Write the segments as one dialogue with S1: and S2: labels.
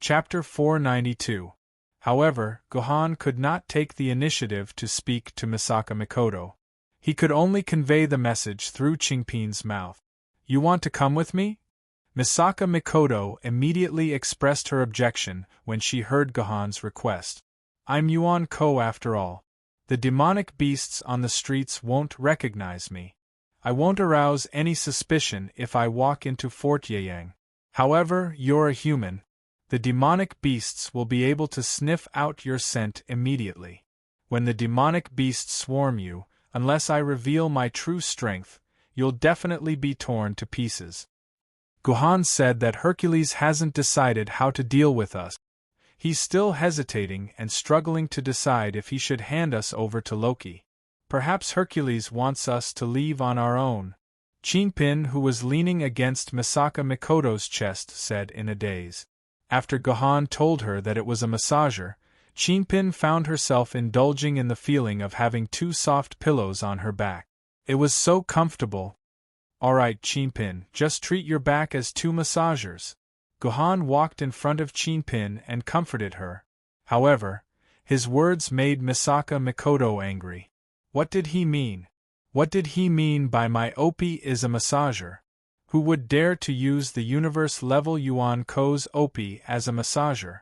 S1: Chapter 492. However, Gohan could not take the initiative to speak to Misaka Mikoto. He could only convey the message through Qingpin's mouth. You want to come with me? Misaka Mikoto immediately expressed her objection when she heard Gohan's request. I'm Yuan Ko after all. The demonic beasts on the streets won't recognize me. I won't arouse any suspicion if I walk into Fort Yeyang. However, you're a human. The demonic beasts will be able to sniff out your scent immediately. When the demonic beasts swarm you, unless I reveal my true strength, you'll definitely be torn to pieces. Gohan said that Hercules hasn't decided how to deal with us. He's still hesitating and struggling to decide if he should hand us over to Loki. Perhaps Hercules wants us to leave on our own. Qingpin, who was leaning against Misaka Mikoto's chest, said in a daze. After Gohan told her that it was a massager, Qingpin found herself indulging in the feeling of having two soft pillows on her back. It was so comfortable. Alright, Qingpin, just treat your back as two massagers. Gohan walked in front of Qingpin and comforted her. However, his words made Misaka Mikoto angry. What did he mean? What did he mean by my Opie is a massager? Who would dare to use the universe-level Yuan Ko's Opie as a massager?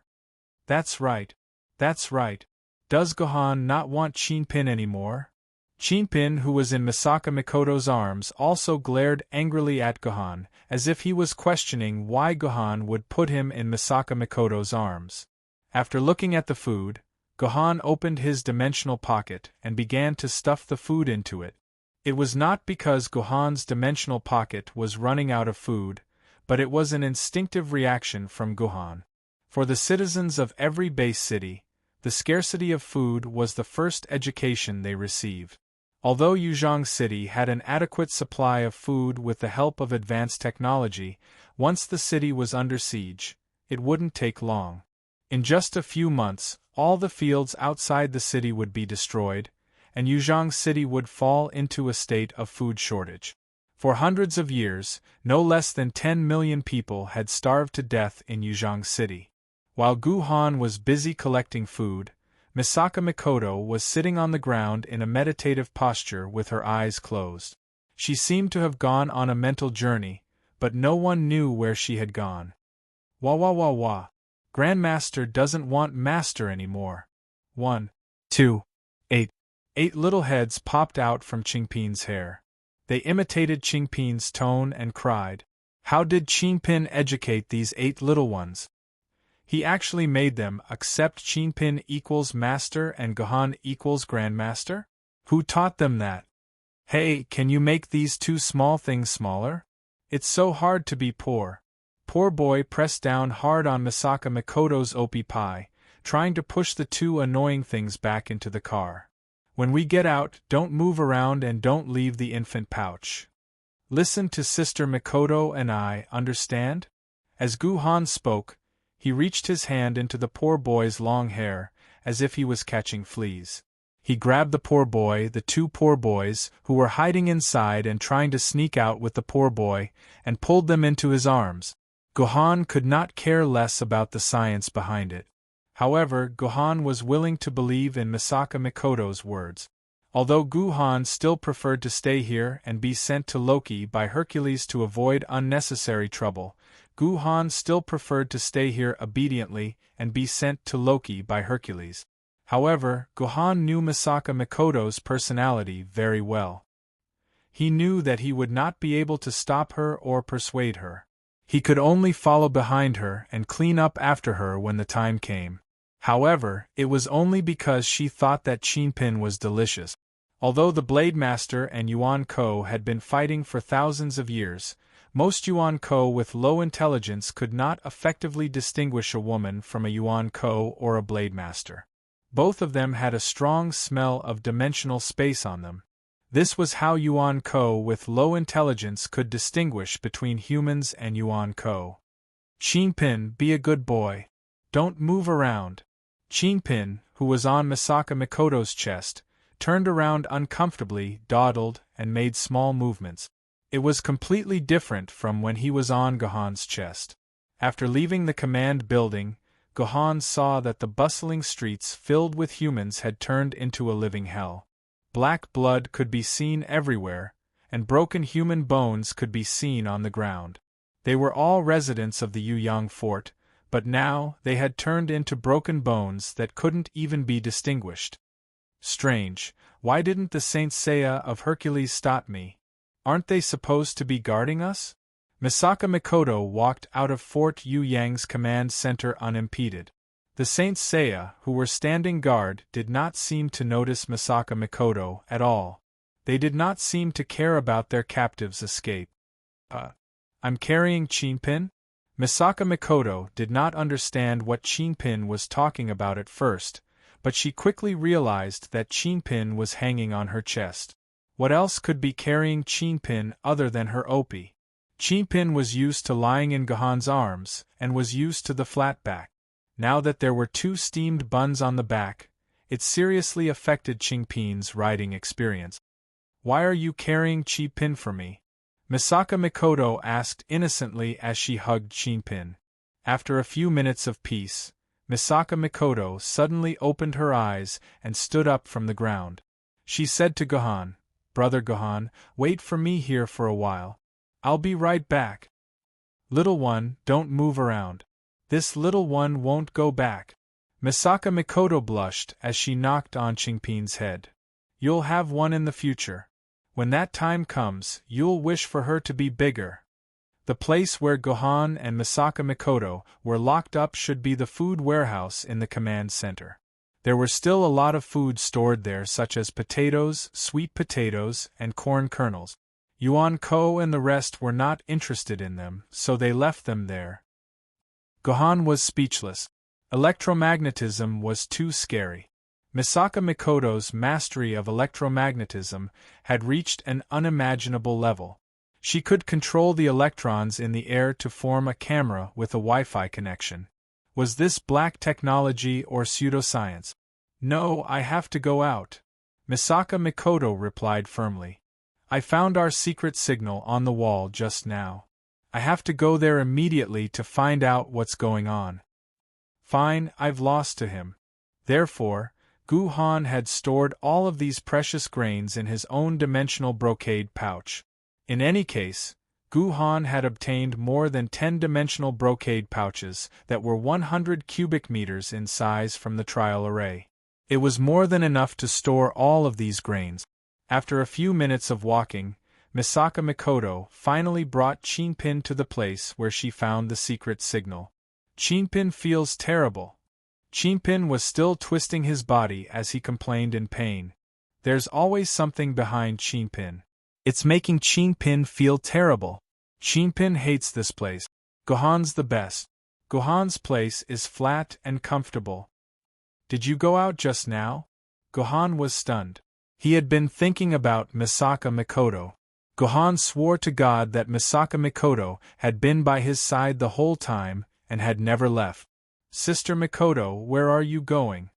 S1: That's right. That's right. Does Gohan not want Qingpin anymore? Qingpin, who was in Misaka Mikoto's arms, also glared angrily at Gohan, as if he was questioning why Gohan would put him in Misaka Mikoto's arms. After looking at the food, Gohan opened his dimensional pocket and began to stuff the food into it. It was not because Gohan's dimensional pocket was running out of food, but it was an instinctive reaction from Gohan. For the citizens of every base city, the scarcity of food was the first education they received. Although Yuzhong City had an adequate supply of food with the help of advanced technology, once the city was under siege, it wouldn't take long. In just a few months, all the fields outside the city would be destroyed, and Yuzhong City would fall into a state of food shortage. For hundreds of years, no less than 10 million people had starved to death in Yuzhong City. While Gohan was busy collecting food, Misaka Mikoto was sitting on the ground in a meditative posture with her eyes closed. She seemed to have gone on a mental journey, but no one knew where she had gone. Wah wah wah wah. Grandmaster doesn't want master anymore. 1, 2, 8. 8 little heads popped out from Qingpin's hair. They imitated Qingpin's tone and cried. How did Qingpin educate these 8 little ones? He actually made them accept Qingpin equals master and Gohan equals grandmaster? Who taught them that? Hey, can you make these two small things smaller? It's so hard to be poor. Poor boy pressed down hard on Misaka Mikoto's Opie pie, trying to push the two annoying things back into the car. When we get out, don't move around and don't leave the infant pouch. Listen to Sister Mikoto and I, understand? As Gohan spoke, he reached his hand into the poor boy's long hair, as if he was catching fleas. He grabbed the poor boy, the two poor boys, who were hiding inside and trying to sneak out with the poor boy, and pulled them into his arms. Gohan could not care less about the science behind it. However, Gohan was willing to believe in Misaka Mikoto's words. Although Gohan still preferred to stay here and be sent to Loki by Hercules to avoid unnecessary trouble, Gohan still preferred to stay here obediently and be sent to Loki by Hercules. However, Gohan knew Misaka Mikoto's personality very well. He knew that he would not be able to stop her or persuade her. He could only follow behind her and clean up after her when the time came. However, it was only because she thought that Qingpin was delicious. Although the Blade Master and Yuan Ko had been fighting for thousands of years, most Yuan Ko with low intelligence could not effectively distinguish a woman from a Yuan Ko or a Blade Master. Both of them had a strong smell of dimensional space on them. This was how Yuan Ko with low intelligence could distinguish between humans and Yuan Ko. Qingpin, be a good boy. Don't move around. Qingpin, who was on Misaka Mikoto's chest, turned around uncomfortably, dawdled, and made small movements. It was completely different from when he was on Gohan's chest. After leaving the command building, Gohan saw that the bustling streets filled with humans had turned into a living hell. Black blood could be seen everywhere, and broken human bones could be seen on the ground. They were all residents of the Yueyang fort, but now they had turned into broken bones that couldn't even be distinguished. Strange, why didn't the Saint Seiya of Hercules stop me? Aren't they supposed to be guarding us? Misaka Mikoto walked out of Fort Yueyang's command center unimpeded. The Saint Seiya, who were standing guard, did not seem to notice Misaka Mikoto at all. They did not seem to care about their captive's escape. I'm carrying Chinpin? Misaka Mikoto did not understand what Chinpin was talking about at first, but she quickly realized that Chinpin was hanging on her chest. What else could be carrying Chinpin other than her Opie? Chinpin was used to lying in Gohan's arms, and was used to the flat back. Now that there were 2 steamed buns on the back, it seriously affected Chinpin's riding experience. Why are you carrying Chinpin for me? Misaka Mikoto asked innocently as she hugged Chinpin. After a few minutes of peace, Misaka Mikoto suddenly opened her eyes and stood up from the ground. She said to Gohan, "Brother Gohan, wait for me here for a while. I'll be right back. Little one, don't move around. This little one won't go back." Misaka Mikoto blushed as she knocked on Chinpin's head. "You'll have one in the future. When that time comes, you'll wish for her to be bigger." The place where Gohan and Misaka Mikoto were locked up should be the food warehouse in the command center. There were still a lot of food stored there, such as potatoes, sweet potatoes, and corn kernels. Yuan Ko and the rest were not interested in them, so they left them there. Gohan was speechless. Electromagnetism was too scary. Misaka Mikoto's mastery of electromagnetism had reached an unimaginable level. She could control the electrons in the air to form a camera with a Wi-Fi connection. Was this black technology or pseudoscience? "No, I have to go out," Misaka Mikoto replied firmly. "I found our secret signal on the wall just now. I have to go there immediately to find out what's going on." "Fine, I've lost to him." Therefore, Gohan had stored all of these precious grains in his own dimensional brocade pouch. In any case, Gohan had obtained more than 10-dimensional brocade pouches that were 100 cubic meters in size from the trial array. It was more than enough to store all of these grains. After a few minutes of walking, Misaka Mikoto finally brought Chinpin to the place where she found the secret signal. "Chinpin feels terrible." Chinpin was still twisting his body as he complained in pain. There's always something behind Chinpin. It's making Chinpin feel terrible. Chinpin hates this place. Gohan's the best. Gohan's place is flat and comfortable. "Did you go out just now?" Gohan was stunned. He had been thinking about Misaka Mikoto. Gohan swore to God that Misaka Mikoto had been by his side the whole time and had never left. "Sister Mikoto, where are you going?"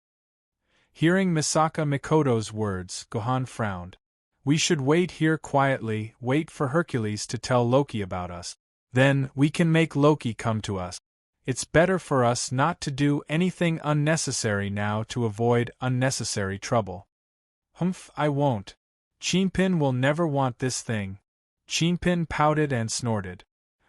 S1: Hearing Misaka Mikoto's words, Gohan frowned. "We should wait here quietly, wait for Hercules to tell Loki about us. Then, we can make Loki come to us. It's better for us not to do anything unnecessary now to avoid unnecessary trouble." "Humph, I won't. Chinpin will never want this thing." Chinpin pouted and snorted.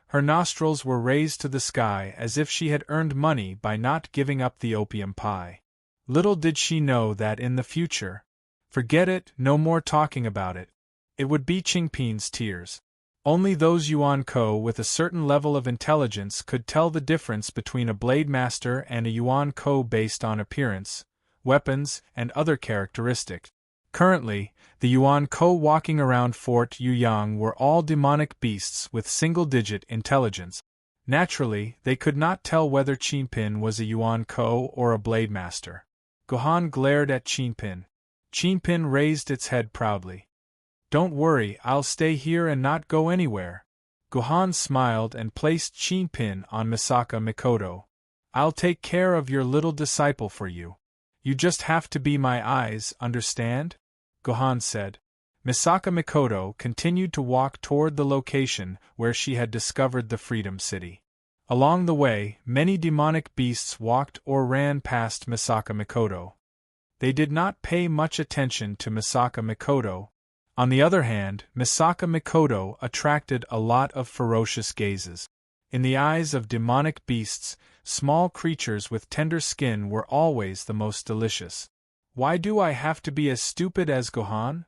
S1: Her nostrils were raised to the sky as if she had earned money by not giving up the opium pie. Little did she know that in the future— forget it, no more talking about it. It would be Chinpin's tears. Only those Yuan Ko with a certain level of intelligence could tell the difference between a Blade Master and a Yuan Ko based on appearance, weapons, and other characteristics. Currently, the Yuan Ko walking around Fort Yueyang were all demonic beasts with single-digit intelligence. Naturally, they could not tell whether Chinpin was a Yuan Ko or a Blade Master. Gohan glared at Chinpin. Chinpin raised its head proudly. "Don't worry, I'll stay here and not go anywhere." Gohan smiled and placed Chinpin on Misaka Mikoto. "I'll take care of your little disciple for you. You just have to be my eyes, understand?" Gohan said. Misaka Mikoto continued to walk toward the location where she had discovered the Freedom City. Along the way, many demonic beasts walked or ran past Misaka Mikoto. They did not pay much attention to Misaka Mikoto. On the other hand, Misaka Mikoto attracted a lot of ferocious gazes. In the eyes of demonic beasts, small creatures with tender skin were always the most delicious. Why do I have to be as stupid as Gohan?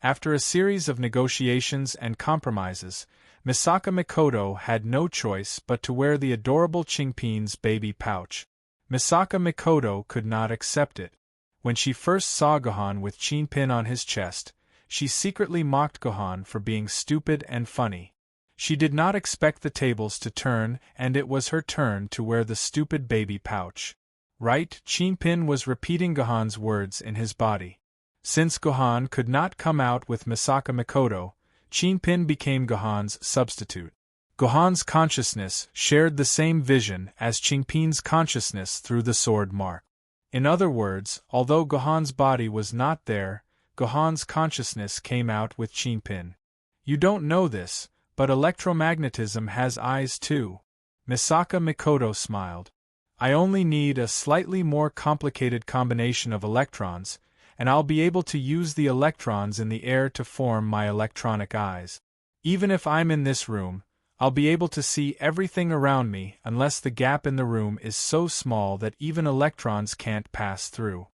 S1: After a series of negotiations and compromises, Misaka Mikoto had no choice but to wear the adorable Chingpin's baby pouch. Misaka Mikoto could not accept it. When she first saw Gohan with Chingpin on his chest, she secretly mocked Gohan for being stupid and funny. She did not expect the tables to turn, and it was her turn to wear the stupid baby pouch. Right, Chingpin was repeating Gohan's words in his body. Since Gohan could not come out with Misaka Mikoto, Chingpin became Gohan's substitute. Gohan's consciousness shared the same vision as Chingpin's consciousness through the sword mark. In other words, although Gohan's body was not there, Gohan's consciousness came out with Chingpin. You don't know this, but electromagnetism has eyes too. Misaka Mikoto smiled. I only need a slightly more complicated combination of electrons, and I'll be able to use the electrons in the air to form my electronic eyes. Even if I'm in this room, I'll be able to see everything around me unless the gap in the room is so small that even electrons can't pass through.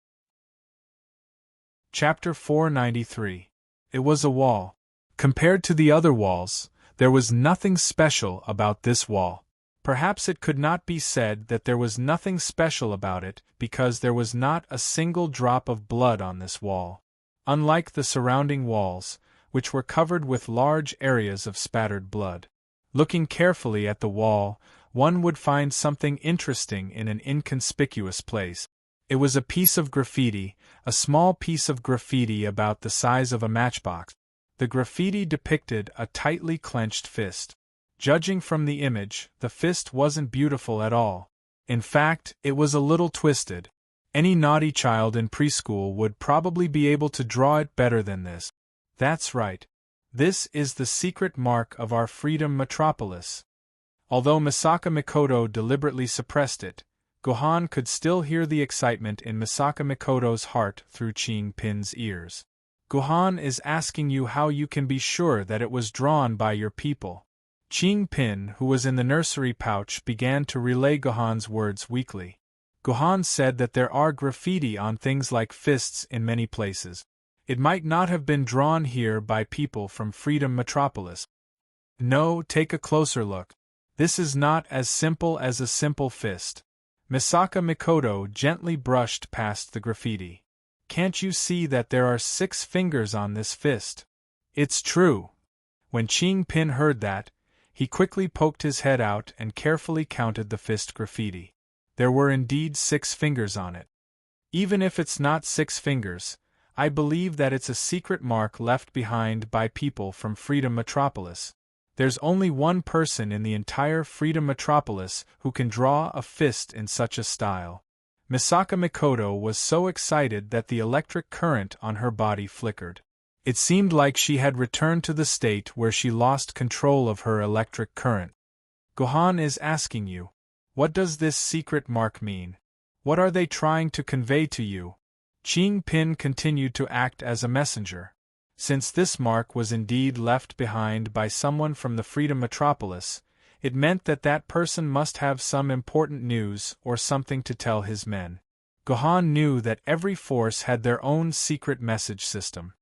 S1: Chapter 493. It was a wall. Compared to the other walls, there was nothing special about this wall. Perhaps it could not be said that there was nothing special about it because there was not a single drop of blood on this wall. Unlike the surrounding walls, which were covered with large areas of spattered blood. Looking carefully at the wall, one would find something interesting in an inconspicuous place. It was a piece of graffiti, a small piece of graffiti about the size of a matchbox. The graffiti depicted a tightly clenched fist. Judging from the image, the fist wasn't beautiful at all. In fact, it was a little twisted. Any naughty child in preschool would probably be able to draw it better than this. That's right. This is the secret mark of our freedom metropolis. Although Misaka Mikoto deliberately suppressed it, Gohan could still hear the excitement in Misaka Mikoto's heart through Chingpin's ears. Gohan is asking you how you can be sure that it was drawn by your people. Chingpin, who was in the nursery pouch, began to relay Gohan's words weakly. Gohan said that there are graffiti on things like fists in many places. It might not have been drawn here by people from Freedom Metropolis. No, take a closer look. This is not as simple as a simple fist. Misaka Mikoto gently brushed past the graffiti. Can't you see that there are 6 fingers on this fist? It's true. When Chingpin heard that, he quickly poked his head out and carefully counted the fist graffiti. There were indeed 6 fingers on it. Even if it's not 6 fingers, I believe that it's a secret mark left behind by people from Freedom Metropolis. There's only one person in the entire Freedom Metropolis who can draw a fist in such a style. Misaka Mikoto was so excited that the electric current on her body flickered. It seemed like she had returned to the state where she lost control of her electric current. Gohan is asking you, what does this secret mark mean? What are they trying to convey to you? Chingpin continued to act as a messenger. Since this mark was indeed left behind by someone from the Freedom Metropolis, it meant that that person must have some important news or something to tell his men. Gohan knew that every force had their own secret message system.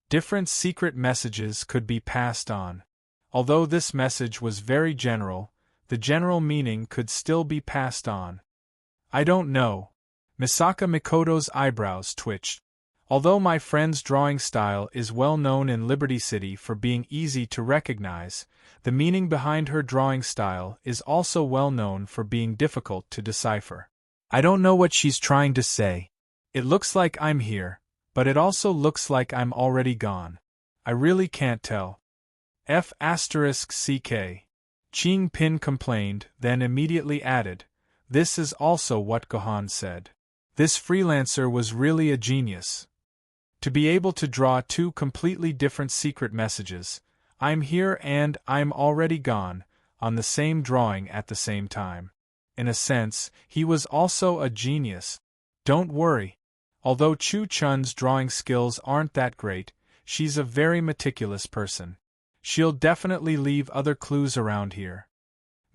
S1: Different secret messages could be passed on. Although this message was very general, the general meaning could still be passed on. I don't know. Misaka Mikoto's eyebrows twitched. Although my friend's drawing style is well known in Liberty City for being easy to recognize, the meaning behind her drawing style is also well known for being difficult to decipher. I don't know what she's trying to say. It looks like I'm here, but it also looks like I'm already gone. I really can't tell. F***ck. Chingpin complained, then immediately added, this is also what Gohan said. This freelancer was really a genius. To be able to draw 2 completely different secret messages, I'm here and I'm already gone, on the same drawing at the same time. In a sense, he was also a genius. Don't worry. Although Chu-chun's drawing skills aren't that great, she's a very meticulous person. She'll definitely leave other clues around here.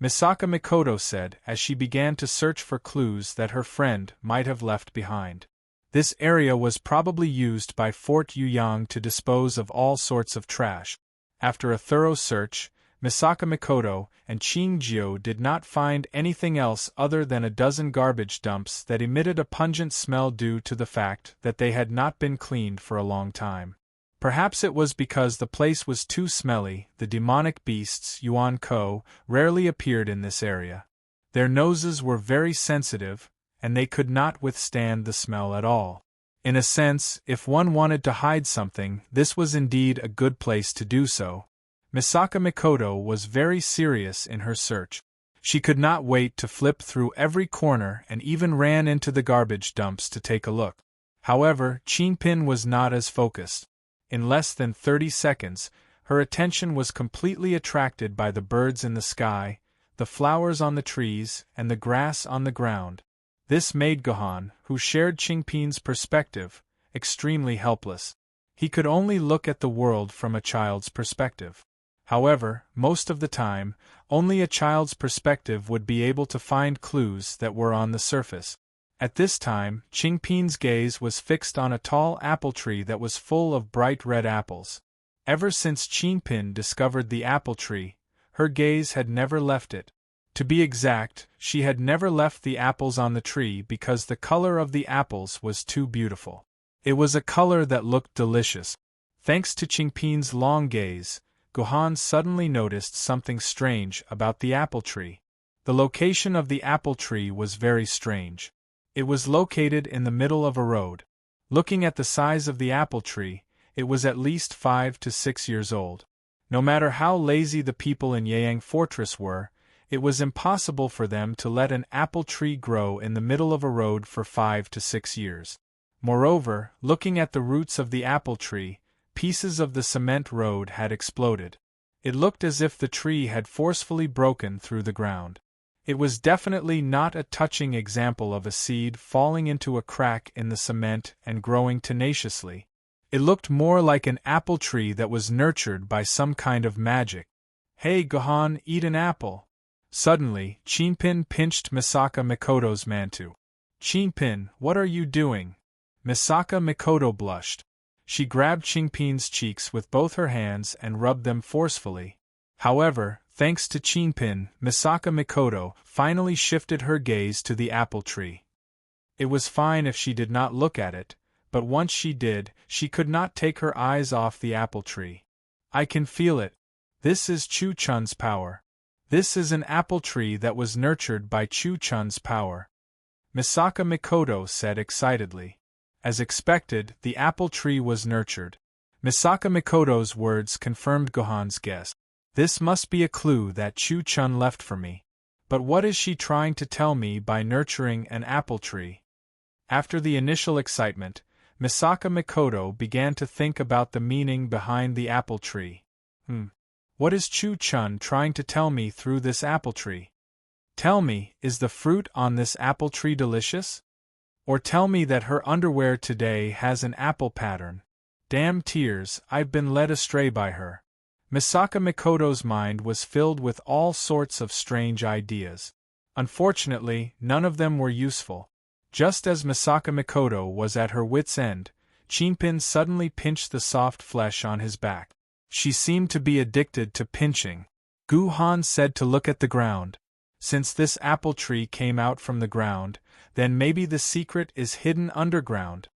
S1: Misaka Mikoto said as she began to search for clues that her friend might have left behind. This area was probably used by Fort Yuyang to dispose of all sorts of trash. After a thorough search, Misaka Mikoto and Qingjio did not find anything else other than a dozen garbage dumps that emitted a pungent smell due to the fact that they had not been cleaned for a long time. Perhaps it was because the place was too smelly. The demonic beasts Yuan Ko rarely appeared in this area. Their noses were very sensitive, and they could not withstand the smell at all. In a sense, if one wanted to hide something, this was indeed a good place to do so. Misaka Mikoto was very serious in her search. She could not wait to flip through every corner and even ran into the garbage dumps to take a look. However, Qinpin was not as focused. In less than 30 seconds, her attention was completely attracted by the birds in the sky, the flowers on the trees, and the grass on the ground. This made Gohan, who shared Qingpin's perspective, extremely helpless. He could only look at the world from a child's perspective. However, most of the time, only a child's perspective would be able to find clues that were on the surface. At this time, Qingpin's gaze was fixed on a tall apple tree that was full of bright red apples. Ever since Qingpin discovered the apple tree, her gaze had never left it. To be exact, she had never left the apples on the tree because the color of the apples was too beautiful. It was a color that looked delicious. Thanks to Qingpin's long gaze, Gohan suddenly noticed something strange about the apple tree. The location of the apple tree was very strange. It was located in the middle of a road. Looking at the size of the apple tree, it was at least 5 to 6 years old. No matter how lazy the people in Yeyang Fortress were, it was impossible for them to let an apple tree grow in the middle of a road for 5 to 6 years. Moreover, looking at the roots of the apple tree, pieces of the cement road had exploded. It looked as if the tree had forcefully broken through the ground. It was definitely not a touching example of a seed falling into a crack in the cement and growing tenaciously. It looked more like an apple tree that was nurtured by some kind of magic. "Hey Gohan, eat an apple." Suddenly, Qinpin pinched Misaka Mikoto's mantu. "Qinpin, what are you doing?" Misaka Mikoto blushed. She grabbed Qingpin's cheeks with both her hands and rubbed them forcefully. However, thanks to Qingpin, Misaka Mikoto finally shifted her gaze to the apple tree. It was fine if she did not look at it, but once she did, she could not take her eyes off the apple tree. "I can feel it. This is Chu-chun's power. This is an apple tree that was nurtured by Chu-chun's power," Misaka Mikoto said excitedly. As expected, the apple tree was nurtured. Misaka Mikoto's words confirmed Gohan's guess. This must be a clue that Chu-chun left for me. But what is she trying to tell me by nurturing an apple tree? After the initial excitement, Misaka Mikoto began to think about the meaning behind the apple tree. What is Chu-chun trying to tell me through this apple tree? Tell me, is the fruit on this apple tree delicious? Or tell me that her underwear today has an apple pattern. Damn tears, I've been led astray by her. Misaka Mikoto's mind was filled with all sorts of strange ideas. Unfortunately, none of them were useful. Just as Misaka Mikoto was at her wit's end, Qinpin suddenly pinched the soft flesh on his back. She seemed to be addicted to pinching. Gohan said to look at the ground. Since this apple tree came out from the ground, then maybe the secret is hidden underground.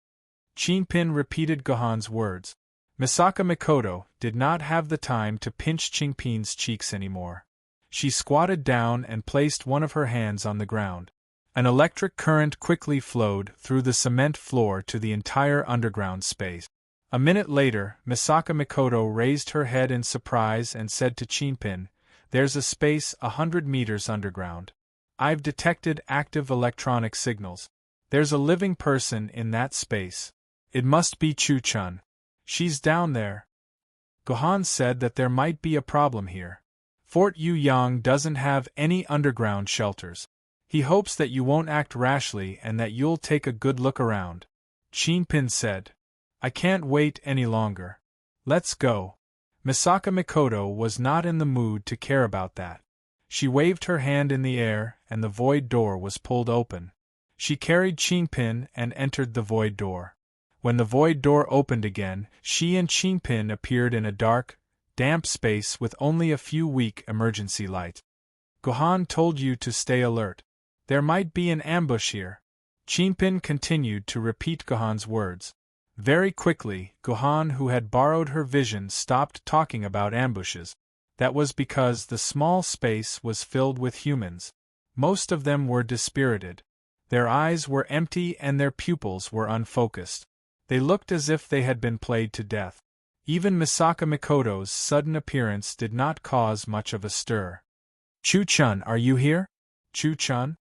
S1: Qinpin repeated Gohan's words. Misaka Mikoto did not have the time to pinch Qingpin's cheeks anymore. She squatted down and placed one of her hands on the ground. An electric current quickly flowed through the cement floor to the entire underground space. A minute later, Misaka Mikoto raised her head in surprise and said to Qinpin, "There's a space 100 meters underground. I've detected active electronic signals. There's a living person in that space. It must be Chu-chun. She's down there." Gohan said that there might be a problem here. Fort Yuyang doesn't have any underground shelters. He hopes that you won't act rashly and that you'll take a good look around. Qingpin said. I can't wait any longer. Let's go. Misaka Mikoto was not in the mood to care about that. She waved her hand in the air and the void door was pulled open. She carried Qingpin and entered the void door. When the void door opened again, she and Qingpin appeared in a dark, damp space with only a few weak emergency lights. Gohan told you to stay alert. There might be an ambush here. Qingpin continued to repeat Gohan's words. Very quickly, Gohan, who had borrowed her vision, stopped talking about ambushes. That was because the small space was filled with humans. Most of them were dispirited. Their eyes were empty and their pupils were unfocused. They looked as if they had been played to death. Even Misaka Mikoto's sudden appearance did not cause much of a stir. Chu-chun, are you here? Chu-chun?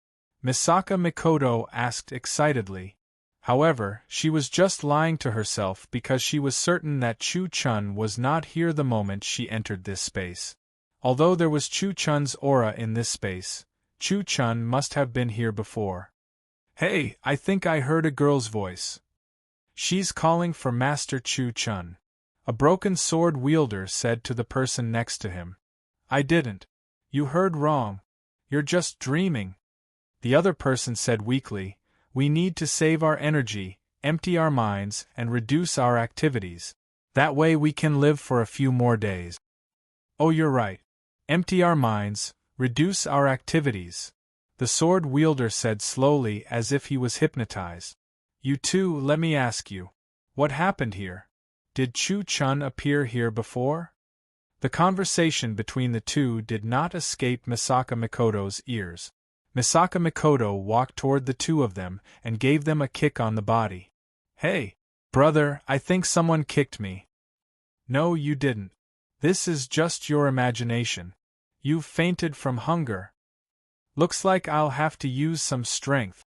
S1: Misaka Mikoto asked excitedly. However, she was just lying to herself because she was certain that Chu-chun was not here the moment she entered this space. Although there was Chu-chun's aura in this space, Chu-chun must have been here before. Hey, I think I heard a girl's voice. She's calling for Master Chu-chun. A broken sword wielder said to the person next to him. I didn't. You heard wrong. You're just dreaming. The other person said weakly, we need to save our energy, empty our minds, and reduce our activities. That way we can live for a few more days. Oh, you're right. Empty our minds, reduce our activities. The sword wielder said slowly as if he was hypnotized. You two, let me ask you. What happened here? Did Chu-chun appear here before? The conversation between the two did not escape Misaka Mikoto's ears. Misaka Mikoto walked toward the two of them and gave them a kick on the body. Hey, brother, I think someone kicked me. No, you didn't. This is just your imagination. You've fainted from hunger. Looks like I'll have to use some strength.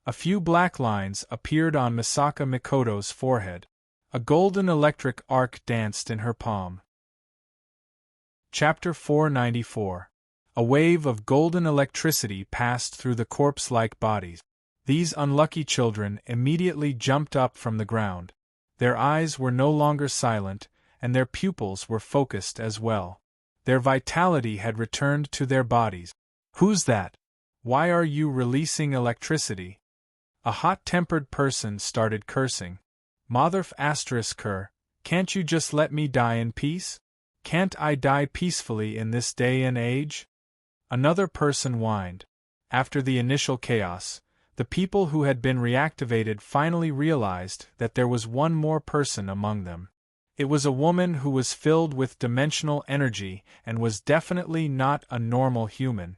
S1: A few black lines appeared on Misaka Mikoto's forehead. A golden electric arc danced in her palm. Chapter 494. A wave of golden electricity passed through the corpse-like bodies. These unlucky children immediately jumped up from the ground. Their eyes were no longer silent, and their pupils were focused as well. Their vitality had returned to their bodies. Who's that? Why are you releasing electricity? A hot-tempered person started cursing. Motherf **, can't you just let me die in peace? Can't I die peacefully in this day and age? Another person whined. After the initial chaos, the people who had been reactivated finally realized that there was one more person among them. It was a woman who was filled with dimensional energy and was definitely not a normal human.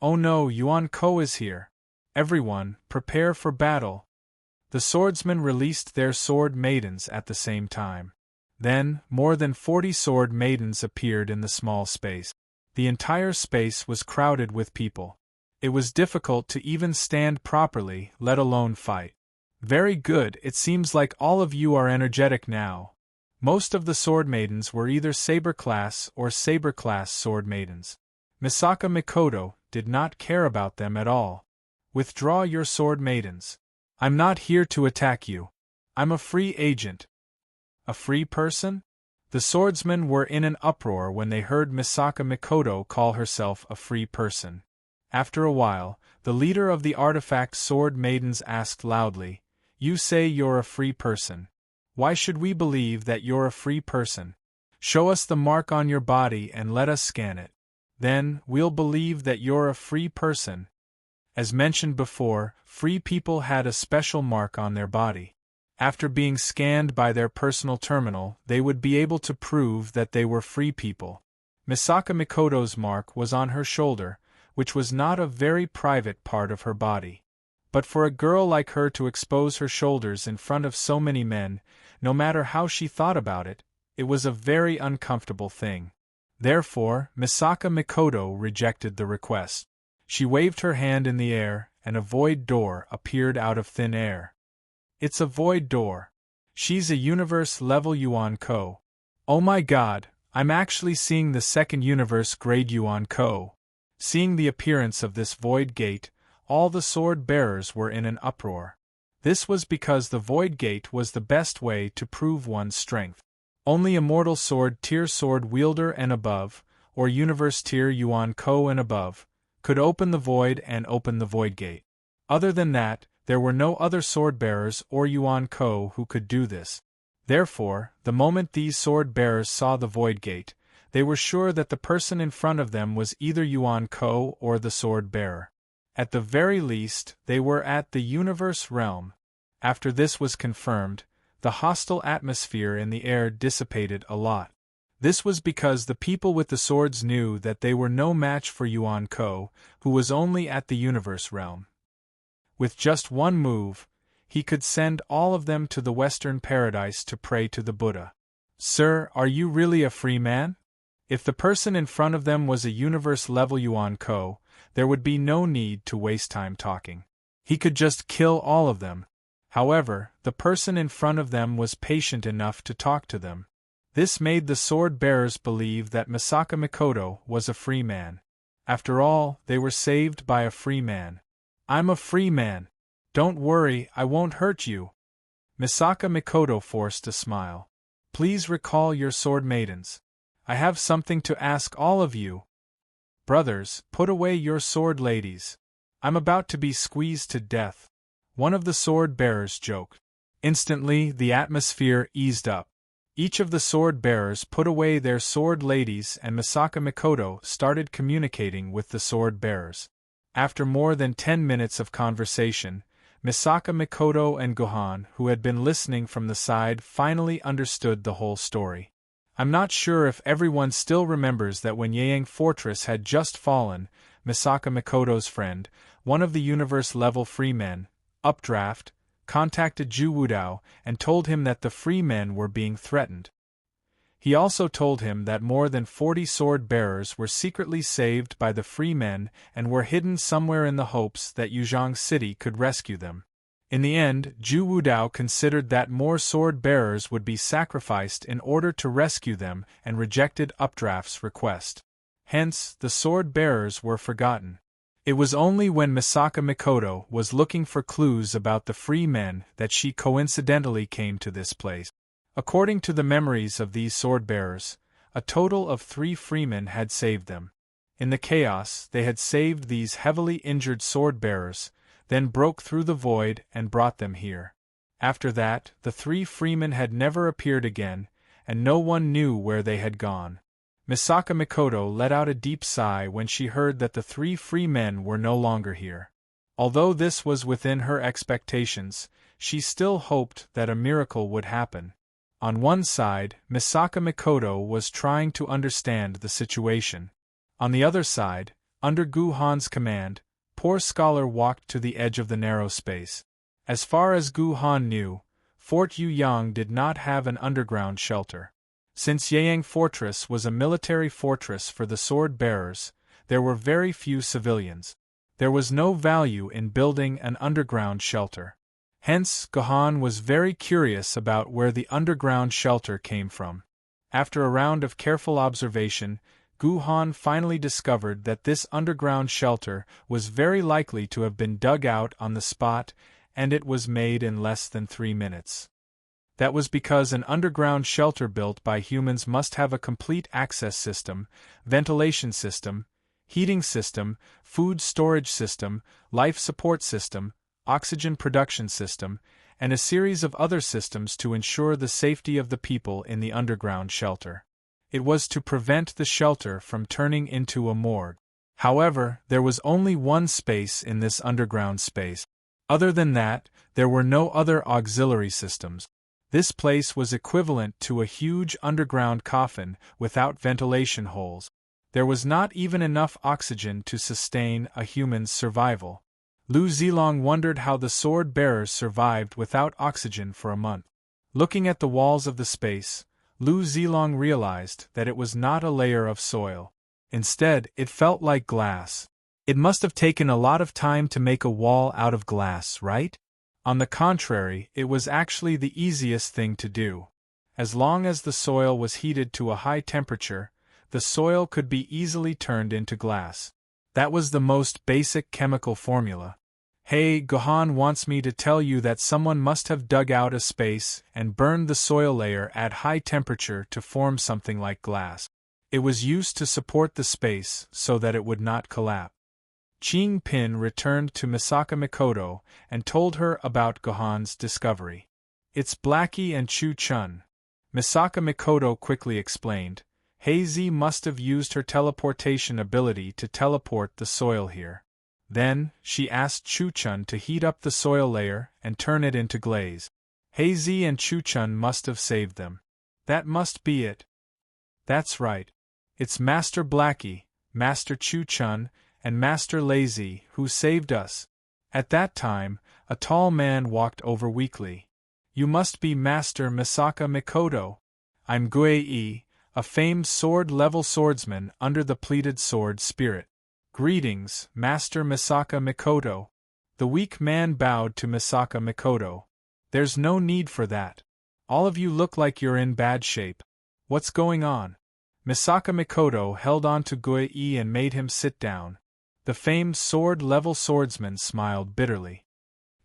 S1: Oh no, Yuan Ko is here. Everyone, prepare for battle. The swordsmen released their sword maidens at the same time. Then, more than 40 sword maidens appeared in the small space. The entire space was crowded with people. It was difficult to even stand properly, let alone fight. Very good, it seems like all of you are energetic now. Most of the sword maidens were either saber-class or saber-class sword maidens. Misaka Mikoto did not care about them at all. Withdraw your sword maidens. I'm not here to attack you. I'm a free agent. A free person? The swordsmen were in an uproar when they heard Misaka Mikoto call herself a free person. After a while, the leader of the artifact sword maidens asked loudly, You say you're a free person. Why should we believe that you're a free person? Show us the mark on your body and let us scan it. Then, we'll believe that you're a free person. As mentioned before, free people had a special mark on their body. After being scanned by their personal terminal, they would be able to prove that they were free people. Misaka Mikoto's mark was on her shoulder, which was not a very private part of her body. But for a girl like her to expose her shoulders in front of so many men, no matter how she thought about it, it was a very uncomfortable thing. Therefore, Misaka Mikoto rejected the request. She waved her hand in the air, and a void door appeared out of thin air. It's a void door. She's a universe-level Yuan Ko. Oh my god, I'm actually seeing the second universe grade Yuan Ko. Seeing the appearance of this void gate, all the sword bearers were in an uproar. This was because the void gate was the best way to prove one's strength. Only immortal sword tier sword wielder and above, or universe tier Yuan Ko and above, could open the void and open the void gate. Other than that, there were no other sword bearers or Yuan Ko who could do this. Therefore, the moment these sword bearers saw the void gate, they were sure that the person in front of them was either Yuan Ko or the sword bearer. At the very least, they were at the universe realm. After this was confirmed, the hostile atmosphere in the air dissipated a lot. This was because the people with the swords knew that they were no match for Yuan Ko, who was only at the universe realm. With just one move, he could send all of them to the Western Paradise to pray to the Buddha. Sir, are you really a free man? If the person in front of them was a universe-level Yuan Ko, there would be no need to waste time talking. He could just kill all of them. However, the person in front of them was patient enough to talk to them. This made the sword-bearers believe that Misaka Mikoto was a free man. After all, they were saved by a free man. I'm a free man. Don't worry, I won't hurt you. Misaka Mikoto forced a smile. Please recall your sword maidens. I have something to ask all of you. Brothers, put away your sword ladies. I'm about to be squeezed to death. One of the sword bearers joked. Instantly, the atmosphere eased up. Each of the sword bearers put away their sword ladies and Misaka Mikoto started communicating with the sword bearers. After more than 10 minutes of conversation, Misaka Mikoto and Gohan, who had been listening from the side, finally understood the whole story. I'm not sure if everyone still remembers that when Yaeng Fortress had just fallen, Misaka Mikoto's friend, one of the universe-level free men, Updraft, contacted Zhu Wudao and told him that the free men were being threatened. He also told him that more than 40 sword bearers were secretly saved by the free men and were hidden somewhere in the hopes that Yuzhong City could rescue them. In the end, Zhu Wudao considered that more sword bearers would be sacrificed in order to rescue them and rejected Updraft's request. Hence, the sword bearers were forgotten. It was only when Misaka Mikoto was looking for clues about the free men that she coincidentally came to this place. According to the memories of these sword-bearers, a total of 3 freemen had saved them. In the chaos, they had saved these heavily injured sword-bearers, then broke through the void and brought them here. After that, the 3 freemen had never appeared again, and no one knew where they had gone. Misaka Mikoto let out a deep sigh when she heard that the 3 free men were no longer here. Although this was within her expectations, she still hoped that a miracle would happen. On one side, Misaka Mikoto was trying to understand the situation. On the other side, under Gu Han's command, poor Scholar walked to the edge of the narrow space. As far as Gu Han knew, Fort Yuyang did not have an underground shelter. Since Yaeng Fortress was a military fortress for the sword-bearers, there were very few civilians. There was no value in building an underground shelter. Hence, Gohan was very curious about where the underground shelter came from. After a round of careful observation, Gohan finally discovered that this underground shelter was very likely to have been dug out on the spot, and it was made in less than 3 minutes. That was because an underground shelter built by humans must have a complete access system, ventilation system, heating system, food storage system, life support system, oxygen production system, and a series of other systems to ensure the safety of the people in the underground shelter. It was to prevent the shelter from turning into a morgue. However, there was only one space in this underground space. Other than that, there were no other auxiliary systems. This place was equivalent to a huge underground coffin without ventilation holes. There was not even enough oxygen to sustain a human's survival. Lu Zilong wondered how the sword-bearers survived without oxygen for a month. Looking at the walls of the space, Lu Zilong realized that it was not a layer of soil. Instead, it felt like glass. It must have taken a lot of time to make a wall out of glass, right? On the contrary, it was actually the easiest thing to do. As long as the soil was heated to a high temperature, the soil could be easily turned into glass. That was the most basic chemical formula. Hey, Gohan wants me to tell you that someone must have dug out a space and burned the soil layer at high temperature to form something like glass. It was used to support the space so that it would not collapse. Pin returned to Misaka Mikoto and told her about Gohan's discovery. It's Blackie and Chu-chun. Misaka Mikoto quickly explained. Hazy must have used her teleportation ability to teleport the soil here. Then, she asked Chu-chun to heat up the soil layer and turn it into glaze. Hazy and Chu-chun must have saved them. That must be it. That's right. It's Master Blackie, Master Chu-chun, and Master Lazy who saved us. At that time, a tall man walked over weakly. You must be Master Misaka Mikoto. I'm Guei, a famed sword-level swordsman under the pleated sword spirit. Greetings, Master Misaka Mikoto. The weak man bowed to Misaka Mikoto. There's no need for that. All of you look like you're in bad shape. What's going on? Misaka Mikoto held on to Guei and made him sit down. The famed sword-level swordsman smiled bitterly.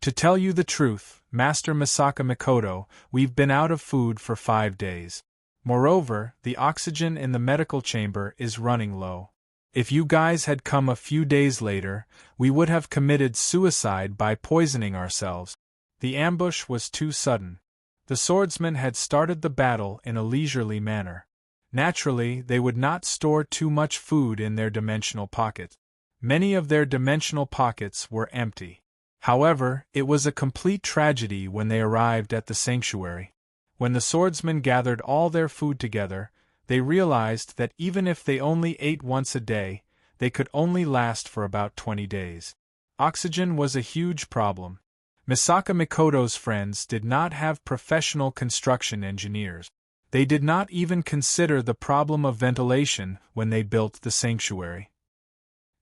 S1: To tell you the truth, Master Misaka Mikoto, we've been out of food for 5 days. Moreover, the oxygen in the medical chamber is running low. If you guys had come a few days later, we would have committed suicide by poisoning ourselves. The ambush was too sudden. The swordsmen had started the battle in a leisurely manner. Naturally, they would not store too much food in their dimensional pockets. Many of their dimensional pockets were empty. However, it was a complete tragedy when they arrived at the sanctuary. When the swordsmen gathered all their food together, they realized that even if they only ate once a day, they could only last for about 20 days. Oxygen was a huge problem. Misaka Mikoto's friends did not have professional construction engineers. They did not even consider the problem of ventilation when they built the sanctuary.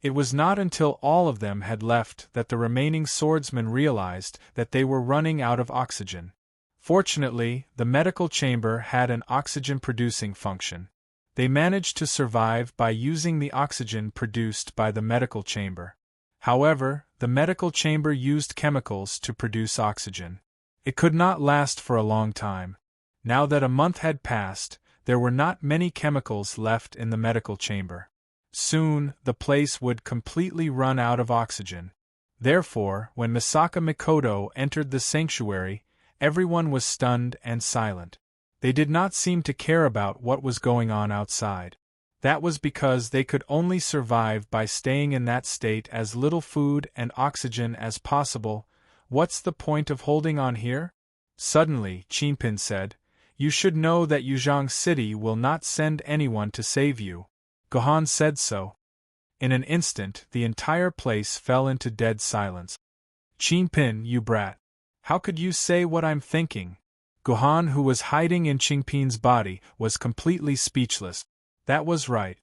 S1: It was not until all of them had left that the remaining swordsmen realized that they were running out of oxygen. Fortunately, the medical chamber had an oxygen-producing function. They managed to survive by using the oxygen produced by the medical chamber. However, the medical chamber used chemicals to produce oxygen. It could not last for a long time. Now that a month had passed, there were not many chemicals left in the medical chamber. Soon, the place would completely run out of oxygen. Therefore, when Misaka Mikoto entered the sanctuary, everyone was stunned and silent. They did not seem to care about what was going on outside. That was because they could only survive by staying in that state as little food and oxygen as possible. What's the point of holding on here? Suddenly, Chinpin said, You should know that Yuzhong City will not send anyone to save you. Gohan said so. In an instant, the entire place fell into dead silence. Chinpin, you brat. How could you say what I'm thinking? Gohan, who was hiding in Chinpin's body, was completely speechless. That was right.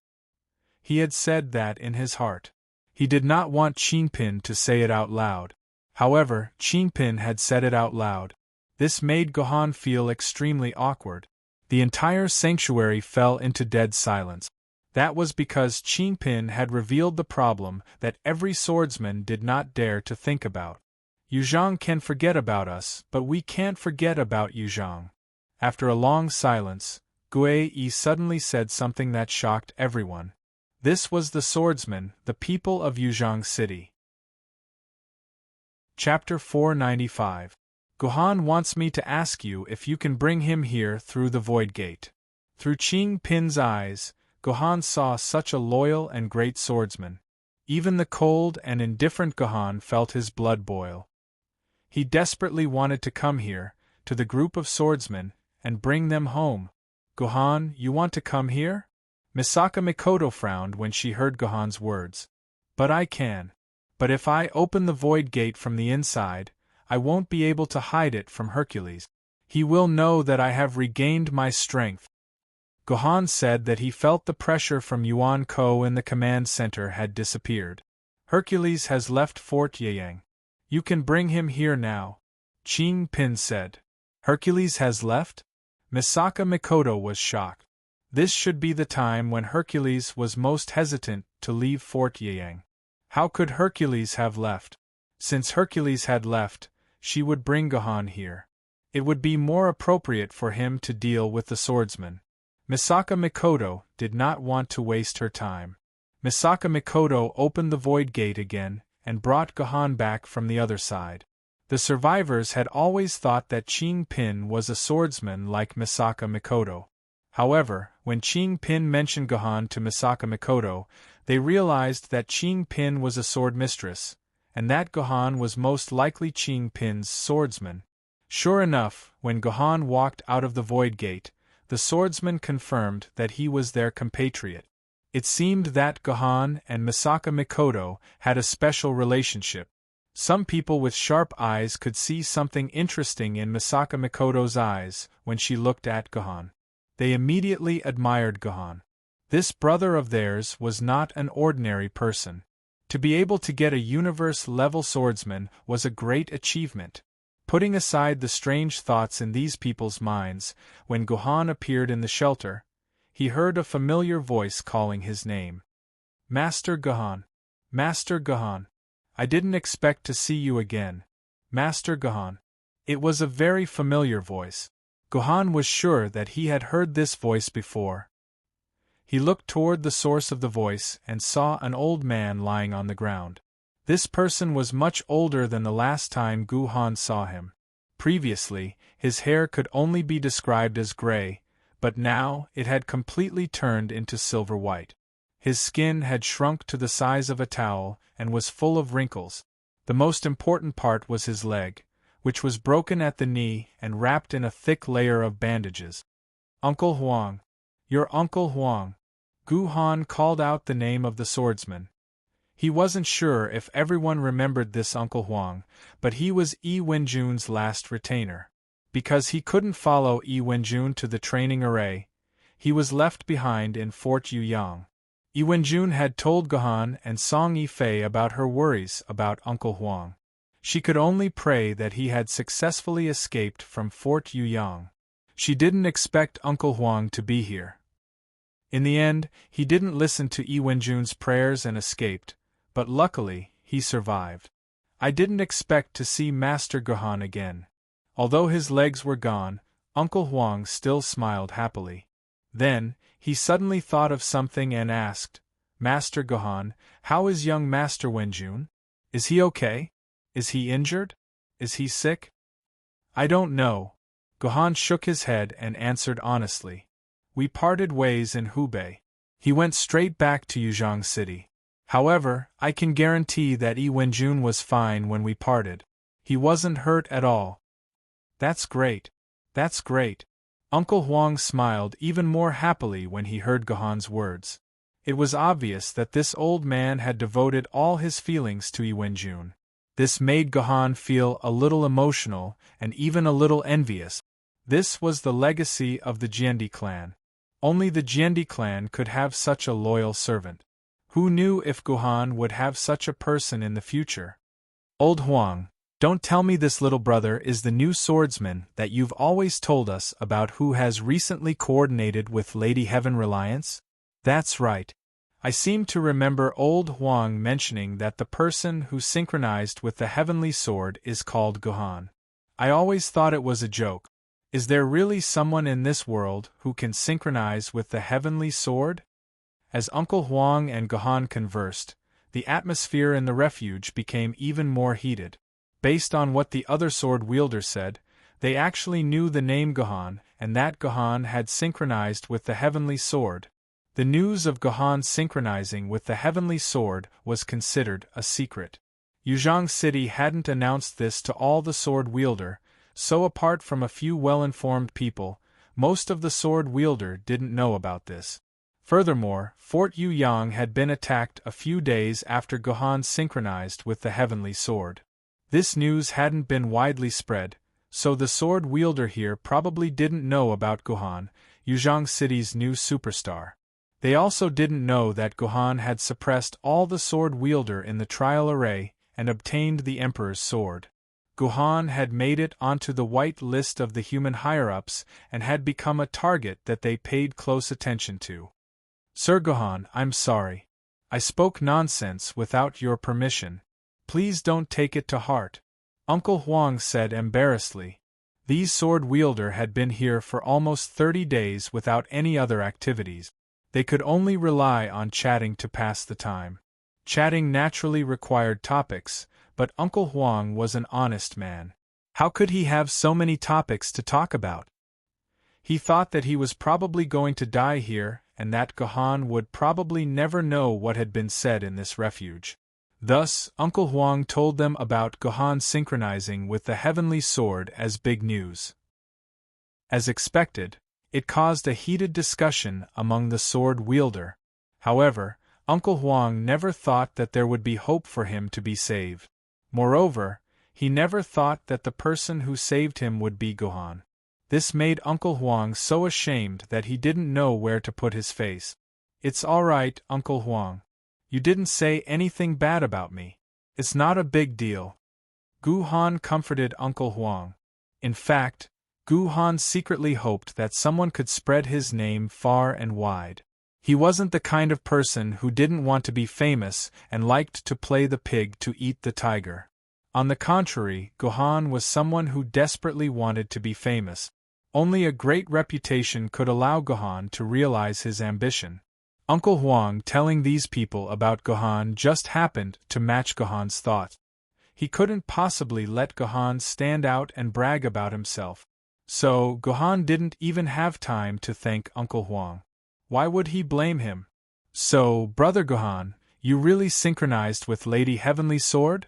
S1: He had said that in his heart. He did not want Chinpin to say it out loud. However, Chinpin had said it out loud. This made Gohan feel extremely awkward. The entire sanctuary fell into dead silence. That was because Chinpin had revealed the problem that every swordsman did not dare to think about. Yuzhong can forget about us, but we can't forget about Yuzhong. After a long silence, Guei suddenly said something that shocked everyone. This was the swordsmen, the people of Yuzhong City. Chapter 495. Gohan wants me to ask you if you can bring him here through the Void Gate. Through Chinpin's eyes, Gohan saw such a loyal and great swordsman. Even the cold and indifferent Gohan felt his blood boil. He desperately wanted to come here, to the group of swordsmen, and bring them home. Gohan, you want to come here? Misaka Mikoto frowned when she heard Gohan's words. But I can. But if I open the Void Gate from the inside, I won't be able to hide it from Hercules. He will know that I have regained my strength. Gohan said that he felt the pressure from Yuan Ko in the command center had disappeared. Hercules has left Fort Yeyang. You can bring him here now. Chinpin said. Hercules has left? Misaka Mikoto was shocked. This should be the time when Hercules was most hesitant to leave Fort Yiyang. How could Hercules have left? Since Hercules had left, she would bring Gohan here. It would be more appropriate for him to deal with the swordsman. Misaka Mikoto did not want to waste her time. Misaka Mikoto opened the void gate again and brought Gohan back from the other side. The survivors had always thought that Ching Pin was a swordsman like Misaka Mikoto. However, when Ching Pin mentioned Gohan to Misaka Mikoto, they realized that Ching Pin was a sword mistress, and that Gohan was most likely Ching Pin's swordsman. Sure enough, when Gohan walked out of the void gate, the swordsman confirmed that he was their compatriot. It seemed that Gohan and Misaka Mikoto had a special relationship. Some people with sharp eyes could see something interesting in Misaka Mikoto's eyes when she looked at Gohan. They immediately admired Gohan. This brother of theirs was not an ordinary person. To be able to get a universe-level swordsman was a great achievement. Putting aside the strange thoughts in these people's minds, when Gohan appeared in the shelter, he heard a familiar voice calling his name. Master Gohan. Master Gohan. I didn't expect to see you again. Master Gohan. It was a very familiar voice. Gohan was sure that he had heard this voice before. He looked toward the source of the voice and saw an old man lying on the ground. This person was much older than the last time Gohan saw him. Previously, his hair could only be described as gray, but now it had completely turned into silver white. His skin had shrunk to the size of a towel and was full of wrinkles. The most important part was his leg, which was broken at the knee and wrapped in a thick layer of bandages. Uncle Huang. Your Uncle Huang. Gohan called out the name of the swordsman. He wasn't sure if everyone remembered this Uncle Huang, but he was Yi Wenjun's last retainer. Because he couldn't follow Yi Wenjun to the training array, he was left behind in Fort Yuyang. Yi Wenjun had told Gohan and Song Yifei about her worries about Uncle Huang. She could only pray that he had successfully escaped from Fort Yuyang. She didn't expect Uncle Huang to be here. In the end, he didn't listen to Yi Wenjun's prayers and escaped, but luckily, he survived. I didn't expect to see Master Gohan again. Although his legs were gone, Uncle Huang still smiled happily. Then, he suddenly thought of something and asked, Master Gohan, how is young Master Wenjun? Is he okay? Is he injured? Is he sick? I don't know. Gohan shook his head and answered honestly. We parted ways in Hubei. He went straight back to Yuzhong City. However, I can guarantee that Yi Wenjun was fine when we parted. He wasn't hurt at all. That's great. That's great. Uncle Huang smiled even more happily when he heard Gohan's words. It was obvious that this old man had devoted all his feelings to Yi Wenjun. This made Gohan feel a little emotional and even a little envious. This was the legacy of the Jiandi clan. Only the Jiandi clan could have such a loyal servant. Who knew if Gohan would have such a person in the future? Old Huang, don't tell me this little brother is the new swordsman that you've always told us about who has recently coordinated with Lady Heaven Reliance? That's right. I seem to remember old Huang mentioning that the person who synchronized with the heavenly sword is called Gohan. I always thought it was a joke. Is there really someone in this world who can synchronize with the heavenly sword? As Uncle Huang and Gohan conversed, the atmosphere in the refuge became even more heated. Based on what the other sword wielder said, they actually knew the name Gohan and that Gohan had synchronized with the heavenly sword. The news of Gohan synchronizing with the heavenly sword was considered a secret. Yuzhong City hadn't announced this to all the sword wielder, so apart from a few well-informed people, most of the sword wielder didn't know about this. Furthermore, Fort Yuyang had been attacked a few days after Gohan synchronized with the heavenly sword. This news hadn't been widely spread, so the sword wielder here probably didn't know about Gohan, Yuzhong City's new superstar. They also didn't know that Gohan had suppressed all the sword wielder in the trial array and obtained the Emperor's sword. Guhan had made it onto the white list of the human higher-ups and had become a target that they paid close attention to. Sir Guhan, I'm sorry. I spoke nonsense without your permission. Please don't take it to heart, Uncle Huang said embarrassedly. These sword-wielder had been here for almost 30 days without any other activities. They could only rely on chatting to pass the time. Chatting naturally required topics, but Uncle Huang was an honest man. How could he have so many topics to talk about? He thought that he was probably going to die here, and that Guhan would probably never know what had been said in this refuge. Thus, Uncle Huang told them about Guhan synchronizing with the heavenly sword as big news. As expected, it caused a heated discussion among the sword-wielder. However, Uncle Huang never thought that there would be hope for him to be saved. Moreover, he never thought that the person who saved him would be Guhan. This made Uncle Huang so ashamed that he didn't know where to put his face. It's all right, Uncle Huang. You didn't say anything bad about me. It's not a big deal. Guhan comforted Uncle Huang. In fact, Guhan secretly hoped that someone could spread his name far and wide. He wasn't the kind of person who didn't want to be famous and liked to play the pig to eat the tiger. On the contrary, Guhan was someone who desperately wanted to be famous. Only a great reputation could allow Guhan to realize his ambition. Uncle Huang telling these people about Guhan just happened to match Guhan's thought. He couldn't possibly let Guhan stand out and brag about himself. So, Guhan didn't even have time to thank Uncle Huang. Why would he blame him? So, Brother Guhan, you really synchronized with Lady Heavenly Sword?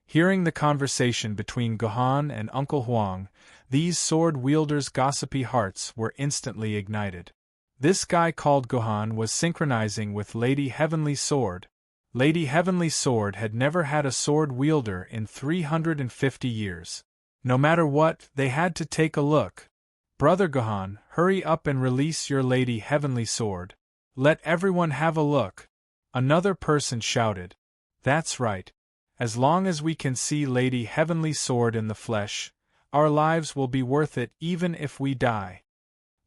S1: Hearing the conversation between Guhan and Uncle Huang, these sword-wielders' gossipy hearts were instantly ignited. This guy called Guhan was synchronizing with Lady Heavenly Sword. Lady Heavenly Sword had never had a sword-wielder in 350 years. No matter what, they had to take a look. Brother Guhan, hurry up and release your Lady Heavenly Sword. Let everyone have a look. Another person shouted. That's right. As long as we can see Lady Heavenly Sword in the flesh, our lives will be worth it even if we die.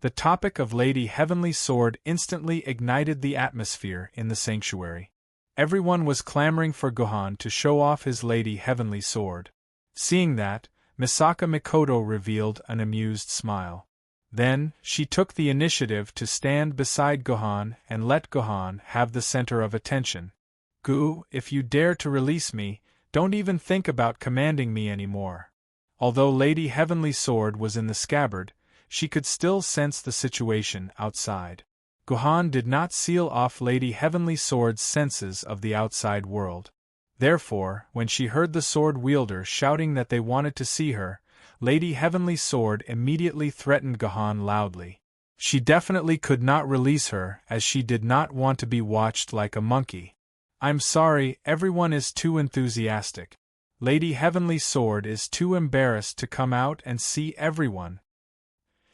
S1: The topic of Lady Heavenly Sword instantly ignited the atmosphere in the sanctuary. Everyone was clamoring for Guhan to show off his Lady Heavenly Sword. Seeing that, Misaka Mikoto revealed an amused smile. Then, she took the initiative to stand beside Guhan and let Guhan have the center of attention. Gu, if you dare to release me, don't even think about commanding me anymore. Although Lady Heavenly Sword was in the scabbard, she could still sense the situation outside. Guhan did not seal off Lady Heavenly Sword's senses of the outside world. Therefore, when she heard the sword-wielder shouting that they wanted to see her, Lady Heavenly Sword immediately threatened Guhan loudly. She definitely could not release her, as she did not want to be watched like a monkey. I'm sorry, everyone is too enthusiastic. Lady Heavenly Sword is too embarrassed to come out and see everyone.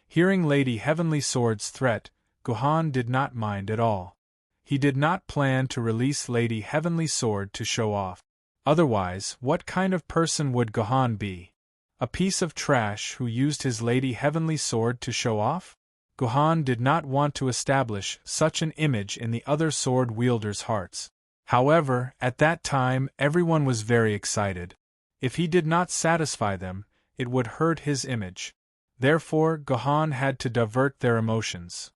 S1: Hearing Lady Heavenly Sword's threat, Guhan did not mind at all. He did not plan to release Lady Heavenly Sword to show off. Otherwise, what kind of person would Guhan be? A piece of trash who used his Lady Heavenly Sword to show off? Guhan did not want to establish such an image in the other sword-wielders' hearts. However, at that time everyone was very excited. If he did not satisfy them, it would hurt his image. Therefore, Guhan had to divert their emotions.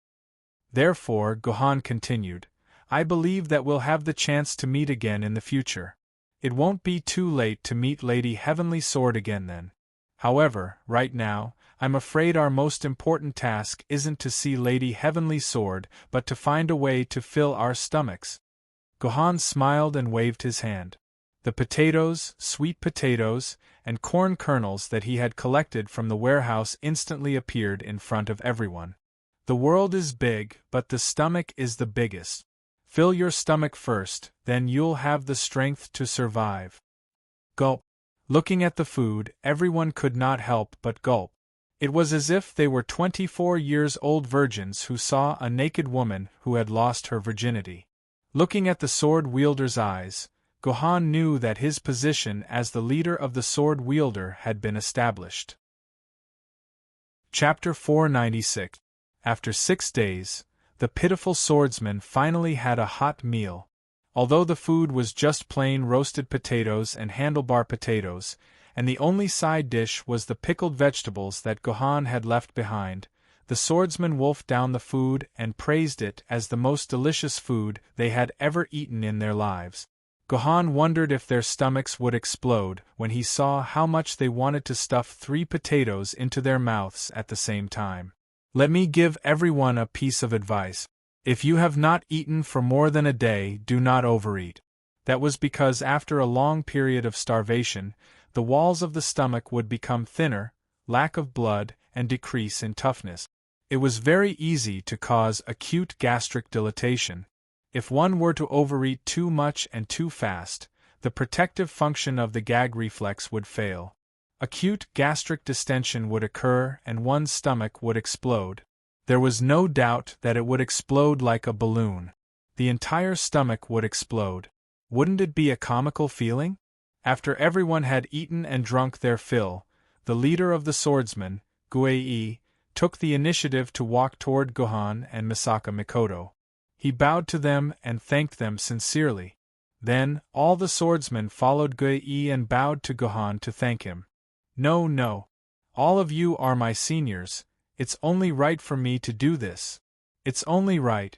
S1: Therefore, Guhan continued, I believe that we'll have the chance to meet again in the future. It won't be too late to meet Lady Heavenly Sword again then. However, right now, I'm afraid our most important task isn't to see Lady Heavenly Sword, but to find a way to fill our stomachs. Guhan smiled and waved his hand. The potatoes, sweet potatoes, and corn kernels that he had collected from the warehouse instantly appeared in front of everyone. The world is big, but the stomach is the biggest. Fill your stomach first, then you'll have the strength to survive. Gulp. Looking at the food, everyone could not help but gulp. It was as if they were 24-year-old virgins who saw a naked woman who had lost her virginity. Looking at the sword-wielder's eyes, Gohan knew that his position as the leader of the sword wielder had been established. Chapter 496. After 6 days, the pitiful swordsman finally had a hot meal. Although the food was just plain roasted potatoes and handlebar potatoes, and the only side dish was the pickled vegetables that Gohan had left behind, the swordsman wolfed down the food and praised it as the most delicious food they had ever eaten in their lives. Gohan wondered if their stomachs would explode when he saw how much they wanted to stuff 3 potatoes into their mouths at the same time. Let me give everyone a piece of advice. If you have not eaten for more than a day, do not overeat. That was because after a long period of starvation, the walls of the stomach would become thinner, lack of blood, and decrease in toughness. It was very easy to cause acute gastric dilatation. If one were to overeat too much and too fast, the protective function of the gag reflex would fail. Acute gastric distension would occur and one's stomach would explode. There was no doubt that it would explode like a balloon. The entire stomach would explode. Wouldn't it be a comical feeling? After everyone had eaten and drunk their fill, the leader of the swordsmen, Guei, took the initiative to walk toward Gohan and Misaka Mikoto. He bowed to them and thanked them sincerely. Then, all the swordsmen followed Guei and bowed to Gohan to thank him. No, no. All of you are my seniors, it's only right for me to do this. It's only right.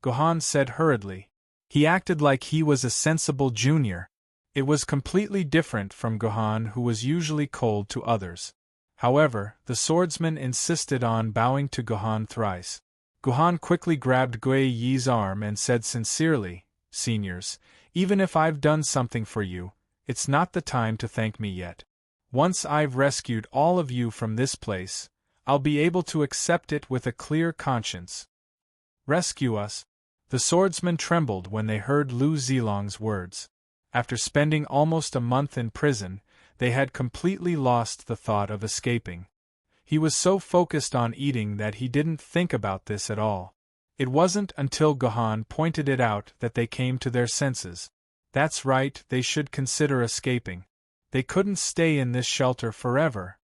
S1: Gohan said hurriedly. He acted like he was a sensible junior. It was completely different from Gohan, who was usually cold to others. However, the swordsman insisted on bowing to Gohan thrice. Gohan quickly grabbed Guei's arm and said sincerely, "Seniors, even if I've done something for you, it's not the time to thank me yet. Once I've rescued all of you from this place, I'll be able to accept it with a clear conscience." Rescue us? The swordsmen trembled when they heard Lu Zilong's words. After spending almost a month in prison, they had completely lost the thought of escaping. He was so focused on eating that he didn't think about this at all. It wasn't until Gohan pointed it out that they came to their senses. That's right, they should consider escaping. They couldn't stay in this shelter forever.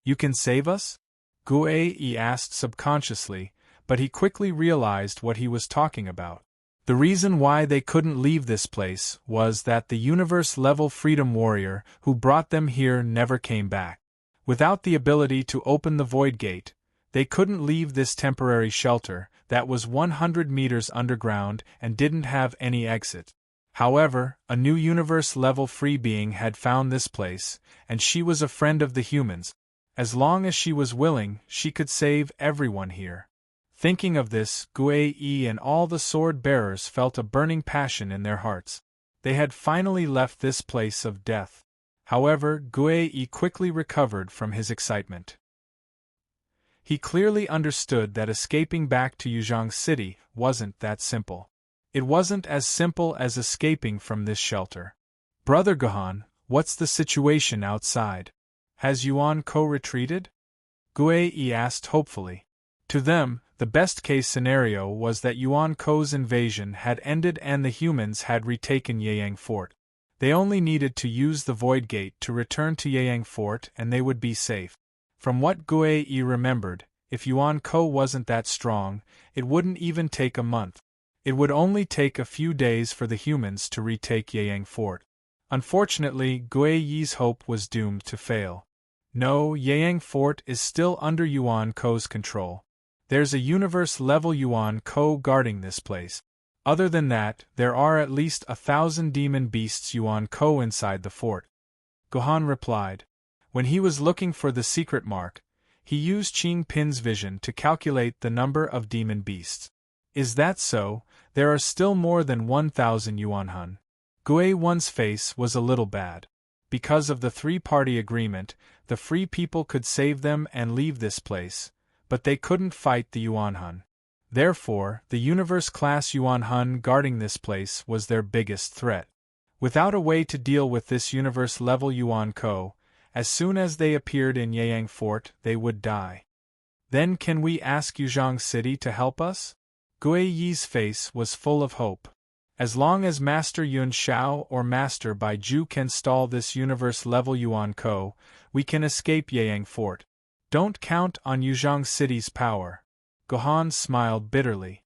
S1: You can save us? Guei asked subconsciously, but he quickly realized what he was talking about. The reason why they couldn't leave this place was that the universe-level freedom warrior who brought them here never came back. Without the ability to open the Void Gate, they couldn't leave this temporary shelter that was 100 meters underground and didn't have any exit. However, a new universe-level free being had found this place, and she was a friend of the humans. As long as she was willing, she could save everyone here. Thinking of this, Guei and all the sword-bearers felt a burning passion in their hearts. They had finally left this place of death. However, Guei quickly recovered from his excitement. He clearly understood that escaping back to Yuzhong City wasn't that simple. It wasn't as simple as escaping from this shelter. Brother Gohan, what's the situation outside? Has Yuan Ko retreated? Guei asked hopefully. To them, the best-case scenario was that Yuan Ko's invasion had ended and the humans had retaken Yeyang Fort. They only needed to use the Void Gate to return to Yeyang Fort and they would be safe. From what Guei remembered, if Yuan Ko wasn't that strong, it wouldn't even take a month. It would only take a few days for the humans to retake Yeyang Fort. Unfortunately, Guei's hope was doomed to fail. No, Yeyang Fort is still under Yuan Ko's control. There's a universe-level Yuan Ko guarding this place. Other than that, there are at least 1,000 demon beasts Yuan Ko inside the fort. Gohan replied. When he was looking for the secret mark, he used Qing Pin's vision to calculate the number of demon beasts. Is that so? There are still more than 1,000 Yuanhun. Guei-One's face was a little bad. Because of the three-party agreement, the free people could save them and leave this place, but they couldn't fight the Yuanhun. Therefore, the universe-class Yuanhun guarding this place was their biggest threat. Without a way to deal with this universe-level Yuan Ko, as soon as they appeared in Yeyang Fort, they would die. Then can we ask Yuzhong City to help us? Guei's face was full of hope. As long as Master Yun Xiao or Master Bai Ju can stall this universe-level Yuan Ko, we can escape Yeyang Fort. Don't count on Yuzhang City's power. Gohan smiled bitterly.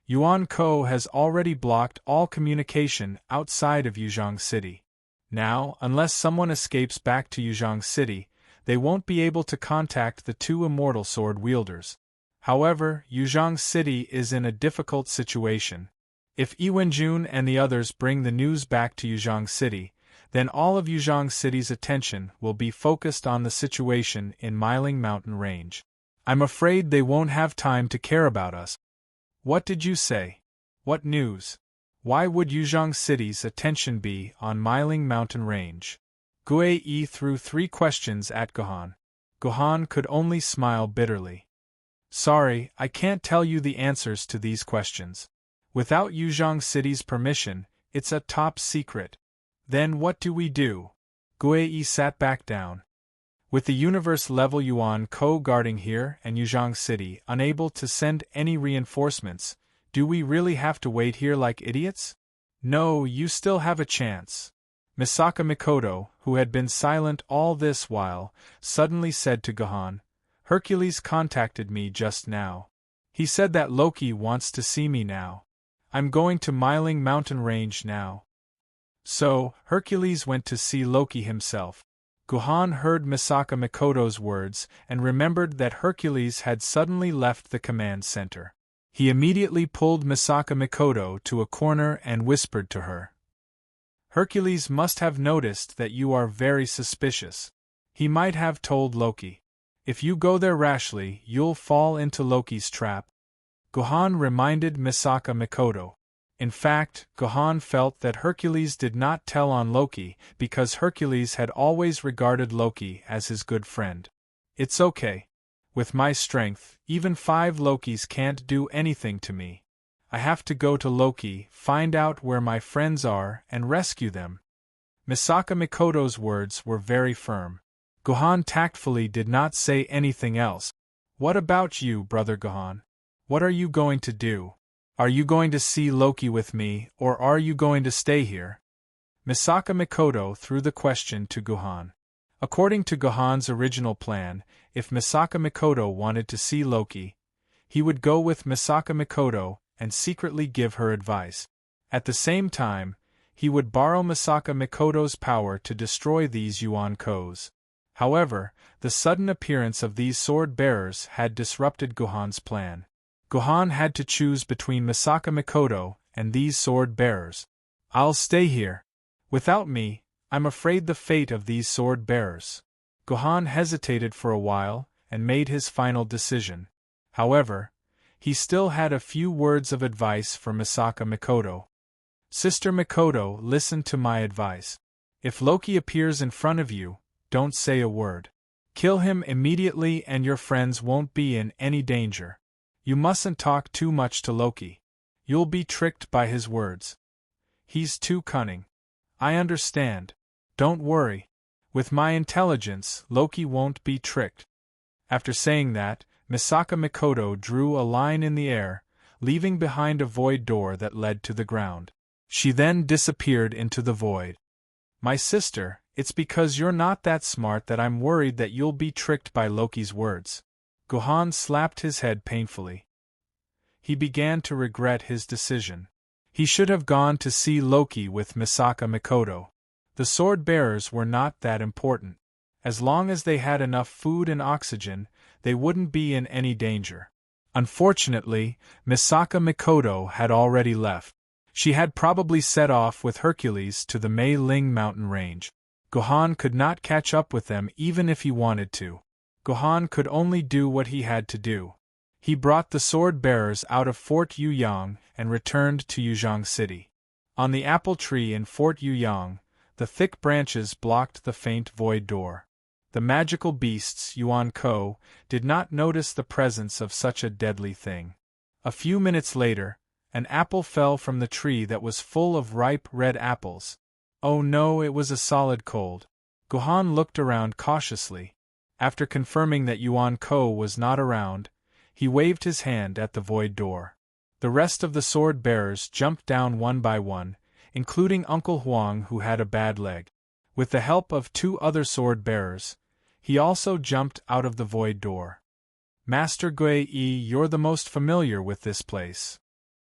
S1: Yuan Ko has already blocked all communication outside of Yuzhang City. Now, unless someone escapes back to Yuzhang City, they won't be able to contact the two immortal sword wielders. However, Yuzhang City is in a difficult situation. If Iwenjun and the others bring the news back to Yuzhang City, then all of Yuzhang City's attention will be focused on the situation in Miling Mountain Range. I'm afraid they won't have time to care about us. What did you say? What news? Why would Yuzhang City's attention be on Miling Mountain Range? Gue Yi threw 3 questions at Gohan. Gohan could only smile bitterly. Sorry, I can't tell you the answers to these questions. Without Yuzhang City's permission, it's a top secret. Then what do we do? Gue Yi sat back down. With the universe-level Yuan Ko guarding here and Yuzhang City unable to send any reinforcements, do we really have to wait here like idiots? No, you still have a chance. Misaka Mikoto, who had been silent all this while, suddenly said to Gohan, Hercules contacted me just now. He said that Loki wants to see me now. I'm going to Miling Mountain Range now. So, Hercules went to see Loki himself. Gohan heard Misaka Mikoto's words and remembered that Hercules had suddenly left the command center. He immediately pulled Misaka Mikoto to a corner and whispered to her. Hercules must have noticed that you are very suspicious. He might have told Loki. If you go there rashly, you'll fall into Loki's trap. Gohan reminded Misaka Mikoto. In fact, Gohan felt that Hercules did not tell on Loki because Hercules had always regarded Loki as his good friend. It's okay. With my strength, even 5 Lokis can't do anything to me. I have to go to Loki, find out where my friends are, and rescue them. Misaka Mikoto's words were very firm. Gohan tactfully did not say anything else. What about you, brother Gohan? What are you going to do? Are you going to see Loki with me, or are you going to stay here? Misaka Mikoto threw the question to Gohan. According to Gohan's original plan, if Misaka Mikoto wanted to see Loki, he would go with Misaka Mikoto and secretly give her advice. At the same time, he would borrow Misaka Mikoto's power to destroy these Yuan Kos. However, the sudden appearance of these sword-bearers had disrupted Gohan's plan. Gohan had to choose between Misaka Mikoto and these sword-bearers. I'll stay here. Without me, I'm afraid the fate of these sword-bearers. Gohan hesitated for a while and made his final decision. However, he still had a few words of advice for Misaka Mikoto. Sister Mikoto, listen to my advice. If Loki appears in front of you, don't say a word. Kill him immediately and your friends won't be in any danger. You mustn't talk too much to Loki. You'll be tricked by his words. He's too cunning. I understand. Don't worry. With my intelligence, Loki won't be tricked. After saying that, Misaka Mikoto drew a line in the air, leaving behind a void door that led to the ground. She then disappeared into the void. My sister, it's because you're not that smart that I'm worried that you'll be tricked by Loki's words. Gohan slapped his head painfully. He began to regret his decision. He should have gone to see Loki with Misaka Mikoto. The sword-bearers were not that important. As long as they had enough food and oxygen, they wouldn't be in any danger. Unfortunately, Misaka Mikoto had already left. She had probably set off with Hercules to the Mei Ling mountain range. Gohan could not catch up with them even if he wanted to. Gohan could only do what he had to do. He brought the sword-bearers out of Fort Yuyang and returned to Yuzhang City. On the apple tree in Fort Yuyang, the thick branches blocked the faint void door. The magical beasts, Yuan Ko, did not notice the presence of such a deadly thing. A few minutes later, an apple fell from the tree that was full of ripe red apples. Oh no, it was a solid cold. Gohan looked around cautiously. After confirming that Yuan Ko was not around, he waved his hand at the void door. The rest of the sword-bearers jumped down one by one, including Uncle Huang who had a bad leg. With the help of 2 other sword-bearers, he also jumped out of the void door. Master Gui-yi, you're the most familiar with this place.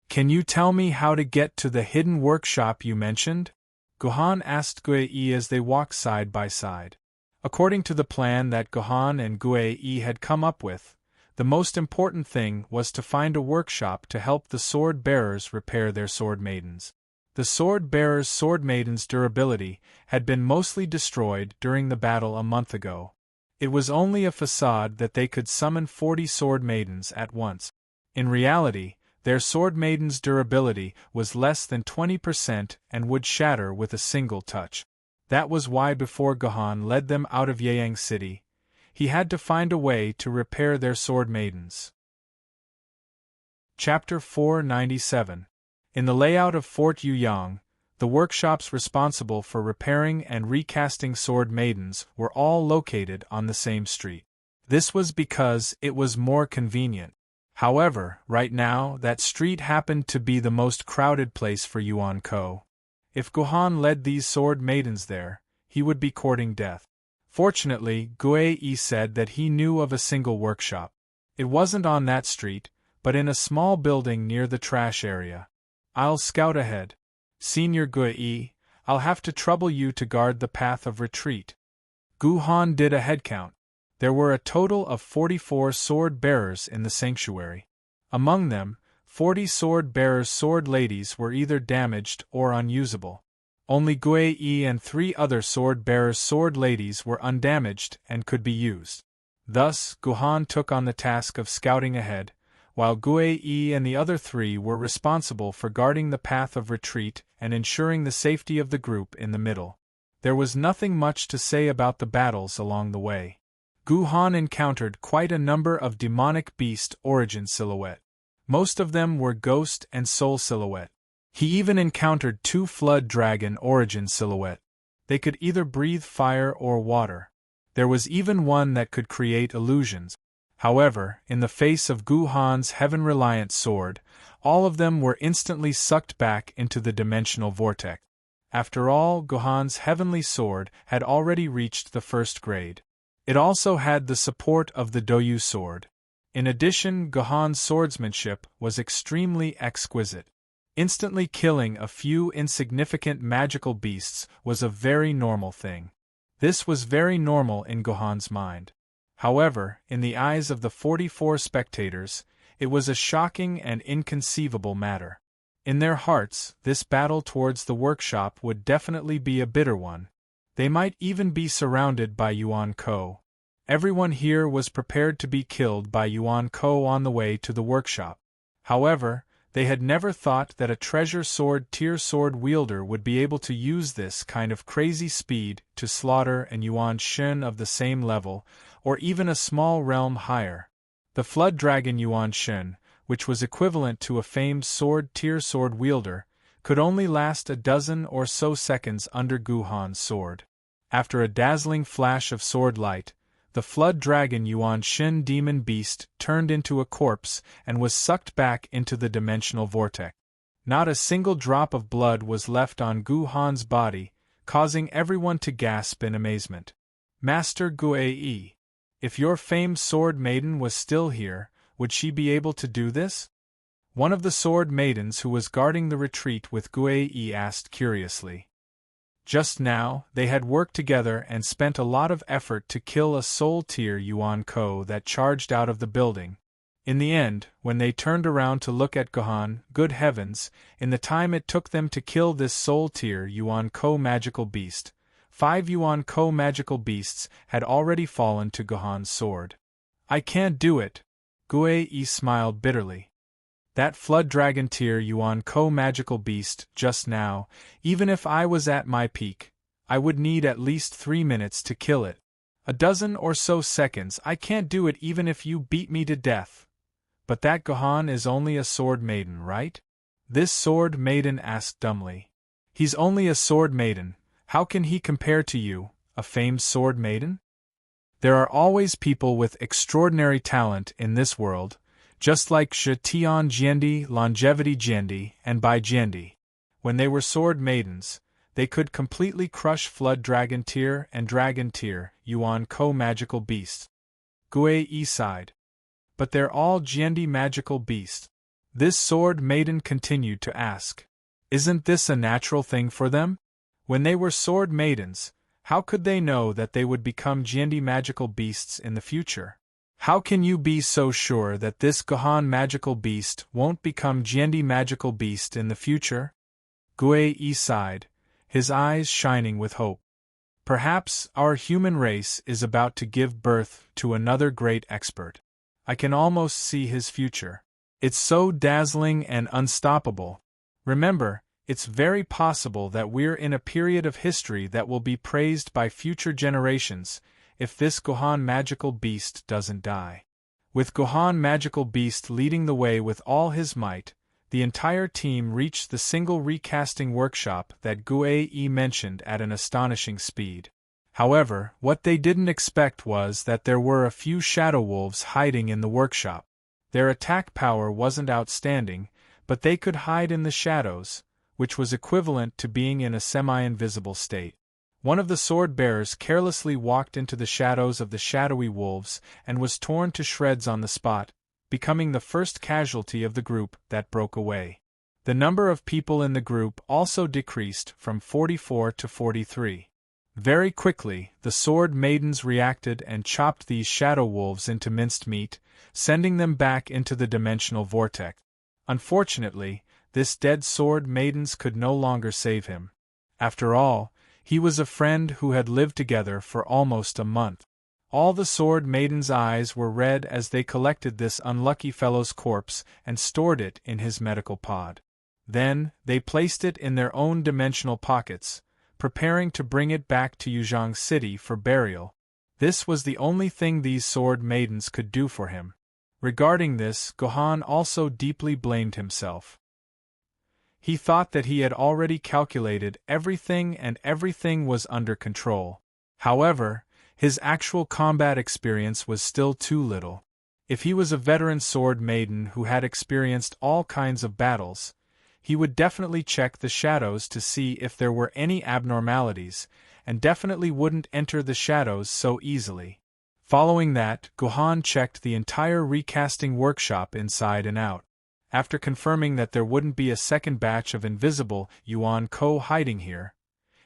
S1: Can you tell me how to get to the hidden workshop you mentioned? Gohan asked Gui-yi as they walked side by side. According to the plan that Gohan and Gui-yi had come up with, the most important thing was to find a workshop to help the sword-bearers repair their sword maidens. The sword-bearers' sword maidens' durability had been mostly destroyed during the battle a month ago. It was only a facade that they could summon 40 sword maidens at once. In reality, their sword maidens' durability was less than 20% and would shatter with a single touch. That was why before Gohan led them out of Yang City, he had to find a way to repair their sword maidens. Chapter 497. In the layout of Fort Yuyang, the workshops responsible for repairing and recasting sword maidens were all located on the same street. This was because it was more convenient. However, right now, that street happened to be the most crowded place for Yuan Ko. If Gohan led these sword maidens there, he would be courting death. Fortunately, Gui-yi said that he knew of a single workshop. It wasn't on that street, but in a small building near the trash area. I'll scout ahead. Senior Gui-yi, I'll have to trouble you to guard the path of retreat. Gohan did a head count. There were a total of 44 sword-bearers in the sanctuary. Among them, 40 sword-bearers' sword ladies were either damaged or unusable. Only Gui-yi and 3 other sword-bearers' sword ladies were undamaged and could be used. Thus, Gohan took on the task of scouting ahead, while Gui-yi and the other 3 were responsible for guarding the path of retreat and ensuring the safety of the group in the middle. There was nothing much to say about the battles along the way. Gohan encountered quite a number of demonic beast origin silhouette. Most of them were ghost and soul silhouette. He even encountered 2 flood dragon origin silhouette. They could either breathe fire or water. There was even one that could create illusions. However, in the face of Gohan's heaven-reliant sword, all of them were instantly sucked back into the dimensional vortex. After all, Gohan's heavenly sword had already reached the 1st grade. It also had the support of the Doyu sword. In addition, Gohan's swordsmanship was extremely exquisite. Instantly killing a few insignificant magical beasts was a very normal thing. This was very normal in Gohan's mind. However, in the eyes of the 44 spectators, it was a shocking and inconceivable matter. In their hearts, this battle towards the workshop would definitely be a bitter one. They might even be surrounded by Yuan Ko. Everyone here was prepared to be killed by Yuan Ko on the way to the workshop. However, they had never thought that a treasure sword tier sword wielder would be able to use this kind of crazy speed to slaughter an Yuan Shen of the same level, or even a small realm higher. The flood dragon Yuan Shen, which was equivalent to a famed sword tier sword wielder, could only last a dozen or so seconds under Gohan's sword. After a dazzling flash of sword light, the flood dragon Yuan Shen demon beast turned into a corpse and was sucked back into the dimensional vortex. Not a single drop of blood was left on Gohan's body, causing everyone to gasp in amazement. Master Gui-yi, if your famed sword maiden was still here, would she be able to do this? One of the sword maidens who was guarding the retreat with Gui-yi asked curiously. Just now, they had worked together and spent a lot of effort to kill a soul-tier Yuan Ko that charged out of the building. In the end, when they turned around to look at Gohan, good heavens, in the time it took them to kill this soul-tier Yuan Ko magical beast, 5 Yuan Ko magical beasts had already fallen to Gohan's sword. I can't do it. Gui-yi smiled bitterly. That flood dragon tier Yuan Ko magical beast just now, even if I was at my peak, I would need at least 3 minutes to kill it. A dozen or so seconds, I can't do it even if you beat me to death. But that Gohan is only a sword maiden, right? This sword maiden asked dumbly. He's only a sword maiden, how can he compare to you, a famed sword maiden? There are always people with extraordinary talent in this world, just like Tian Jiendi, Longevity Jiendi, and Bai Jiendi. When they were sword maidens, they could completely crush Flood Dragon Tier and Dragon Tier, Yuan Ko magical beasts. Gui Yi sighed. But they're all Jiendi magical beasts. This sword maiden continued to ask. Isn't this a natural thing for them? When they were sword maidens, how could they know that they would become Jiendi magical beasts in the future? How can you be so sure that this Gohan magical beast won't become Jiendi magical beast in the future? Gui Yi sighed, his eyes shining with hope. Perhaps our human race is about to give birth to another great expert. I can almost see his future. It's so dazzling and unstoppable. Remember, it's very possible that we're in a period of history that will be praised by future generations if this Gohan magical beast doesn't die. With Gohan magical beast leading the way with all his might, the entire team reached the single recasting workshop that Gui Yi mentioned at an astonishing speed. However, what they didn't expect was that there were a few shadow wolves hiding in the workshop. Their attack power wasn't outstanding, but they could hide in the shadows, which was equivalent to being in a semi-invisible state. One of the sword-bearers carelessly walked into the shadows of the shadowy wolves and was torn to shreds on the spot, becoming the first casualty of the group that broke away. The number of people in the group also decreased from 44 to 43. Very quickly, the sword maidens reacted and chopped these shadow wolves into minced meat, sending them back into the dimensional vortex. Unfortunately, this dead sword maidens could no longer save him. After all, he was a friend who had lived together for almost a month. All the sword maidens' eyes were red as they collected this unlucky fellow's corpse and stored it in his medical pod. Then, they placed it in their own dimensional pockets, preparing to bring it back to Yuzhong City for burial. This was the only thing these sword maidens could do for him. Regarding this, Gohan also deeply blamed himself. He thought that he had already calculated everything and everything was under control. However, his actual combat experience was still too little. If he was a veteran sword maiden who had experienced all kinds of battles, he would definitely check the shadows to see if there were any abnormalities, and definitely wouldn't enter the shadows so easily. Following that, Gohan checked the entire recasting workshop inside and out. After confirming that there wouldn't be a second batch of invisible Yuan Ko hiding here,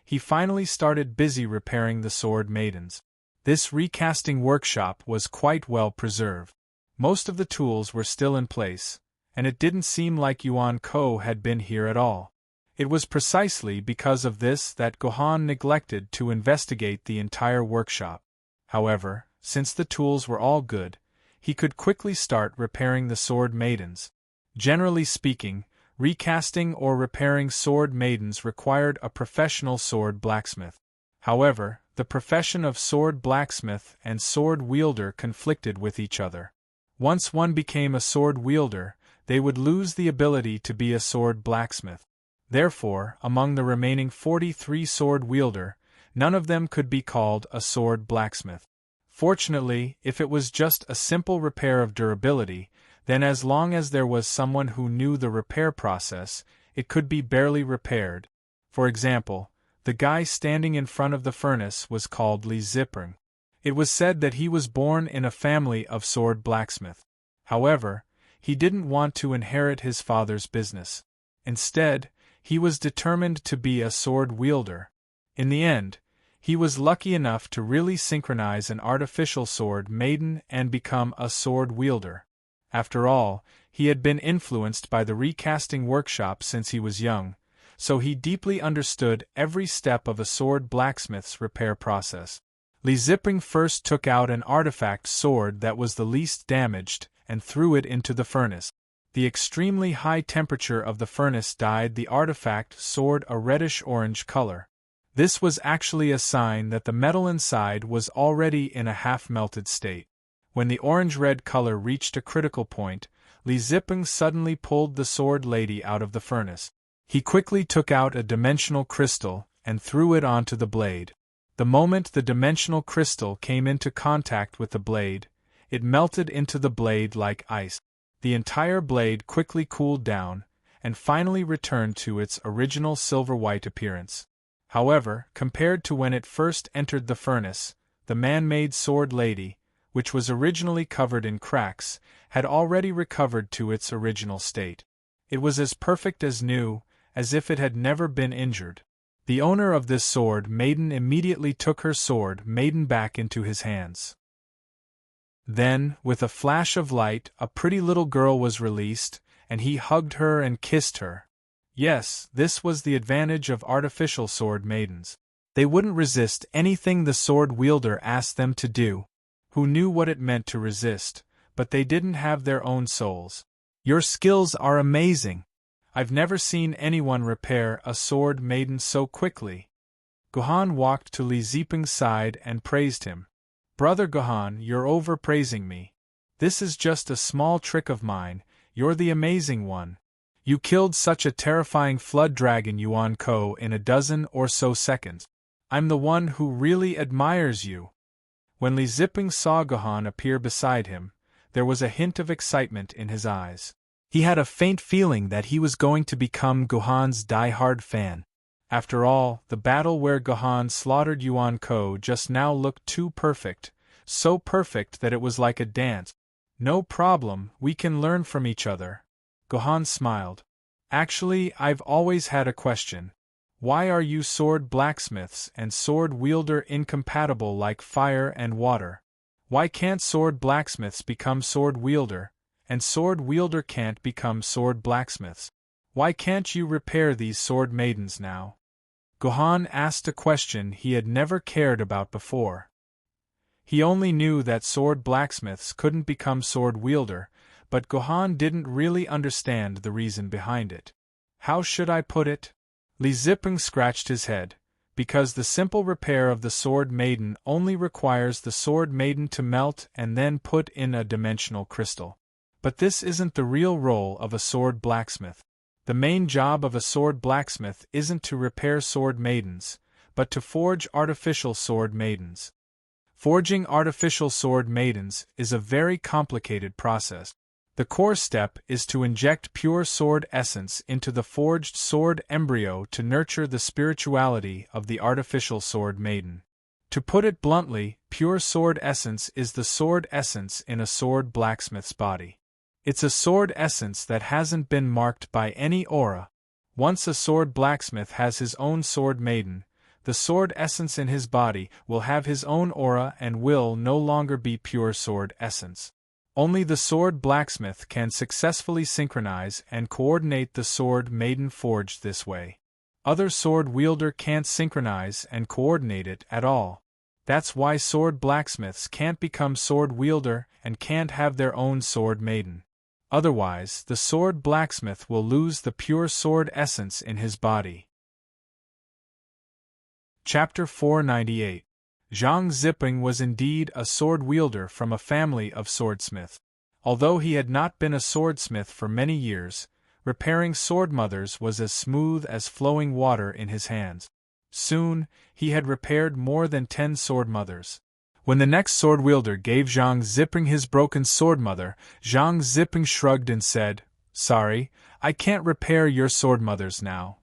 S1: he finally started busy repairing the sword maidens. This recasting workshop was quite well preserved. Most of the tools were still in place, and it didn't seem like Yuan Ko had been here at all. It was precisely because of this that Gohan neglected to investigate the entire workshop. However, since the tools were all good, he could quickly start repairing the sword maidens. Generally speaking, recasting or repairing sword maidens required a professional sword blacksmith. However, the profession of sword blacksmith and sword wielder conflicted with each other. Once one became a sword wielder, they would lose the ability to be a sword blacksmith. Therefore, among the remaining 43 sword wielder, none of them could be called a sword blacksmith. Fortunately, if it was just a simple repair of durability, then as long as there was someone who knew the repair process, it could be barely repaired. For example, the guy standing in front of the furnace was called Li Ziprang. It was said that he was born in a family of sword blacksmith. However, he didn't want to inherit his father's business. Instead, he was determined to be a sword wielder. In the end, he was lucky enough to really synchronize an artificial sword maiden and become a sword wielder. After all, he had been influenced by the recasting workshop since he was young, so he deeply understood every step of a sword blacksmith's repair process. Li Ziprang first took out an artifact sword that was the least damaged and threw it into the furnace. The extremely high temperature of the furnace dyed the artifact sword a reddish-orange color. This was actually a sign that the metal inside was already in a half-melted state. When the orange-red color reached a critical point, Li Ziprang suddenly pulled the sword lady out of the furnace. He quickly took out a dimensional crystal and threw it onto the blade. The moment the dimensional crystal came into contact with the blade, it melted into the blade like ice. The entire blade quickly cooled down, and finally returned to its original silver-white appearance. However, compared to when it first entered the furnace, the man-made sword lady, which was originally covered in cracks, had already recovered to its original state. It was as perfect as new, as if it had never been injured. The owner of this sword maiden immediately took her sword maiden back into his hands. Then, with a flash of light, a pretty little girl was released, and he hugged her and kissed her. Yes, this was the advantage of artificial sword maidens. They wouldn't resist anything the sword wielder asked them to do. Who knew what it meant to resist, but they didn't have their own souls. Your skills are amazing. I've never seen anyone repair a sword maiden so quickly. Gohan walked to Li Ziping's side and praised him. Brother Gohan, you're overpraising me. This is just a small trick of mine, you're the amazing one. You killed such a terrifying flood dragon Yuan Ko in a dozen or so seconds. I'm the one who really admires you. When Li Ziping saw Gohan appear beside him, there was a hint of excitement in his eyes. He had a faint feeling that he was going to become Gohan's die-hard fan. After all, the battle where Gohan slaughtered Yuan Ko just now looked too perfect, so perfect that it was like a dance. No problem, we can learn from each other. Gohan smiled. Actually, I've always had a question. Why are you sword blacksmiths and sword wielder incompatible like fire and water? Why can't sword blacksmiths become sword wielder, and sword wielder can't become sword blacksmiths? Why can't you repair these sword maidens now? Gohan asked a question he had never cared about before. He only knew that sword blacksmiths couldn't become sword wielder, but Gohan didn't really understand the reason behind it. How should I put it? Li Ziping scratched his head. Because the simple repair of the sword maiden only requires the sword maiden to melt and then put in a dimensional crystal. But this isn't the real role of a sword blacksmith. The main job of a sword blacksmith isn't to repair sword maidens, but to forge artificial sword maidens. Forging artificial sword maidens is a very complicated process. The core step is to inject pure sword essence into the forged sword embryo to nurture the spirituality of the artificial sword maiden. To put it bluntly, pure sword essence is the sword essence in a sword blacksmith's body. It's a sword essence that hasn't been marked by any aura. Once a sword blacksmith has his own sword maiden, the sword essence in his body will have his own aura and will no longer be pure sword essence. Only the sword blacksmith can successfully synchronize and coordinate the sword maiden forged this way. Other sword wielder can't synchronize and coordinate it at all. That's why sword blacksmiths can't become sword wielder and can't have their own sword maiden. Otherwise, the sword blacksmith will lose the pure sword essence in his body. Chapter 498. Zhang Ziping was indeed a sword wielder from a family of swordsmiths. Although he had not been a swordsmith for many years, repairing sword mothers was as smooth as flowing water in his hands. Soon, he had repaired more than 10 sword mothers. When the next sword wielder gave Zhang Ziping his broken sword mother, Zhang Ziping shrugged and said, "Sorry, I can't repair your sword mothers now."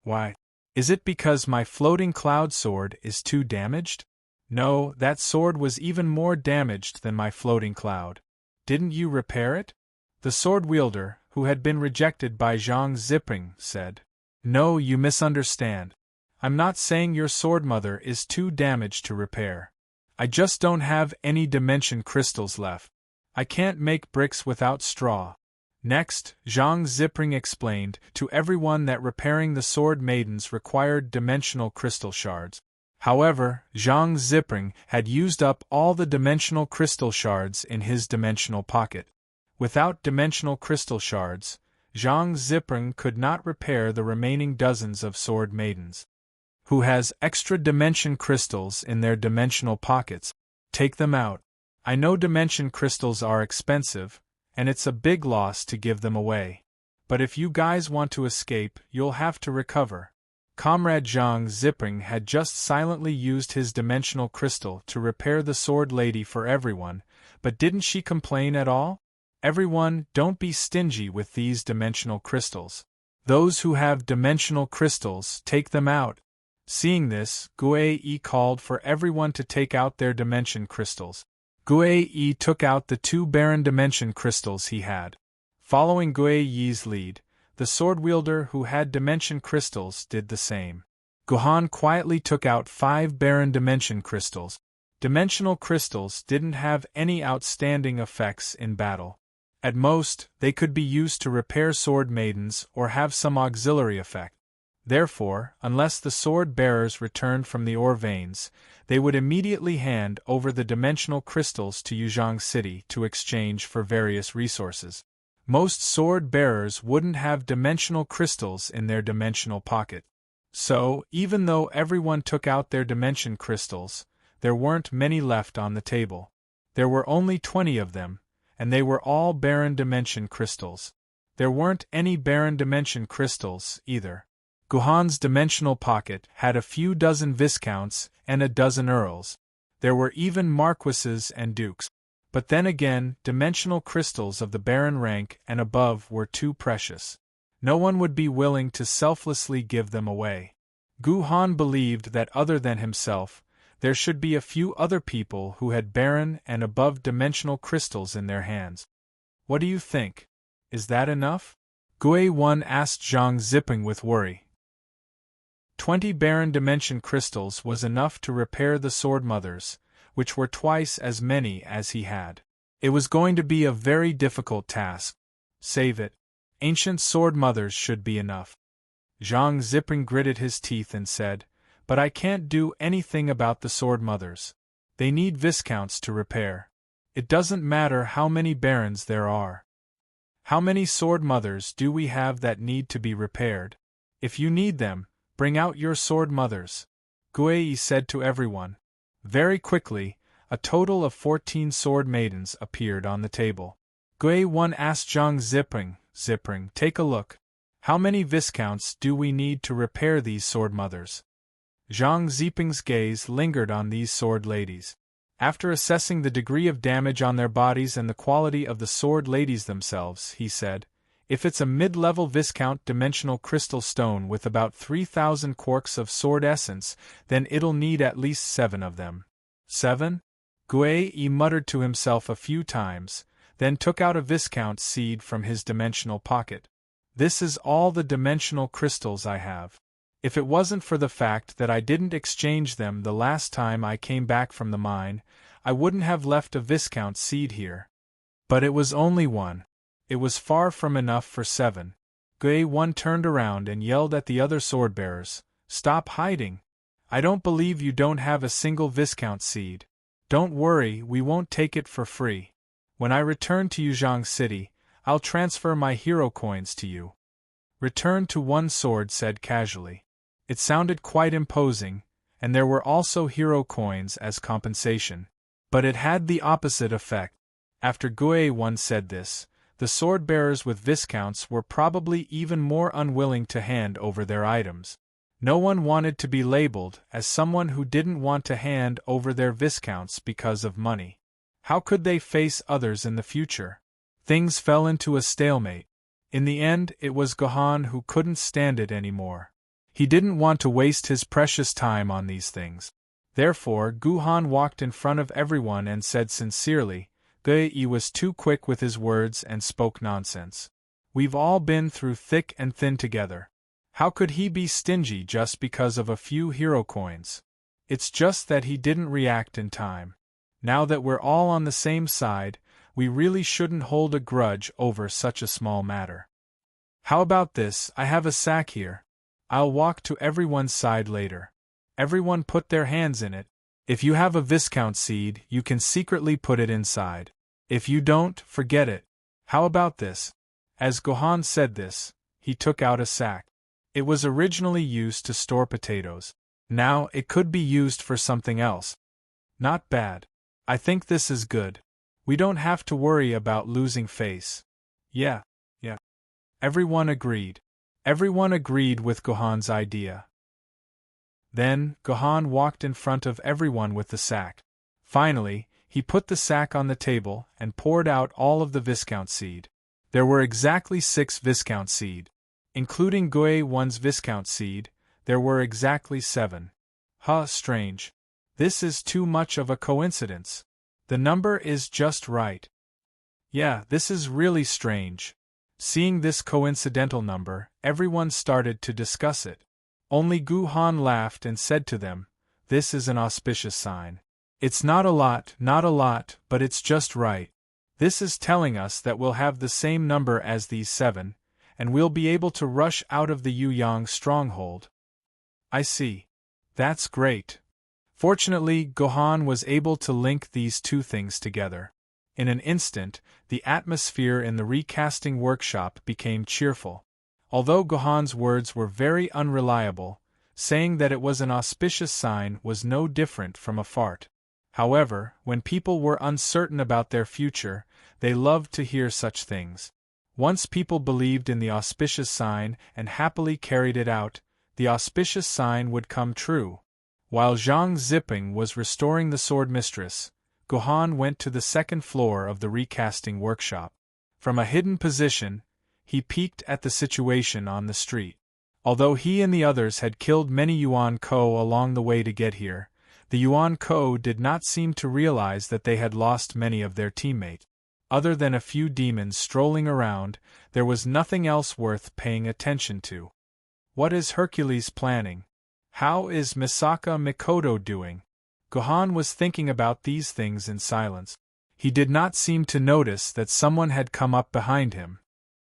S1: "Why? Is it because my floating cloud sword is too damaged?" "No, that sword was even more damaged than my floating cloud." "Didn't you repair it?" The sword wielder, who had been rejected by Zhang Ziping, said. "No, you misunderstand. I'm not saying your sword mother is too damaged to repair. I just don't have any dimension crystals left. I can't make bricks without straw." Next, Zhang Ziping explained to everyone that repairing the sword maidens required dimensional crystal shards. However, Zhang Ziping had used up all the dimensional crystal shards in his dimensional pocket. Without dimensional crystal shards, Zhang Ziping could not repair the remaining dozens of sword maidens. Who has extra dimension crystals in their dimensional pockets? Take them out. I know dimension crystals are expensive, and it's a big loss to give them away. But if you guys want to escape, you'll have to recover. Comrade Zhang Ziping had just silently used his dimensional crystal to repair the sword lady for everyone, but didn't she complain at all? Everyone, don't be stingy with these dimensional crystals. Those who have dimensional crystals, take them out. Seeing this, Guei called for everyone to take out their dimension crystals. Guei took out the 2 barren dimension crystals he had. Following Guei's lead, the sword wielder who had dimension crystals did the same. Gohan quietly took out 5 barren dimension crystals. Dimensional crystals didn't have any outstanding effects in battle. At most, they could be used to repair sword maidens or have some auxiliary effect. Therefore, unless the sword bearers returned from the ore veins, they would immediately hand over the dimensional crystals to Yuzhong City to exchange for various resources. Most sword bearers wouldn't have dimensional crystals in their dimensional pocket. So, even though everyone took out their dimension crystals, there weren't many left on the table. There were only 20 of them, and they were all barren dimension crystals. There weren't any barren dimension crystals, either. Gohan's dimensional pocket had a few dozen viscounts and a dozen earls. There were even marquises and dukes. But then again, dimensional crystals of the barren rank and above were too precious. No one would be willing to selflessly give them away. Gohan believed that other than himself, there should be a few other people who had barren and above dimensional crystals in their hands. What do you think? Is that enough? Guei asked Zhang Ziping with worry. 20 barren dimension crystals was enough to repair the sword mothers, which were twice as many as he had. It was going to be a very difficult task. Save it. Ancient sword mothers should be enough. Zhang Ziping gritted his teeth and said, "But I can't do anything about the sword mothers. They need viscounts to repair. It doesn't matter how many barons there are. How many sword mothers do we have that need to be repaired? If you need them, bring out your sword mothers," Guei said to everyone. Very quickly, a total of 14 sword maidens appeared on the table. Guei asked Zhang Ziping, "Ziping, take a look. How many viscounts do we need to repair these sword mothers?" Zhang Ziping's gaze lingered on these sword ladies. After assessing the degree of damage on their bodies and the quality of the sword ladies themselves, he said, "If it's a mid-level viscount dimensional crystal stone with about 3,000 quarks of sword essence, then it'll need at least 7 of them." 7? Guei muttered to himself a few times, then took out a viscount seed from his dimensional pocket. "This is all the dimensional crystals I have. If it wasn't for the fact that I didn't exchange them the last time I came back from the mine, I wouldn't have left a viscount seed here. But it was only 1. It was far from enough for 7. Guei turned around and yelled at the other sword-bearers, "Stop hiding! I don't believe you don't have a single viscount seed. Don't worry, we won't take it for free. When I return to Yuzhong City, I'll transfer my hero coins to you." Return to one sword said casually. It sounded quite imposing, and there were also hero coins as compensation. But it had the opposite effect. After Guei said this, the sword-bearers with viscounts were probably even more unwilling to hand over their items. No one wanted to be labeled as someone who didn't want to hand over their viscounts because of money. How could they face others in the future? Things fell into a stalemate. In the end, it was Gohan who couldn't stand it anymore. He didn't want to waste his precious time on these things. Therefore, Gohan walked in front of everyone and said sincerely, "Guei was too quick with his words and spoke nonsense. We've all been through thick and thin together. How could he be stingy just because of a few hero coins? It's just that he didn't react in time. Now that we're all on the same side, we really shouldn't hold a grudge over such a small matter. How about this? I have a sack here. I'll walk to everyone's side later. Everyone put their hands in it. If you have a viscount seed, you can secretly put it inside. If you don't, forget it. How about this?" As Gohan said this, he took out a sack. It was originally used to store potatoes. Now it could be used for something else. Not bad. I think this is good. We don't have to worry about losing face. Yeah. Everyone agreed. Everyone agreed with Gohan's idea. Then, Gohan walked in front of everyone with the sack. Finally, He put the sack on the table and poured out all of the Viscount seed. There were exactly 6 Viscount seed. Including Gui-1's Viscount seed, there were exactly 7. Strange. This is too much of a coincidence. The number is just right. Yeah, this is really strange. Seeing this coincidental number, everyone started to discuss it. Only Gu-Han laughed and said to them, "This is an auspicious sign. It's not a lot, but it's just right. This is telling us that we'll have the same number as these 7, and we'll be able to rush out of the Yuyang stronghold." I see. That's great. Fortunately, Gohan was able to link these two things together. In an instant, the atmosphere in the recasting workshop became cheerful. Although Gohan's words were very unreliable, saying that it was an auspicious sign was no different from a fart. However, when people were uncertain about their future, they loved to hear such things. Once people believed in the auspicious sign and happily carried it out, the auspicious sign would come true. While Zhang Ziping was restoring the sword mistress, Gohan went to the second floor of the recasting workshop. From a hidden position, he peeked at the situation on the street. Although he and the others had killed many Yuan Ko along the way to get here, the Yuan Ko did not seem to realize that they had lost many of their teammates. Other than a few demons strolling around, there was nothing else worth paying attention to. What is Hercules planning? How is Misaka Mikoto doing? Gohan was thinking about these things in silence. He did not seem to notice that someone had come up behind him.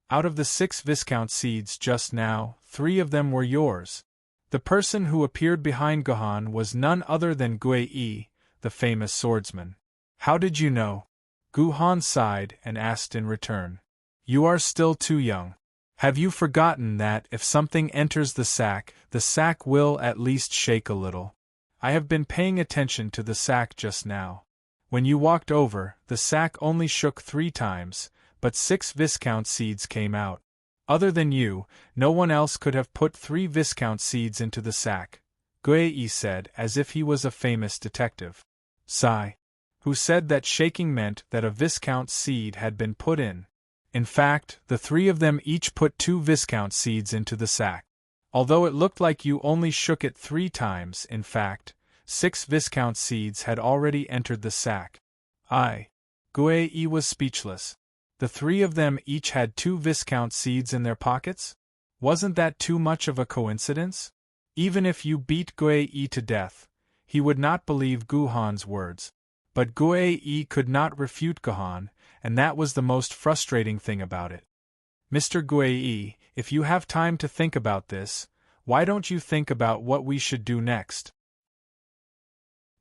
S1: Out of the 6 Viscount seeds just now, 3 of them were yours. The person who appeared behind Gohan was none other than Gui-I, the famous swordsman. How did you know? Gohan sighed and asked in return. You are still too young. Have you forgotten that if something enters the sack will at least shake a little? I have been paying attention to the sack just now. When you walked over, the sack only shook 3 times, but 6 Viscount seeds came out. Other than you, no one else could have put 3 Viscount seeds into the sack, Gui-I said as if he was a famous detective. Sigh. Who said that shaking meant that a Viscount seed had been put in? In fact, the 3 of them each put 2 Viscount seeds into the sack. Although it looked like you only shook it 3 times, in fact, 6 Viscount seeds had already entered the sack. Gui-I was speechless. The 3 of them each had 2 Viscount seeds in their pockets? Wasn't that too much of a coincidence? Even if you beat Gui-I to death, he would not believe Gohan's words. But Gui-I could not refute Gohan, and that was the most frustrating thing about it. Mr. Gui-I, if you have time to think about this, why don't you think about what we should do next?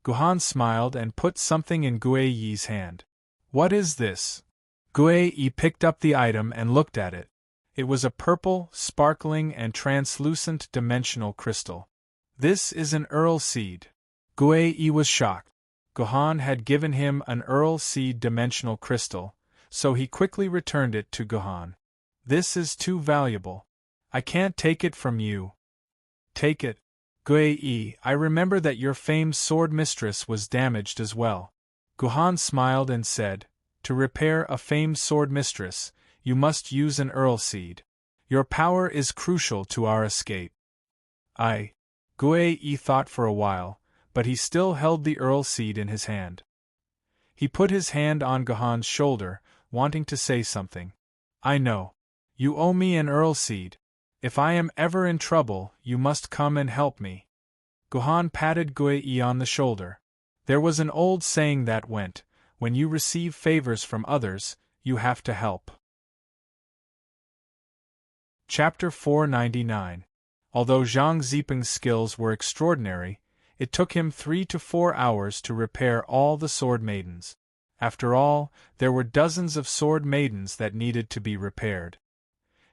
S1: Gohan smiled and put something in Gui-I's hand. What is this? Gui-I picked up the item and looked at it. It was a purple, sparkling and translucent dimensional crystal. This is an Earl Seed. Gui-I was shocked. Gohan had given him an Earl Seed dimensional crystal, so he quickly returned it to Gohan. This is too valuable. I can't take it from you. Take it. Gui-I, I remember that your famed sword mistress was damaged as well. Gohan smiled and said, to repair a famed sword mistress, you must use an Earl Seed. Your power is crucial to our escape. Gui-I thought for a while, but he still held the Earl Seed in his hand. He put his hand on Gohan's shoulder, wanting to say something. I know. You owe me an Earl Seed. If I am ever in trouble, you must come and help me. Gohan patted Gui-I on the shoulder. There was an old saying that went, when you receive favors from others, you have to help. Chapter 499. Although Zhang Ziping's skills were extraordinary, it took him 3 to 4 hours to repair all the sword maidens. After all, there were dozens of sword maidens that needed to be repaired.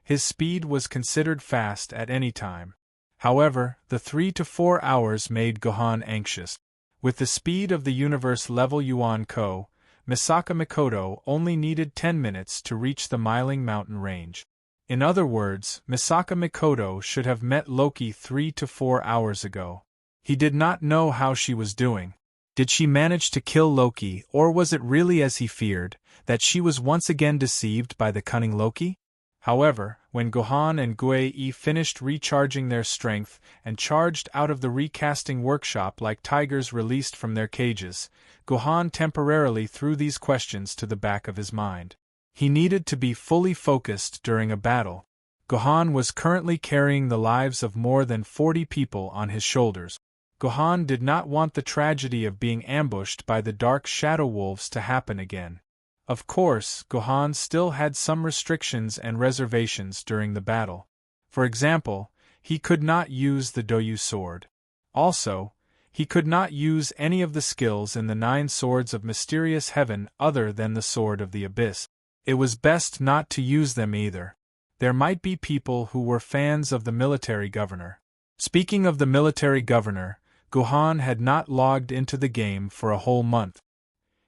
S1: His speed was considered fast at any time. However, the 3 to 4 hours made Gohan anxious. With the speed of the universe-level Yuan Ko, Misaka Mikoto only needed 10 minutes to reach the Miling Mountain range. In other words, Misaka Mikoto should have met Loki 3 to 4 hours ago. He did not know how she was doing. Did she manage to kill Loki, or was it really as he feared, that she was once again deceived by the cunning Loki? However, when Gohan and Guei finished recharging their strength and charged out of the recasting workshop like tigers released from their cages, Gohan temporarily threw these questions to the back of his mind. He needed to be fully focused during a battle. Gohan was currently carrying the lives of more than 40 people on his shoulders. Gohan did not want the tragedy of being ambushed by the dark shadow wolves to happen again. Of course, Gohan still had some restrictions and reservations during the battle. For example, he could not use the Doyu sword. Also, he could not use any of the skills in the 9 swords of mysterious heaven other than the sword of the abyss. It was best not to use them either. There might be people who were fans of the military governor. Speaking of the military governor, Gohan had not logged into the game for a whole month.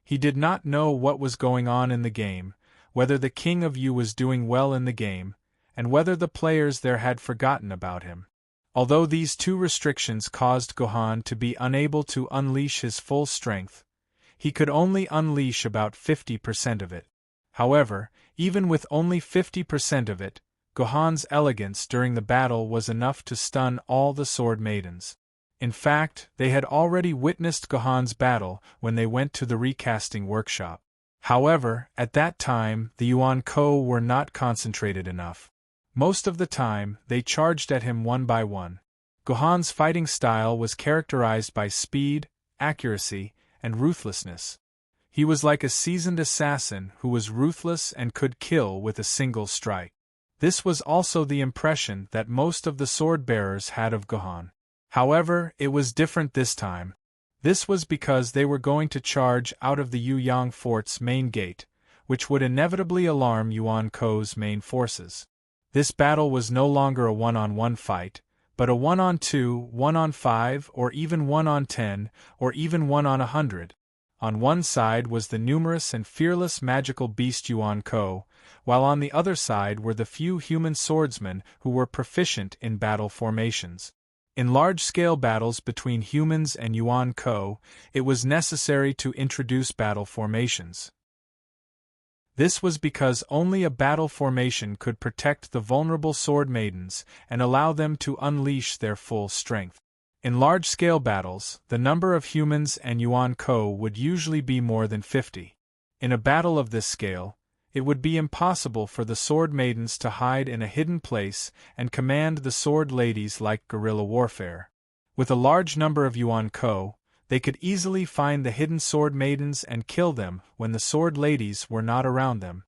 S1: He did not know what was going on in the game, whether the King of Yu was doing well in the game, and whether the players there had forgotten about him. Although these 2 restrictions caused Gohan to be unable to unleash his full strength, he could only unleash about 50% of it. However, even with only 50% of it, Gohan's elegance during the battle was enough to stun all the Sword Maidens. In fact, they had already witnessed Gohan's battle when they went to the recasting workshop. However, at that time, the Yuan-ko were not concentrated enough. Most of the time, they charged at him one by one. Gohan's fighting style was characterized by speed, accuracy, and ruthlessness. He was like a seasoned assassin who was ruthless and could kill with a single strike. This was also the impression that most of the sword-bearers had of Gohan. However, it was different this time. This was because they were going to charge out of the Yu-Yang Fort's main gate, which would inevitably alarm Yuan-ko's main forces. This battle was no longer a one-on-one fight, but a 1-on-2, 1-on-5, or even 1-on-10, or even 1-on-100. On one side was the numerous and fearless magical beast Yuan-ko, while on the other side were the few human swordsmen who were proficient in battle formations. In large-scale battles between humans and Yuan-ko, it was necessary to introduce battle formations. This was because only a battle formation could protect the vulnerable Sword Maidens and allow them to unleash their full strength. In large-scale battles, the number of humans and Yuan-ko would usually be more than 50. In a battle of this scale, it would be impossible for the Sword Maidens to hide in a hidden place and command the Sword Ladies like guerrilla warfare. With a large number of Yuan-ko, they could easily find the hidden Sword Maidens and kill them when the Sword Ladies were not around them.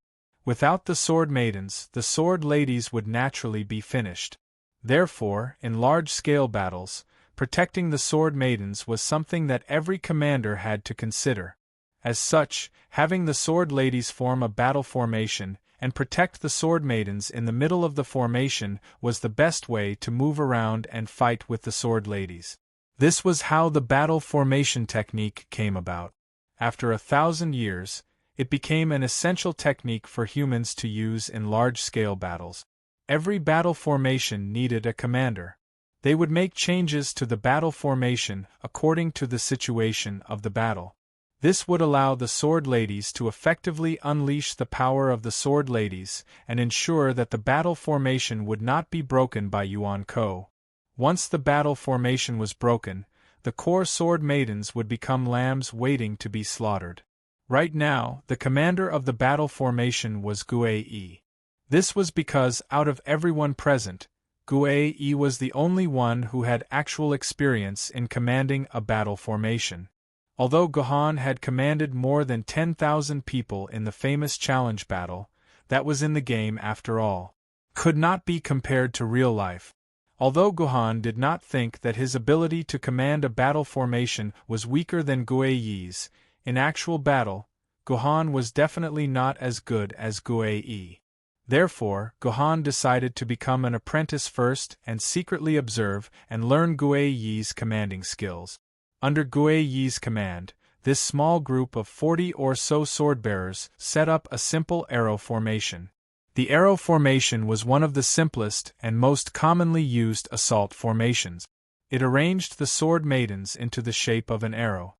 S1: Without the Sword Maidens, the Sword Ladies would naturally be finished. Therefore, in large-scale battles, protecting the Sword Maidens was something that every commander had to consider. As such, having the Sword Ladies form a battle formation and protect the Sword Maidens in the middle of the formation was the best way to move around and fight with the Sword Ladies. This was how the battle formation technique came about. After 1,000 years, it became an essential technique for humans to use in large-scale battles. Every battle formation needed a commander. They would make changes to the battle formation according to the situation of the battle. This would allow the Sword Ladies to effectively unleash the power of the Sword Ladies and ensure that the battle formation would not be broken by Yuan-ko. Once the battle formation was broken, the core Sword Maidens would become lambs waiting to be slaughtered. Right now, the commander of the battle formation was Guei. This was because, out of everyone present, Guei was the only one who had actual experience in commanding a battle formation. Although Gohan had commanded more than 10,000 people in the famous challenge battle, that was in the game after all, could not be compared to real life. Although Gohan did not think that his ability to command a battle formation was weaker than Guei's, in actual battle, Gohan was definitely not as good as Guei. Therefore, Gohan decided to become an apprentice first and secretly observe and learn Guei's commanding skills. Under Guei's command, this small group of 40 or so sword-bearers set up a simple arrow formation. The arrow formation was one of the simplest and most commonly used assault formations. It arranged the Sword Maidens into the shape of an arrow.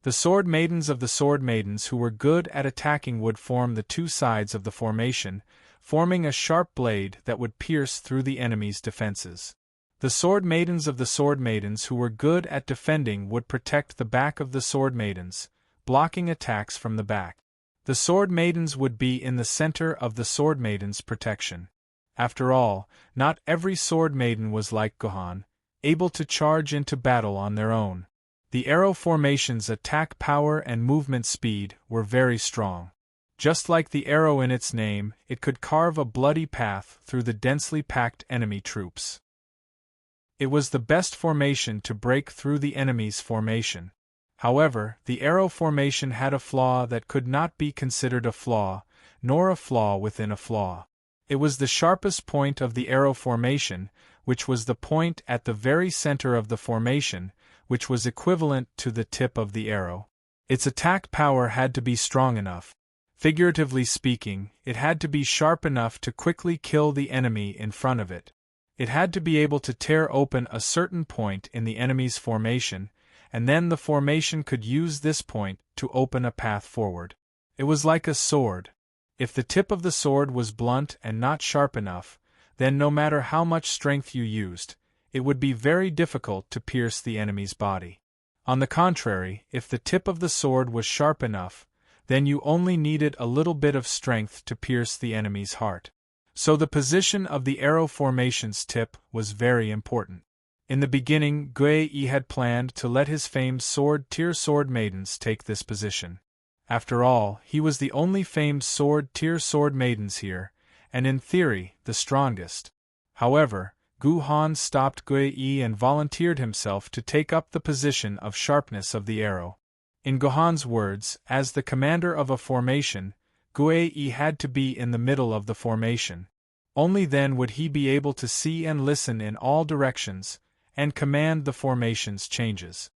S1: The sword maidens of the sword maidens who were good at attacking would form the two sides of the formation, forming a sharp blade that would pierce through the enemy's defenses. The sword maidens of the sword maidens who were good at defending would protect the back of the sword maidens, blocking attacks from the back. The sword maidens would be in the center of the sword maidens' protection. After all, not every sword maiden was like Gohan, able to charge into battle on their own. The arrow formation's attack power and movement speed were very strong. Just like the arrow in its name, it could carve a bloody path through the densely packed enemy troops. It was the best formation to break through the enemy's formation. However, the arrow formation had a flaw that could not be considered a flaw, nor a flaw within a flaw. It was the sharpest point of the arrow formation, which was the point at the very center of the formation, which was equivalent to the tip of the arrow. Its attack power had to be strong enough. Figuratively speaking, it had to be sharp enough to quickly kill the enemy in front of it. It had to be able to tear open a certain point in the enemy's formation, and then the formation could use this point to open a path forward. It was like a sword. If the tip of the sword was blunt and not sharp enough, then no matter how much strength you used, it would be very difficult to pierce the enemy's body. On the contrary, if the tip of the sword was sharp enough, then you only needed a little bit of strength to pierce the enemy's heart. So the position of the arrow formation's tip was very important. In the beginning, Guei had planned to let his famed sword-tier sword maidens take this position. After all, he was the only famed sword-tier sword maidens here, and in theory, the strongest. However, Gohan stopped Guei and volunteered himself to take up the position of sharpness of the arrow. In Gohan's words, as the commander of a formation, Guei had to be in the middle of the formation. Only then would he be able to see and listen in all directions, and command the formation's changes.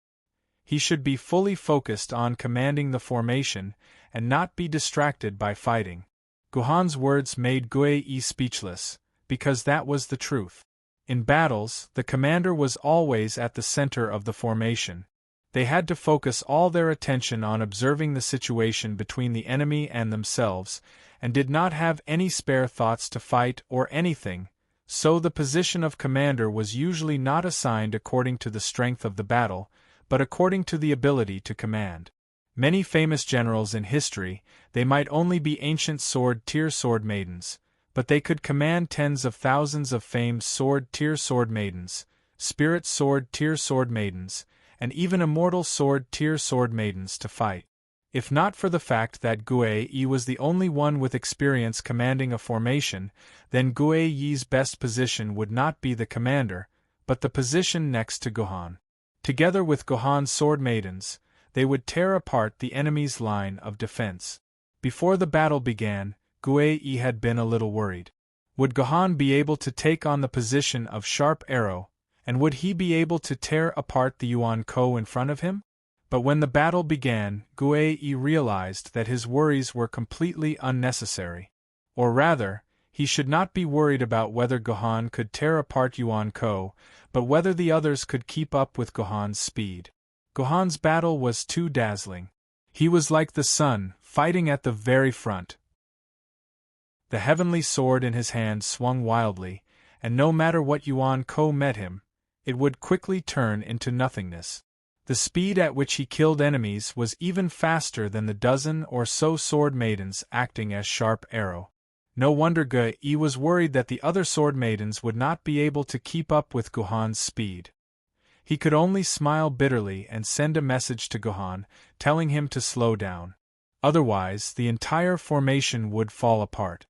S1: He should be fully focused on commanding the formation, and not be distracted by fighting. Gohan's words made Guei speechless, because that was the truth. In battles, the commander was always at the center of the formation. They had to focus all their attention on observing the situation between the enemy and themselves, and did not have any spare thoughts to fight or anything, so the position of commander was usually not assigned according to the strength of the battle, but according to the ability to command. Many famous generals in history, they might only be ancient sword-tier sword maidens, but they could command tens of thousands of famed sword-tier sword maidens, spirit sword-tier sword maidens, and even immortal sword-tier sword maidens to fight. If not for the fact that Guei was the only one with experience commanding a formation, then Guei's best position would not be the commander, but the position next to Gohan. Together with Gohan's sword maidens, they would tear apart the enemy's line of defense. Before the battle began, Guei had been a little worried. Would Gohan be able to take on the position of sharp arrow, and would he be able to tear apart the Yuan-Ko in front of him? But when the battle began, Guei realized that his worries were completely unnecessary. Or rather, he should not be worried about whether Gohan could tear apart Yuan-Ko, but whether the others could keep up with Gohan's speed. Gohan's battle was too dazzling. He was like the sun, fighting at the very front. The heavenly sword in his hand swung wildly, and no matter what Yuan-Ko met him, it would quickly turn into nothingness. The speed at which he killed enemies was even faster than the dozen or so sword maidens acting as sharp arrow. No wonder Guei was worried that the other sword maidens would not be able to keep up with Gohan's speed. He could only smile bitterly and send a message to Gohan, telling him to slow down. Otherwise, the entire formation would fall apart.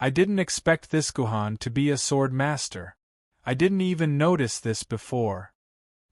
S1: I didn't expect this Gohan to be a sword master. I didn't even notice this before.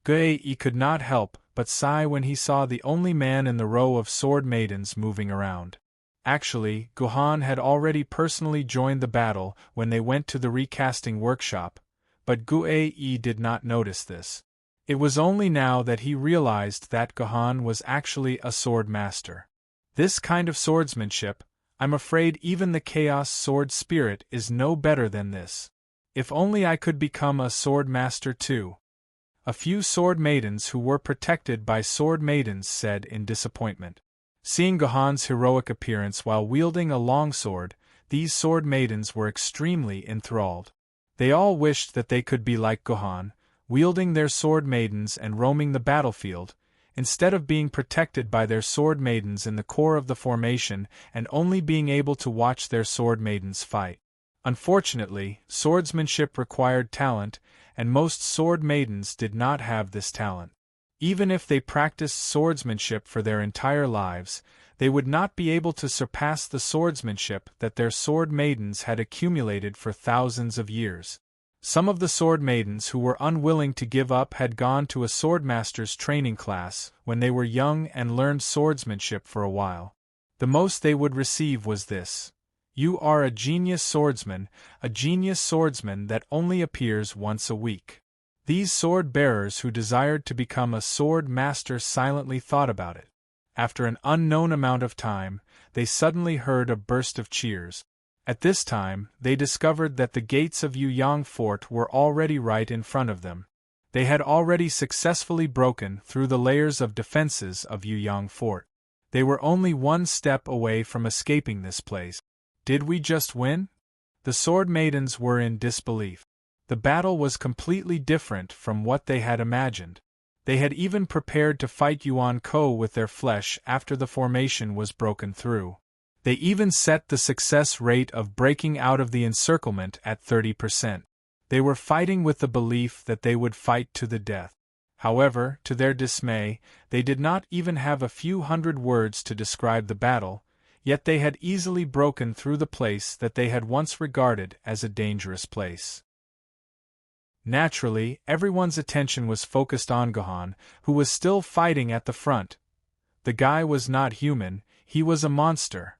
S1: Guei could not help but sigh when he saw the only man in the row of sword maidens moving around. Actually, Gohan had already personally joined the battle when they went to the recasting workshop, but Guei did not notice this. It was only now that he realized that Gohan was actually a sword master. This kind of swordsmanship, I'm afraid even the Chaos Sword Spirit is no better than this. If only I could become a sword master too. A few sword maidens who were protected by sword maidens said in disappointment. Seeing Gohan's heroic appearance while wielding a longsword, these sword maidens were extremely enthralled. They all wished that they could be like Gohan, wielding their sword maidens and roaming the battlefield, instead of being protected by their sword maidens in the core of the formation and only being able to watch their sword maidens fight. Unfortunately, swordsmanship required talent, and most sword maidens did not have this talent. Even if they practiced swordsmanship for their entire lives, they would not be able to surpass the swordsmanship that their sword maidens had accumulated for thousands of years. Some of the sword maidens who were unwilling to give up had gone to a swordmaster's training class when they were young and learned swordsmanship for a while. The most they would receive was this: "You are a genius swordsman that only appears once a week." These sword-bearers who desired to become a sword master silently thought about it. After an unknown amount of time, they suddenly heard a burst of cheers. At this time, they discovered that the gates of Yuyang Fort were already right in front of them. They had already successfully broken through the layers of defenses of Yuyang Fort. They were only one step away from escaping this place. Did we just win? The sword maidens were in disbelief. The battle was completely different from what they had imagined. They had even prepared to fight Yuan Ko with their flesh after the formation was broken through. They even set the success rate of breaking out of the encirclement at 30%. They were fighting with the belief that they would fight to the death. However, to their dismay, they did not even have a few hundred words to describe the battle, yet they had easily broken through the place that they had once regarded as a dangerous place. Naturally, everyone's attention was focused on Gohan, who was still fighting at the front. The guy was not human, he was a monster.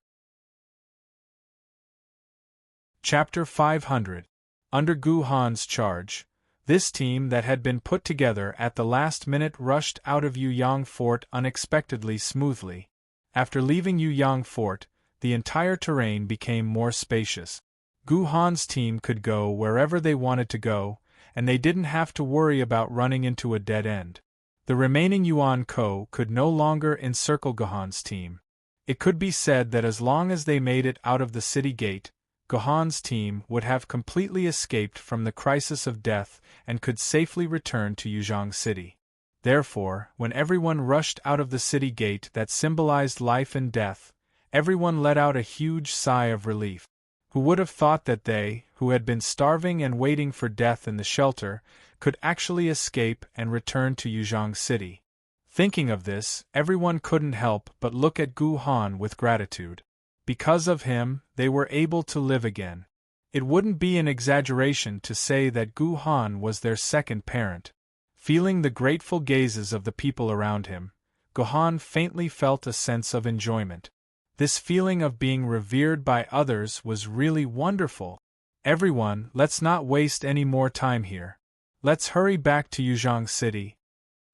S1: Chapter 500. Under Gohan's charge, this team that had been put together at the last minute rushed out of Yuyang Fort unexpectedly smoothly. After leaving Yuyang Fort, the entire terrain became more spacious. Gohan's team could go wherever they wanted to go, and they didn't have to worry about running into a dead end. The remaining Yuan Ko could no longer encircle Gohan's team. It could be said that as long as they made it out of the city gate, Gohan's team would have completely escaped from the crisis of death and could safely return to Yuzhong City. Therefore, when everyone rushed out of the city gate that symbolized life and death, everyone let out a huge sigh of relief. Who would have thought that they, who had been starving and waiting for death in the shelter, could actually escape and return to Yuzhong City? Thinking of this, everyone couldn't help but look at Gohan with gratitude. Because of him, they were able to live again. It wouldn't be an exaggeration to say that Gohan was their second parent. Feeling the grateful gazes of the people around him, Gohan faintly felt a sense of enjoyment. This feeling of being revered by others was really wonderful. Everyone, let's not waste any more time here. Let's hurry back to Yuzhong City,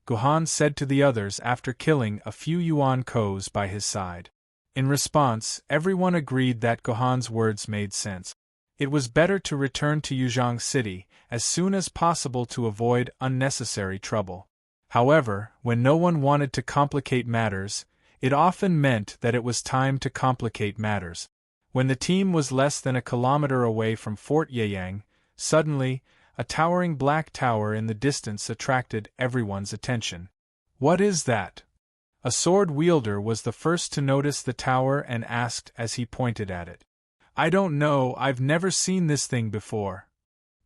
S1: Gohan said to the others after killing a few Yuan Kos by his side. In response, everyone agreed that Gohan's words made sense. It was better to return to Yuzhong City as soon as possible to avoid unnecessary trouble. However, when no one wanted to complicate matters, it often meant that it was time to complicate matters. When the team was less than a kilometer away from Fort Yeyang, suddenly, a towering black tower in the distance attracted everyone's attention. "What is that?" A sword wielder was the first to notice the tower and asked as he pointed at it. "I don't know, I've never seen this thing before."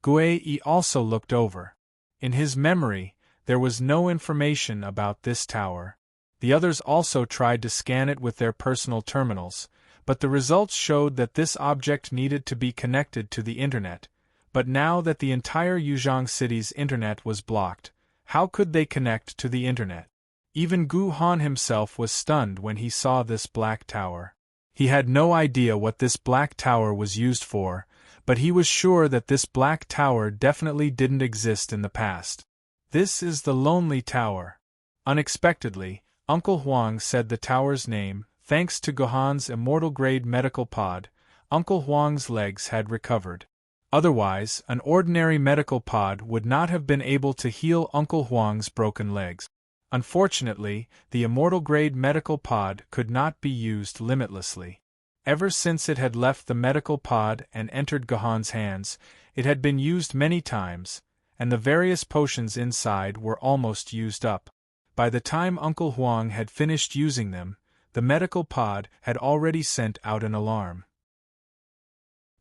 S1: Guei also looked over. In his memory, there was no information about this tower. The others also tried to scan it with their personal terminals, but the results showed that this object needed to be connected to the internet. But now that the entire Yuzhong City's internet was blocked, how could they connect to the internet? Even Gohan himself was stunned when he saw this black tower. He had no idea what this black tower was used for, but he was sure that this black tower definitely didn't exist in the past. "This is the Lonely Tower." Unexpectedly, Uncle Huang said the tower's name. Thanks to Gohan's immortal-grade medical pod, Uncle Huang's legs had recovered. Otherwise, an ordinary medical pod would not have been able to heal Uncle Huang's broken legs. Unfortunately, the immortal-grade medical pod could not be used limitlessly. Ever since it had left the medical pod and entered Gohan's hands, it had been used many times, and the various potions inside were almost used up. By the time Uncle Huang had finished using them, the medical pod had already sent out an alarm.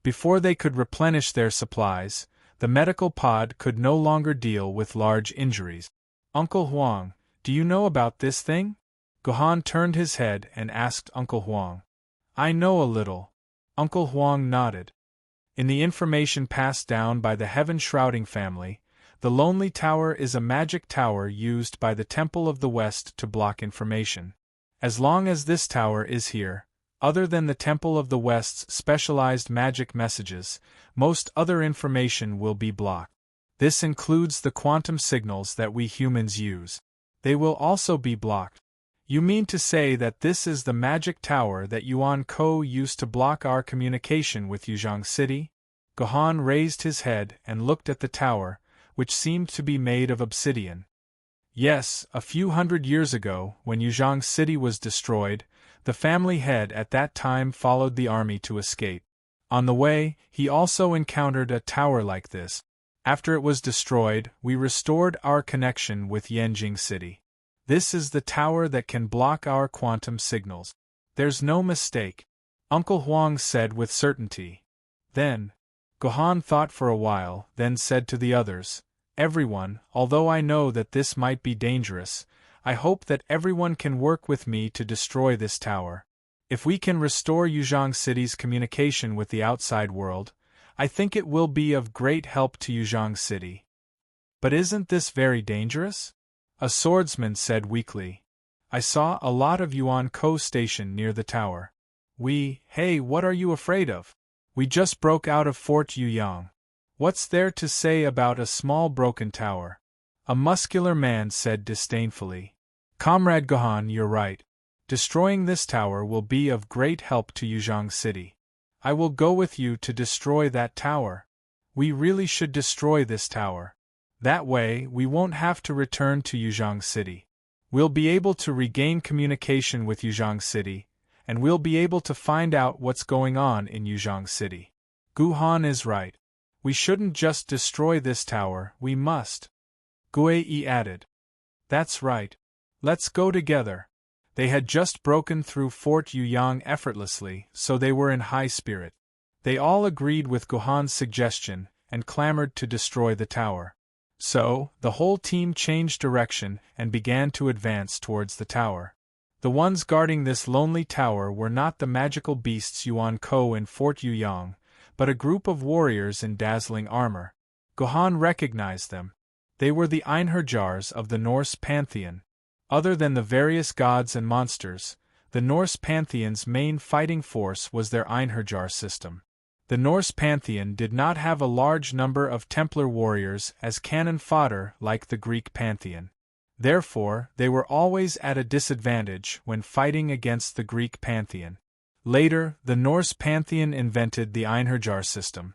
S1: Before they could replenish their supplies, the medical pod could no longer deal with large injuries. "Uncle Huang, do you know about this thing?" Gohan turned his head and asked Uncle Huang. "I know a little." Uncle Huang nodded. In the information passed down by the heaven-shrouding family, the Lonely Tower is a magic tower used by the Temple of the West to block information. As long as this tower is here, other than the Temple of the West's specialized magic messages, most other information will be blocked. This includes the quantum signals that we humans use. They will also be blocked. You mean to say that this is the magic tower that Yuan Ko used to block our communication with Yuzhong City? Gohan raised his head and looked at the tower, which seemed to be made of obsidian. Yes, a few hundred years ago, when Yuzhong City was destroyed, the family head at that time followed the army to escape. On the way, he also encountered a tower like this. After it was destroyed, we restored our connection with Yanjing City. This is the tower that can block our quantum signals. There's no mistake, Uncle Huang said with certainty. Then, Gohan thought for a while, then said to the others, "Everyone, although I know that this might be dangerous, I hope that everyone can work with me to destroy this tower. If we can restore Yuzhong City's communication with the outside world, I think it will be of great help to Yuzhong City." "But isn't this very dangerous?" a swordsman said weakly. "I saw a lot of Yuan Ko stationed near the tower." Hey, what are you afraid of? We just broke out of Fort Yuyang. What's there to say about a small broken tower?" a muscular man said disdainfully. "Comrade Gohan, you're right. Destroying this tower will be of great help to Yuzhong City. I will go with you to destroy that tower. We really should destroy this tower. That way, we won't have to return to Yuzhong City. We'll be able to regain communication with Yuzhong City, and we'll be able to find out what's going on in Yuzhong City." Gohan is right. We shouldn't just destroy this tower, we must. Guei added. That's right. Let's go together. They had just broken through Fort Yuyang effortlessly, so they were in high spirit. They all agreed with Gohan's suggestion and clamored to destroy the tower. So, the whole team changed direction and began to advance towards the tower. The ones guarding this lonely tower were not the magical beasts Yuan Ko in Fort Yuyang, but a group of warriors in dazzling armor. Gohan recognized them. They were the Einherjars of the Norse pantheon. Other than the various gods and monsters, the Norse pantheon's main fighting force was their Einherjar system. The Norse pantheon did not have a large number of Templar warriors as cannon fodder like the Greek pantheon. Therefore, they were always at a disadvantage when fighting against the Greek pantheon. Later, the Norse pantheon invented the Einherjar system.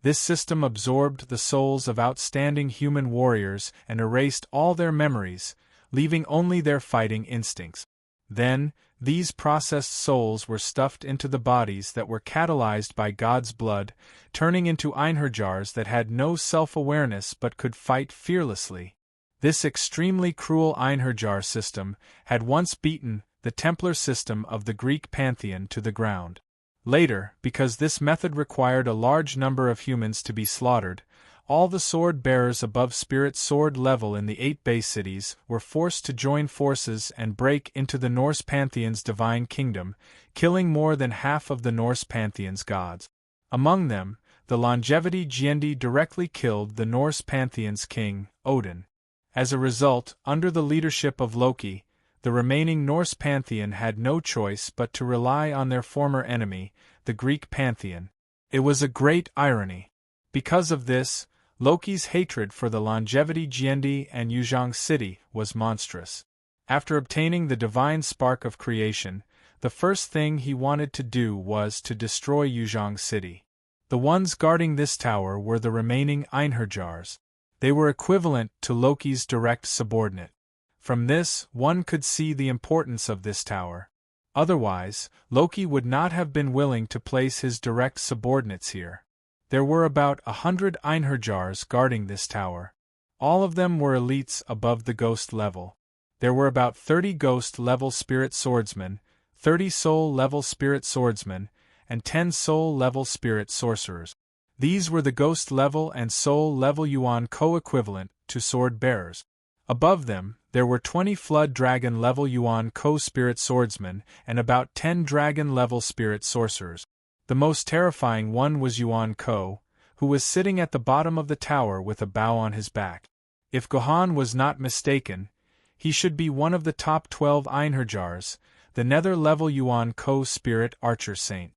S1: This system absorbed the souls of outstanding human warriors and erased all their memories, leaving only their fighting instincts. Then, these processed souls were stuffed into the bodies that were catalyzed by God's blood, turning into Einherjars that had no self-awareness but could fight fearlessly. This extremely cruel Einherjar system had once beaten the Templar system of the Greek pantheon to the ground. Later, because this method required a large number of humans to be slaughtered, all the sword-bearers above spirit sword level in the 8 base cities were forced to join forces and break into the Norse pantheon's divine kingdom, killing more than half of the Norse pantheon's gods. Among them, the longevity Gyendi directly killed the Norse pantheon's king, Odin. As a result, under the leadership of Loki, the remaining Norse pantheon had no choice but to rely on their former enemy, the Greek pantheon. It was a great irony. Because of this, Loki's hatred for the longevity Gyendi and Yuzhong City was monstrous. After obtaining the divine spark of creation, the first thing he wanted to do was to destroy Yuzhong City. The ones guarding this tower were the remaining Einherjars. They were equivalent to Loki's direct subordinate. From this, one could see the importance of this tower. Otherwise, Loki would not have been willing to place his direct subordinates here. There were about 100 Einherjars guarding this tower. All of them were elites above the ghost level. There were about 30 ghost-level spirit swordsmen, 30 soul-level spirit swordsmen, and 10 soul-level spirit sorcerers. These were the ghost-level and soul-level Yuan co-equivalent to sword-bearers. Above them, there were 20 Flood Dragon-level Yuan co-spirit swordsmen and about 10 Dragon-level spirit sorcerers. The most terrifying one was Yuan Ko, who was sitting at the bottom of the tower with a bow on his back. If Gohan was not mistaken, he should be one of the top 12 Einherjars, the nether-level Yuan Ko spirit archer saint.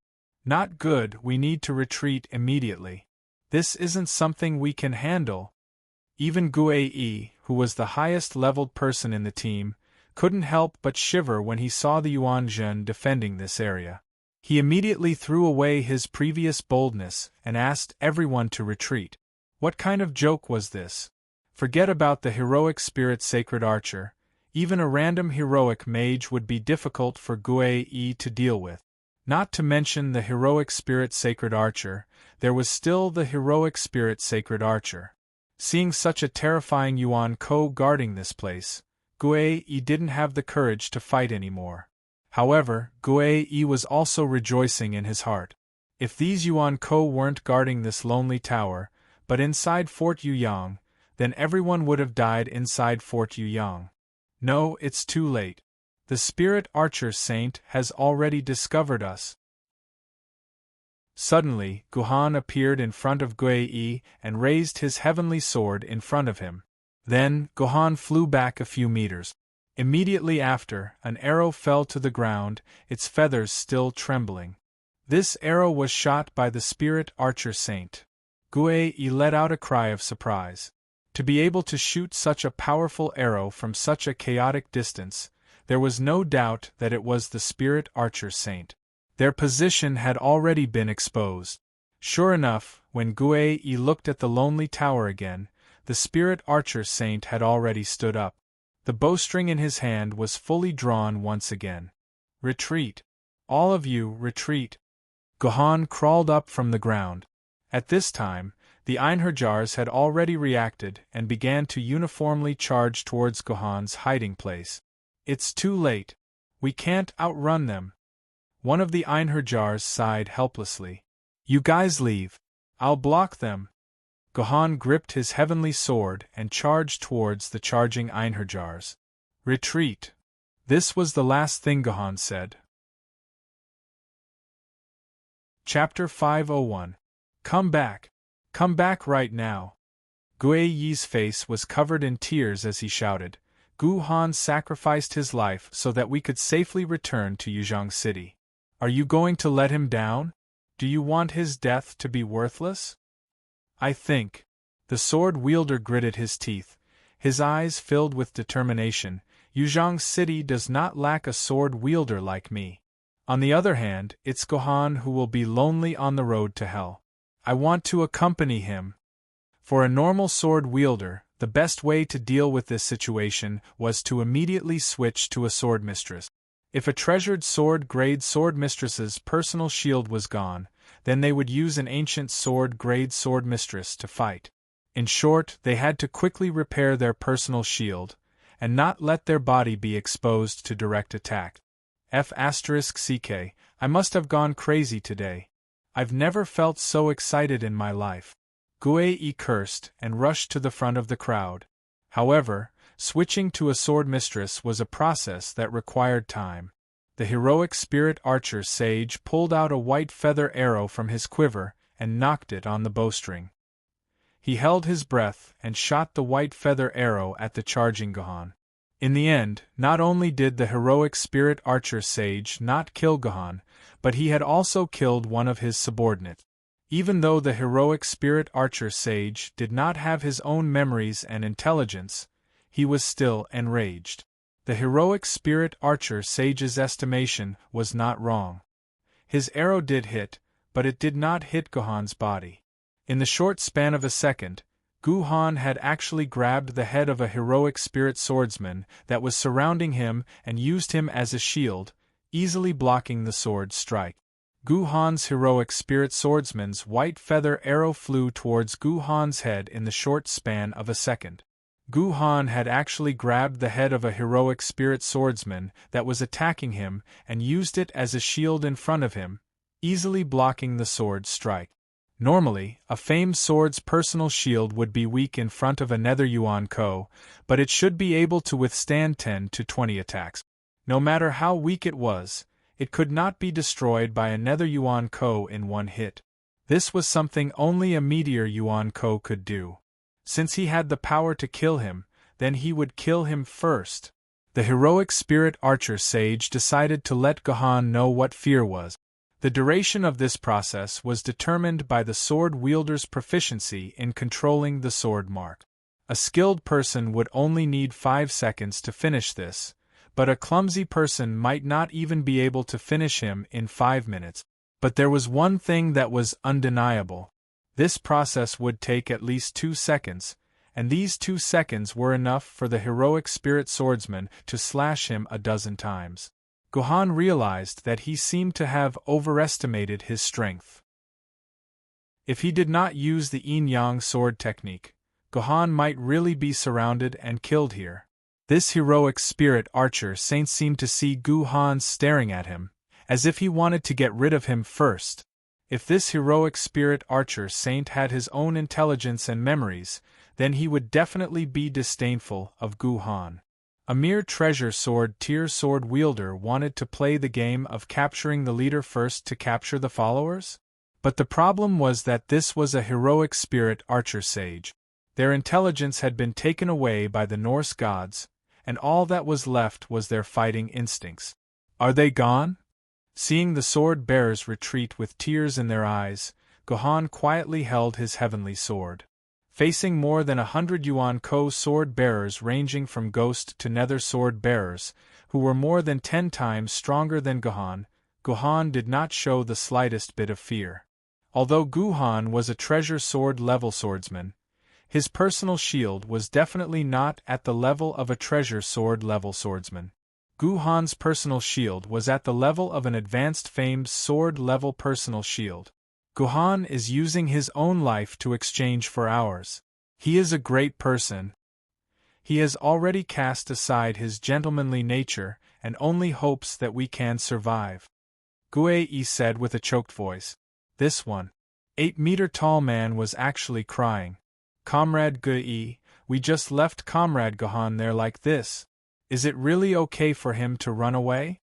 S1: Not good, we need to retreat immediately. This isn't something we can handle. Even Guei, who was the highest-leveled person in the team, couldn't help but shiver when he saw the Yuan Zhen defending this area. He immediately threw away his previous boldness and asked everyone to retreat. What kind of joke was this? Forget about the heroic spirit sacred archer. Even a random heroic mage would be difficult for Guei to deal with. Not to mention the heroic spirit sacred archer, there was still the heroic spirit sacred archer. Seeing such a terrifying Yuan Ko guarding this place, Guei didn't have the courage to fight anymore. However, Guei was also rejoicing in his heart. If these Yuan Ko weren't guarding this lonely tower, but inside Fort Yuyang, then everyone would have died inside Fort Yuyang. No, it's too late. The spirit archer saint has already discovered us. Suddenly, Gohan appeared in front of Guei and raised his heavenly sword in front of him. Then, Gohan flew back a few meters. Immediately after, an arrow fell to the ground, its feathers still trembling. This arrow was shot by the spirit archer saint. Guei let out a cry of surprise. To be able to shoot such a powerful arrow from such a chaotic distance, there was no doubt that it was the spirit archer saint. Their position had already been exposed. Sure enough, when Guei looked at the lonely tower again, the spirit archer saint had already stood up. The bowstring in his hand was fully drawn once again. Retreat! All of you, retreat! Gohan crawled up from the ground. At this time, the Einherjars had already reacted and began to uniformly charge towards Gohan's hiding place. It's too late. We can't outrun them. One of the Einherjars sighed helplessly. You guys leave. I'll block them. Gohan gripped his heavenly sword and charged towards the charging Einherjars. Retreat. This was the last thing Gohan said. Chapter 501. Come back. Come back right now. Guei's face was covered in tears as he shouted, Gohan sacrificed his life so that we could safely return to Yuzhong City. Are you going to let him down? Do you want his death to be worthless? I think. The sword wielder gritted his teeth, his eyes filled with determination. Yuzhong City does not lack a sword wielder like me. On the other hand, it's Gohan who will be lonely on the road to hell. I want to accompany him. For a normal sword wielder, the best way to deal with this situation was to immediately switch to a sword mistress. If a treasured sword-grade sword mistress's personal shield was gone, then they would use an ancient sword-grade sword mistress to fight. In short, they had to quickly repair their personal shield, and not let their body be exposed to direct attack. F***ck, I must have gone crazy today. I've never felt so excited in my life. Guei cursed and rushed to the front of the crowd. However, switching to a sword mistress was a process that required time. The heroic spirit archer sage pulled out a white feather arrow from his quiver and knocked it on the bowstring. He held his breath and shot the white feather arrow at the charging Gohan. In the end, not only did the heroic spirit archer sage not kill Gohan, but he had also killed one of his subordinates. Even though the heroic spirit archer sage did not have his own memories and intelligence, he was still enraged. The heroic spirit archer sage's estimation was not wrong. His arrow did hit, but it did not hit Gohan's body. In the short span of a second, Gohan had actually grabbed the head of a heroic spirit swordsman that was surrounding him and used him as a shield, easily blocking the sword's strike. Gohan's heroic spirit swordsman's white feather arrow flew towards Gohan's head in the short span of a second. Gohan had actually grabbed the head of a heroic spirit swordsman that was attacking him and used it as a shield in front of him, easily blocking the sword's strike. Normally, a famed sword's personal shield would be weak in front of a Nether Yuan Ko, but it should be able to withstand 10 to 20 attacks. No matter how weak it was, it could not be destroyed by a Nether Yuan Ko in one hit. This was something only a Meteor Yuan Ko could do. Since he had the power to kill him, then he would kill him first. The heroic spirit archer sage decided to let Gohan know what fear was. The duration of this process was determined by the sword wielder's proficiency in controlling the sword mark. A skilled person would only need 5 seconds to finish this, but a clumsy person might not even be able to finish him in 5 minutes. But there was one thing that was undeniable. This process would take at least 2 seconds, and these 2 seconds were enough for the heroic spirit swordsman to slash him a dozen times. Gohan realized that he seemed to have overestimated his strength. If he did not use the yin-yang sword technique, Gohan might really be surrounded and killed here. This heroic spirit archer saint seemed to see Gohan staring at him, as if he wanted to get rid of him first. If this heroic spirit archer saint had his own intelligence and memories, then he would definitely be disdainful of Gohan. A mere treasure sword tier sword wielder wanted to play the game of capturing the leader first to capture the followers? But the problem was that this was a heroic spirit archer sage. Their intelligence had been taken away by the Norse gods, and all that was left was their fighting instincts. Are they gone? Seeing the sword bearers retreat with tears in their eyes, Gohan quietly held his heavenly sword. Facing more than 100 Yuan Ko sword bearers ranging from ghost to nether sword bearers, who were more than 10 times stronger than Gohan, Gohan did not show the slightest bit of fear. Although Gohan was a treasure sword level swordsman, his personal shield was definitely not at the level of a treasure sword level swordsman. Gohan's personal shield was at the level of an advanced famed sword level personal shield. Gohan is using his own life to exchange for ours. He is a great person. He has already cast aside his gentlemanly nature and only hopes that we can survive. Gue said with a choked voice. This 8-meter-tall man was actually crying. Comrade Gue, we just left Comrade Gohan there like this. Is it really okay for him to run away?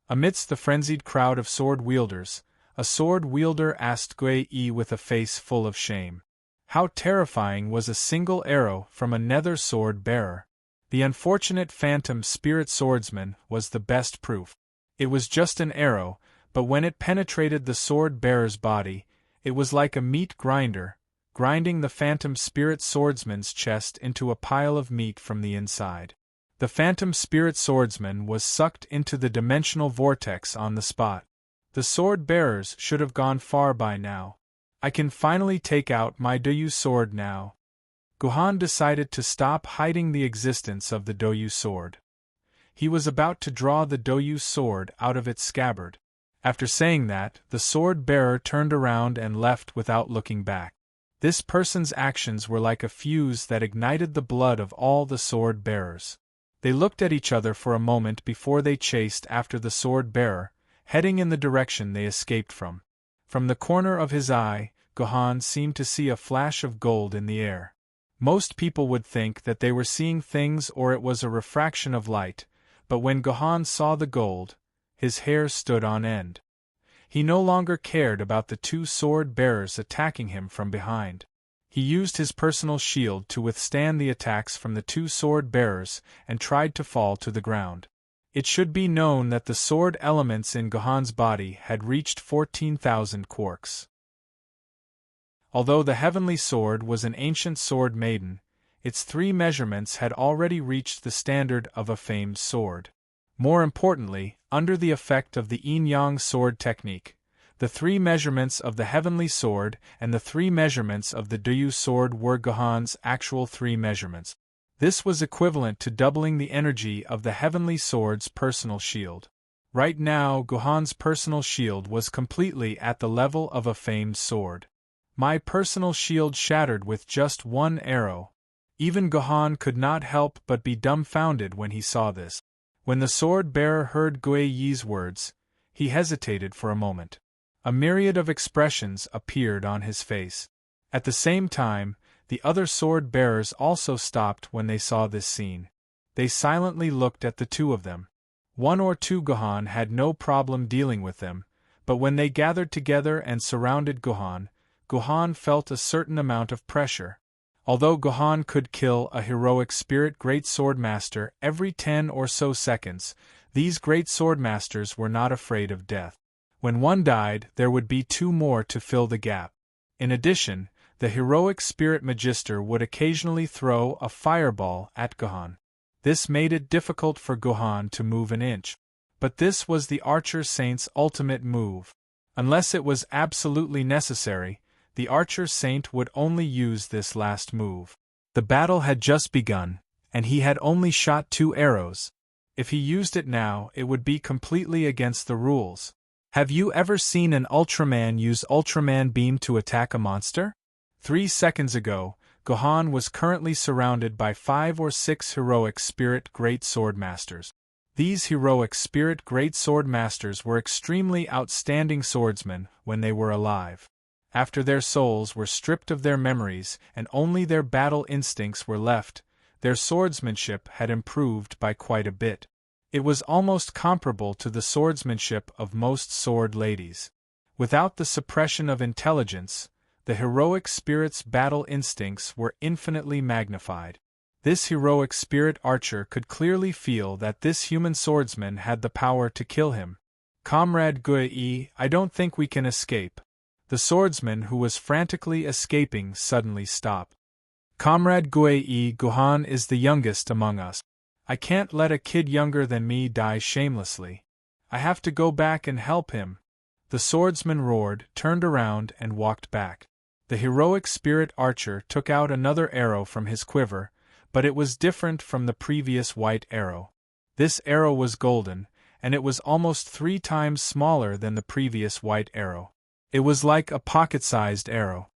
S1: Amidst the frenzied crowd of sword wielders, a sword wielder asked Gue with a face full of shame. How terrifying was a single arrow from a nether sword bearer? The unfortunate phantom spirit swordsman was the best proof. It was just an arrow, but when it penetrated the sword bearer's body, it was like a meat grinder, grinding the phantom spirit swordsman's chest into a pile of meat from the inside. The phantom spirit swordsman was sucked into the dimensional vortex on the spot. The sword bearers should have gone far by now. I can finally take out my Doyu sword now. Gohan decided to stop hiding the existence of the Doyu sword. He was about to draw the Doyu sword out of its scabbard. After saying that, the sword bearer turned around and left without looking back. This person's actions were like a fuse that ignited the blood of all the sword bearers. They looked at each other for a moment before they chased after the sword bearer, heading in the direction they escaped from. From the corner of his eye, Gohan seemed to see a flash of gold in the air. Most people would think that they were seeing things or it was a refraction of light, but when Gohan saw the gold, his hair stood on end. He no longer cared about the 2 sword bearers attacking him from behind. He used his personal shield to withstand the attacks from the 2 sword bearers and tried to fall to the ground. It should be known that the sword elements in Gohan's body had reached 14,000 quarks. Although the heavenly sword was an ancient sword maiden, its 3 measurements had already reached the standard of a famed sword. More importantly, under the effect of the yin-yang sword technique, The 3 measurements of the heavenly sword and the 3 measurements of the Dyu sword were Gohan's actual 3 measurements. This was equivalent to doubling the energy of the heavenly sword's personal shield. Right now, Gohan's personal shield was completely at the level of a famed sword. My personal shield shattered with just 1 arrow. Even Gohan could not help but be dumbfounded when he saw this. When the sword-bearer heard Gui Yi's words, he hesitated for a moment. A myriad of expressions appeared on his face. At the same time, the other sword-bearers also stopped when they saw this scene. They silently looked at the 2 of them. 1 or 2 Gohan had no problem dealing with them, but when they gathered together and surrounded Gohan, Gohan felt a certain amount of pressure. Although Gohan could kill a heroic spirit great swordmaster every 10 or so seconds, these great swordmasters were not afraid of death. When one died, there would be 2 more to fill the gap. In addition, the heroic spirit magister would occasionally throw a fireball at Gohan. This made it difficult for Gohan to move an inch. But this was the Archer Saint's ultimate move. Unless it was absolutely necessary, the Archer Saint would only use this last move. The battle had just begun, and he had only shot 2 arrows. If he used it now, it would be completely against the rules. Have you ever seen an Ultraman use Ultraman Beam to attack a monster? 3 seconds ago, Gohan was currently surrounded by 5 or 6 heroic spirit great swordmasters. These heroic spirit great swordmasters were extremely outstanding swordsmen when they were alive. After their souls were stripped of their memories and only their battle instincts were left, their swordsmanship had improved by quite a bit. It was almost comparable to the swordsmanship of most sword ladies. Without the suppression of intelligence, the heroic spirit's battle instincts were infinitely magnified. This heroic spirit archer could clearly feel that this human swordsman had the power to kill him. Comrade Gui, I don't think we can escape. The swordsman who was frantically escaping suddenly stopped. Comrade Gui, Gohan is the youngest among us. I can't let a kid younger than me die shamelessly. I have to go back and help him. The swordsman roared, turned around, and walked back. The heroic spirit archer took out another arrow from his quiver, but it was different from the previous white arrow. This arrow was golden, and it was almost 3 times smaller than the previous white arrow. It was like a pocket-sized arrow.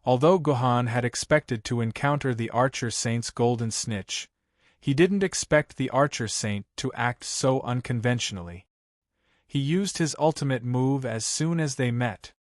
S1: Although Gohan had expected to encounter the Archer Saint's golden snitch, he didn't expect the Archer Saint to act so unconventionally. He used his ultimate move as soon as they met.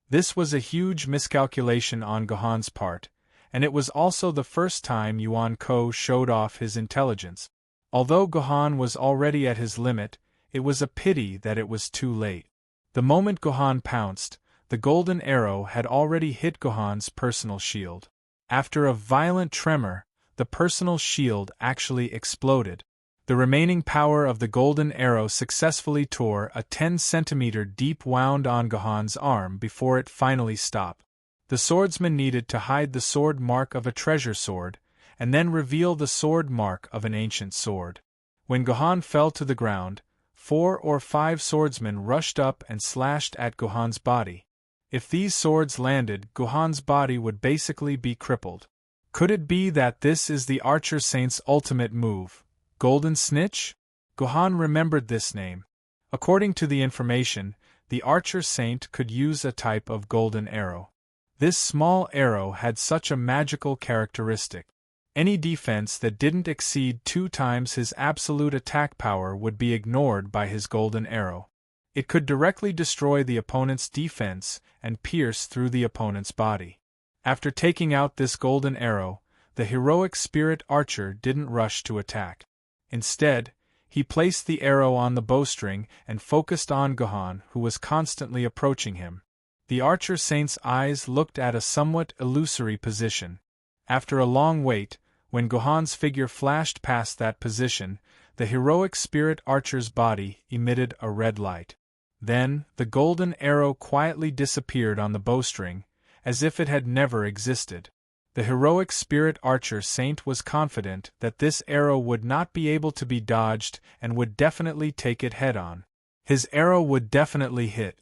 S1: This was a huge miscalculation on Gohan's part, and it was also the first time Yuan Ko showed off his intelligence. Although Gohan was already at his limit, it was a pity that it was too late. The moment Gohan pounced, the golden arrow had already hit Gohan's personal shield. After a violent tremor, the personal shield actually exploded. The remaining power of the golden arrow successfully tore a 10-centimeter deep wound on Gohan's arm before it finally stopped. The swordsman needed to hide the sword mark of a treasure sword, and then reveal the sword mark of an ancient sword. When Gohan fell to the ground, 4 or 5 swordsmen rushed up and slashed at Gohan's body. If these swords landed, Gohan's body would basically be crippled. Could it be that this is the Archer Saint's ultimate move, Golden Snitch? Gohan remembered this name. According to the information, the Archer Saint could use a type of golden arrow. This small arrow had such a magical characteristic. Any defense that didn't exceed 2 times his absolute attack power would be ignored by his golden arrow. It could directly destroy the opponent's defense and pierce through the opponent's body. After taking out this golden arrow, the heroic spirit archer didn't rush to attack. Instead, he placed the arrow on the bowstring and focused on Gohan, who was constantly approaching him. The Archer Saint's eyes looked at a somewhat illusory position. After a long wait, when Gohan's figure flashed past that position, the heroic spirit archer's body emitted a red light. Then, the golden arrow quietly disappeared on the bowstring, as if it had never existed. The heroic spirit archer saint was confident that this arrow would not be able to be dodged and would definitely take it head-on. His arrow would definitely hit.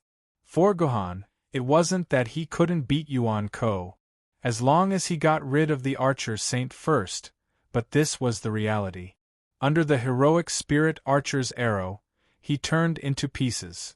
S1: For Gohan, it wasn't that he couldn't beat Yuan Ko, as long as he got rid of the Archer Saint first, but this was the reality. Under the heroic spirit Archer's arrow, he turned into pieces.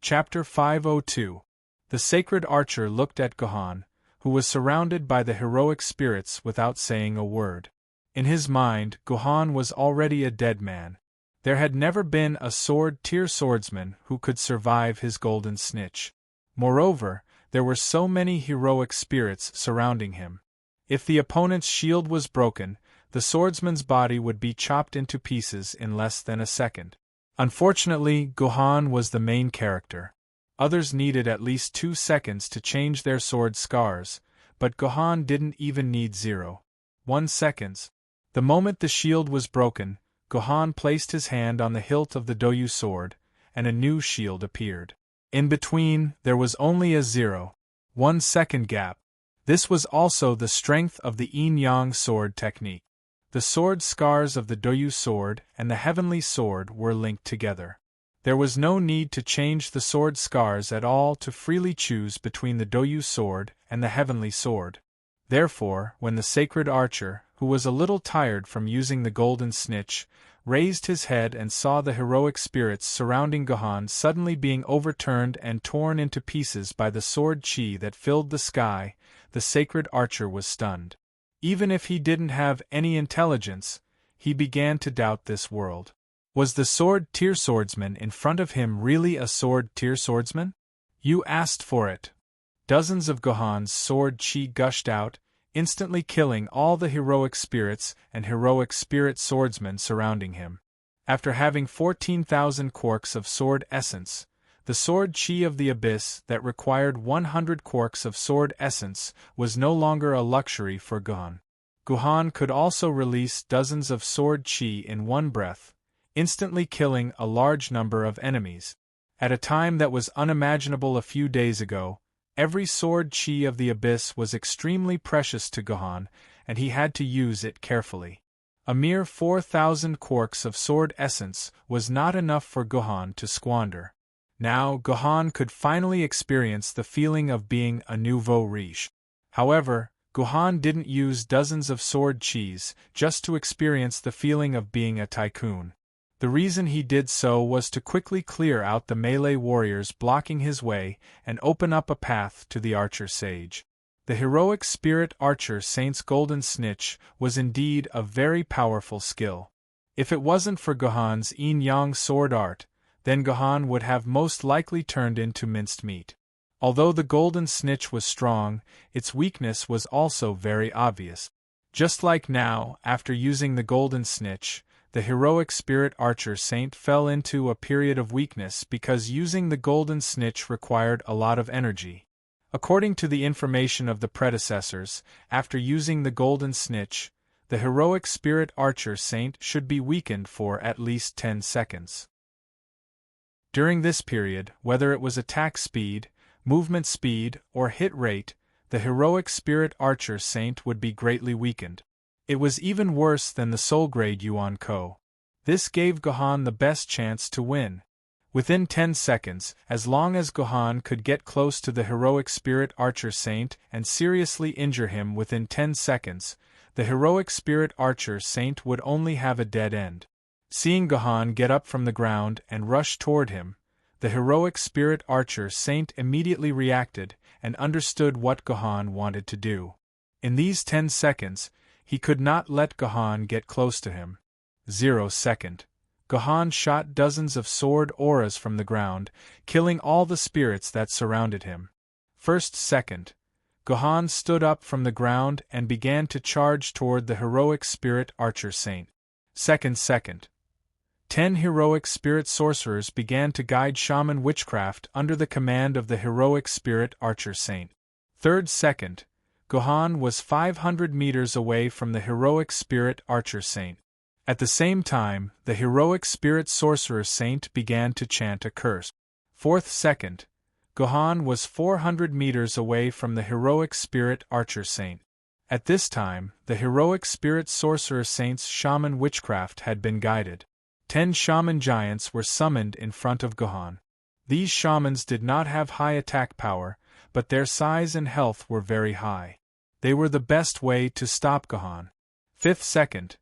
S1: Chapter 502. The Sacred Archer looked at Gohan, who was surrounded by the heroic spirits without saying a word. In his mind, Gohan was already a dead man. There had never been a sword-tier swordsman who could survive his golden snitch. Moreover, there were so many heroic spirits surrounding him. If the opponent's shield was broken, the swordsman's body would be chopped into pieces in less than a second. Unfortunately, Gohan was the main character. Others needed at least 2 seconds to change their sword scars, but Gohan didn't even need 0.1 seconds. The moment the shield was broken, Gohan placed his hand on the hilt of the Doyu sword, and a new shield appeared. In between, there was only a 0.1 second gap. This was also the strength of the yin-yang sword technique. The sword scars of the Doyu sword and the heavenly sword were linked together. There was no need to change the sword scars at all to freely choose between the Doyu sword and the heavenly sword. Therefore, when the sacred archer, who was a little tired from using the golden snitch, raised his head and saw the heroic spirits surrounding Gohan suddenly being overturned and torn into pieces by the sword chi that filled the sky, the sacred archer was stunned. Even if he didn't have any intelligence, he began to doubt this world. Was the sword-tier swordsman in front of him really a sword-tier swordsman? You asked for it. Dozens of Gohan's sword chi gushed out, instantly killing all the heroic spirits and heroic spirit swordsmen surrounding him. After having 14,000 quarks of sword essence, the sword chi of the abyss that required 100 quarks of sword essence was no longer a luxury for Gohan. Gohan could also release dozens of sword chi in one breath, instantly killing a large number of enemies. At a time that was unimaginable a few days ago, every sword chi of the abyss was extremely precious to Gohan, and he had to use it carefully. A mere 4,000 quarks of sword essence was not enough for Gohan to squander. Now Gohan could finally experience the feeling of being a nouveau riche. However, Gohan didn't use dozens of sword chis just to experience the feeling of being a tycoon. The reason he did so was to quickly clear out the melee warriors blocking his way and open up a path to the archer sage. The heroic spirit archer saint's golden snitch was indeed a very powerful skill. If it wasn't for Gohan's yin-yang sword art, then Gohan would have most likely turned into minced meat. Although the golden snitch was strong, its weakness was also very obvious. Just like now, after using the golden snitch, the heroic spirit archer saint fell into a period of weakness because using the golden snitch required a lot of energy. According to the information of the predecessors, after using the golden snitch, the heroic spirit archer saint should be weakened for at least 10 seconds. During this period, whether it was attack speed, movement speed, or hit rate, the heroic spirit archer saint would be greatly weakened. It was even worse than the soul grade Yuan Ko. This gave Gohan the best chance to win. Within 10 seconds, as long as Gohan could get close to the heroic spirit archer saint and seriously injure him within 10 seconds, the heroic spirit archer saint would only have a dead end. Seeing Gohan get up from the ground and rush toward him, the heroic spirit archer saint immediately reacted and understood what Gohan wanted to do. In these 10 seconds, he could not let Gohan get close to him. 0 second. Gohan shot dozens of sword auras from the ground, killing all the spirits that surrounded him. 1st second. Gohan stood up from the ground and began to charge toward the heroic spirit archer saint. 2nd second. 10 heroic spirit sorcerers began to guide shaman witchcraft under the command of the heroic spirit archer saint. 3rd second. Gohan was 500 meters away from the heroic spirit archer saint. At the same time, the heroic spirit sorcerer saint began to chant a curse. 4th second. Gohan was 400 meters away from the heroic spirit archer saint. At this time, the heroic spirit sorcerer saint's shaman witchcraft had been guided. 10 shaman giants were summoned in front of Gohan. These shamans did not have high attack power, but their size and health were very high. They were the best way to stop Gohan. 5th second,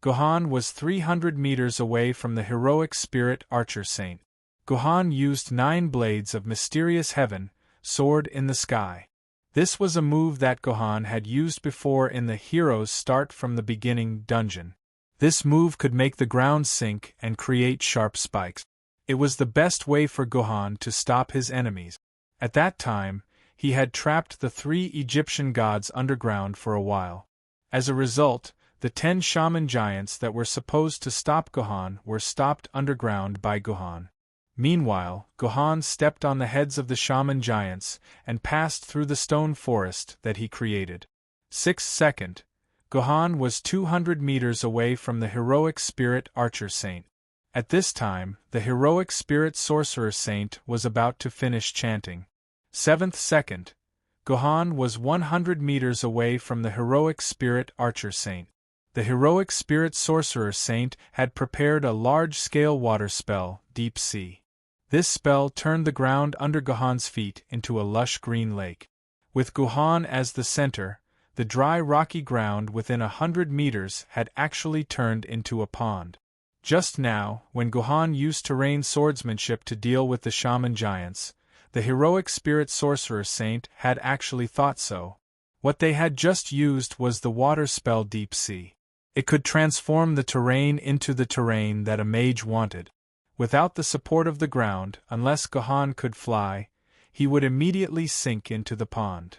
S1: Gohan was 300 meters away from the heroic spirit archer saint. Gohan used 9 blades of mysterious heaven, sword in the sky. This was a move that Gohan had used before in the hero's start from the beginning dungeon. This move could make the ground sink and create sharp spikes. It was the best way for Gohan to stop his enemies. At that time, he had trapped the 3 Egyptian gods underground for a while. As a result, the 10 shaman giants that were supposed to stop Gohan were stopped underground by Gohan. Meanwhile, Gohan stepped on the heads of the shaman giants and passed through the stone forest that he created. 6th second, Gohan was 200 meters away from the heroic spirit archer saint. At this time, the heroic spirit sorcerer saint was about to finish chanting. 7th second, Gohan was 100 meters away from the heroic spirit archer saint. The heroic spirit sorcerer saint had prepared a large-scale water spell, Deep Sea. This spell turned the ground under Gohan's feet into a lush green lake. With Gohan as the center, the dry rocky ground within 100 meters had actually turned into a pond. Just now, when Gohan used terrain swordsmanship to deal with the shaman giants, the heroic spirit sorcerer saint had actually thought so. What they had just used was the water spell Deep Sea. It could transform the terrain into the terrain that a mage wanted. Without the support of the ground, unless Gohan could fly, he would immediately sink into the pond.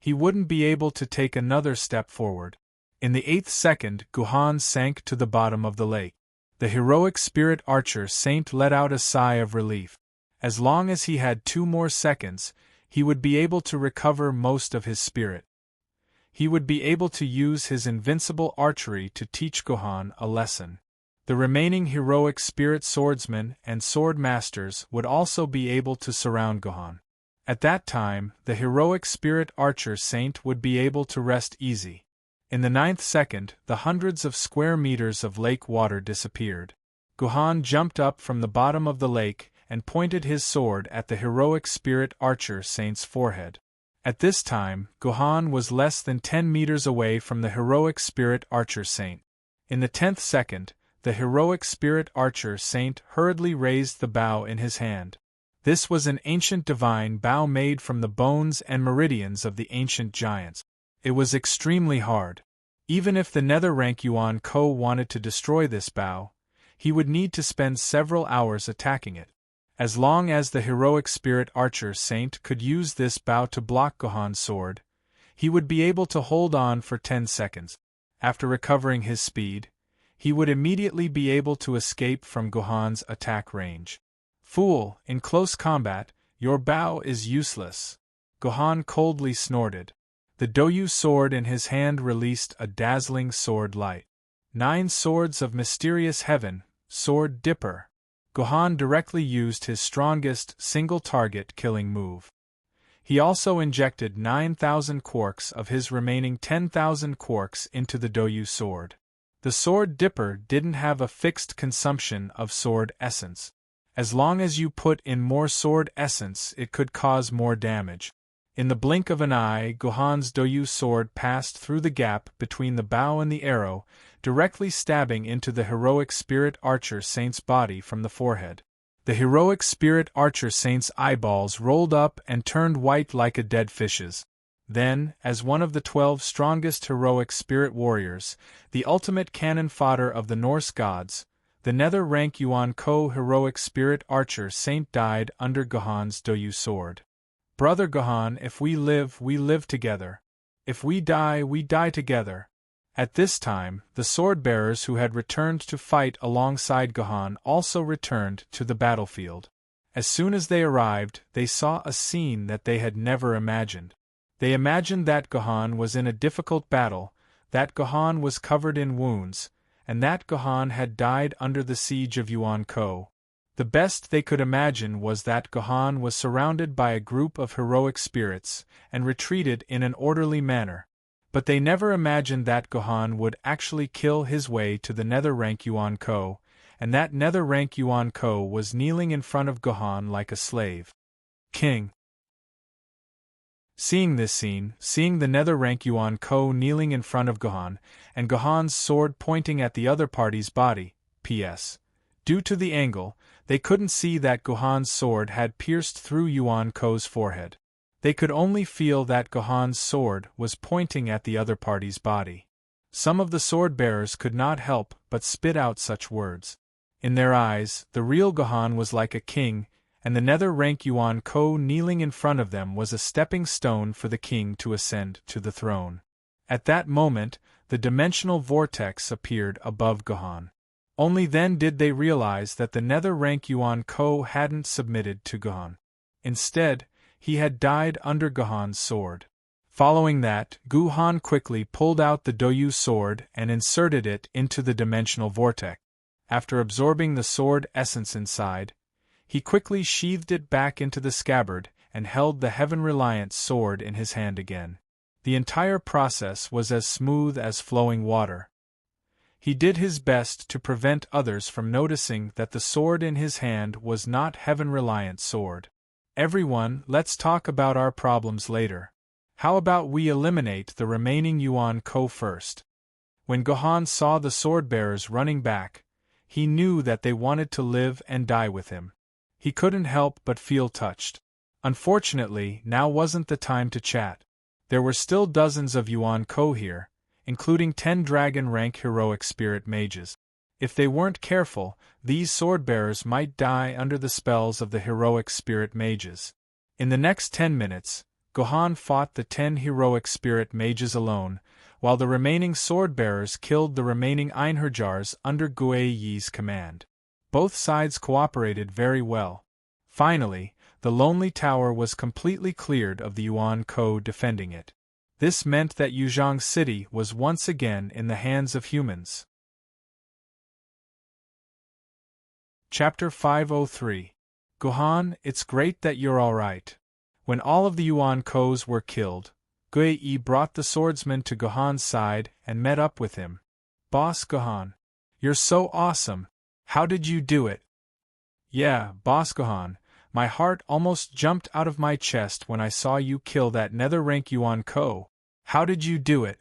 S1: He wouldn't be able to take another step forward. In the 8th second, Gohan sank to the bottom of the lake. The heroic spirit archer saint let out a sigh of relief. As long as he had 2 more seconds, he would be able to recover most of his spirit. He would be able to use his invincible archery to teach Gohan a lesson. The remaining heroic spirit swordsmen and sword masters would also be able to surround Gohan. At that time, the heroic spirit archer saint would be able to rest easy. In the 9th second, the hundreds of square meters of lake water disappeared. Gohan jumped up from the bottom of the lake and pointed his sword at the heroic spirit archer saint's forehead. At this time, Gohan was less than 10 meters away from the heroic spirit archer saint. In the 10th second, the heroic spirit archer saint hurriedly raised the bow in his hand. This was an ancient divine bow made from the bones and meridians of the ancient giants. It was extremely hard. Even if the nether rank Yuan Ko wanted to destroy this bow, he would need to spend several hours attacking it. As long as the heroic spirit archer saint could use this bow to block Gohan's sword, he would be able to hold on for 10 seconds. After recovering his speed, he would immediately be able to escape from Gohan's attack range. Fool, in close combat, your bow is useless. Gohan coldly snorted. The Doyu sword in his hand released a dazzling sword light. 9 swords of mysterious heaven, sword dipper. Gohan directly used his strongest single-target killing move. He also injected 9,000 quarks of his remaining 10,000 quarks into the Doyu sword. The sword dipper didn't have a fixed consumption of sword essence. As long as you put in more sword essence, it could cause more damage. In the blink of an eye, Gohan's Doyu sword passed through the gap between the bow and the arrow, directly stabbing into the heroic spirit archer saint's body from the forehead. The heroic spirit archer saint's eyeballs rolled up and turned white like a dead fish's. Then, as one of the 12 strongest heroic spirit warriors, the ultimate cannon fodder of the Norse gods, the nether rank Yuan Ko heroic spirit archer saint died under Gohan's Doyu sword. Brother Gohan, if we live together. If we die together. At this time, the sword-bearers who had returned to fight alongside Gohan also returned to the battlefield. As soon as they arrived, they saw a scene that they had never imagined. They imagined that Gohan was in a difficult battle, that Gohan was covered in wounds, and that Gohan had died under the siege of Yuan Ko. The best they could imagine was that Gohan was surrounded by a group of heroic spirits, and retreated in an orderly manner. But they never imagined that Gohan would actually kill his way to the nether rank Yuan Ko, and that nether rank Yuan Ko was kneeling in front of Gohan like a slave. King. Seeing this scene, seeing the nether rank Yuan Ko kneeling in front of Gohan, and Gohan's sword pointing at the other party's body, P.S. Due to the angle, they couldn't see that Gohan's sword had pierced through Yuan Ko's forehead. They could only feel that Gohan's sword was pointing at the other party's body. Some of the sword-bearers could not help but spit out such words. In their eyes, the real Gohan was like a king, and the nether rank Yuan Ko kneeling in front of them was a stepping stone for the king to ascend to the throne. At that moment, the dimensional vortex appeared above Gohan. Only then did they realize that the nether rank Yuan Ko hadn't submitted to Gohan. Instead, he had died under Gohan's sword. Following that, Gohan quickly pulled out the Doyu sword and inserted it into the dimensional vortex. After absorbing the sword essence inside, he quickly sheathed it back into the scabbard and held the heaven-reliant sword in his hand again. The entire process was as smooth as flowing water. He did his best to prevent others from noticing that the sword in his hand was not heaven-reliant sword. Everyone, let's talk about our problems later. How about we eliminate the remaining Yuan Ko first? When Gohan saw the sword-bearers running back, he knew that they wanted to live and die with him. He couldn't help but feel touched. Unfortunately, now wasn't the time to chat. There were still dozens of Yuan Ko here, including 10 dragon-rank heroic spirit mages. If they weren't careful, these sword-bearers might die under the spells of the heroic spirit mages. In the next 10 minutes, Gohan fought the 10 heroic spirit mages alone, while the remaining sword-bearers killed the remaining Einherjars under Guei Yi's command. Both sides cooperated very well. Finally, the Lonely Tower was completely cleared of the Yuan Ko defending it. This meant that Yuzhong City was once again in the hands of humans. Chapter 503. Gohan, it's great that you're alright. When all of the Yuan Kos were killed, Guei Yi brought the swordsman to Gohan's side and met up with him. Boss Gohan. You're so awesome. How did you do it? Yeah, Boss Gohan, my heart almost jumped out of my chest when I saw you kill that nether rank Yuan Ko. How did you do it?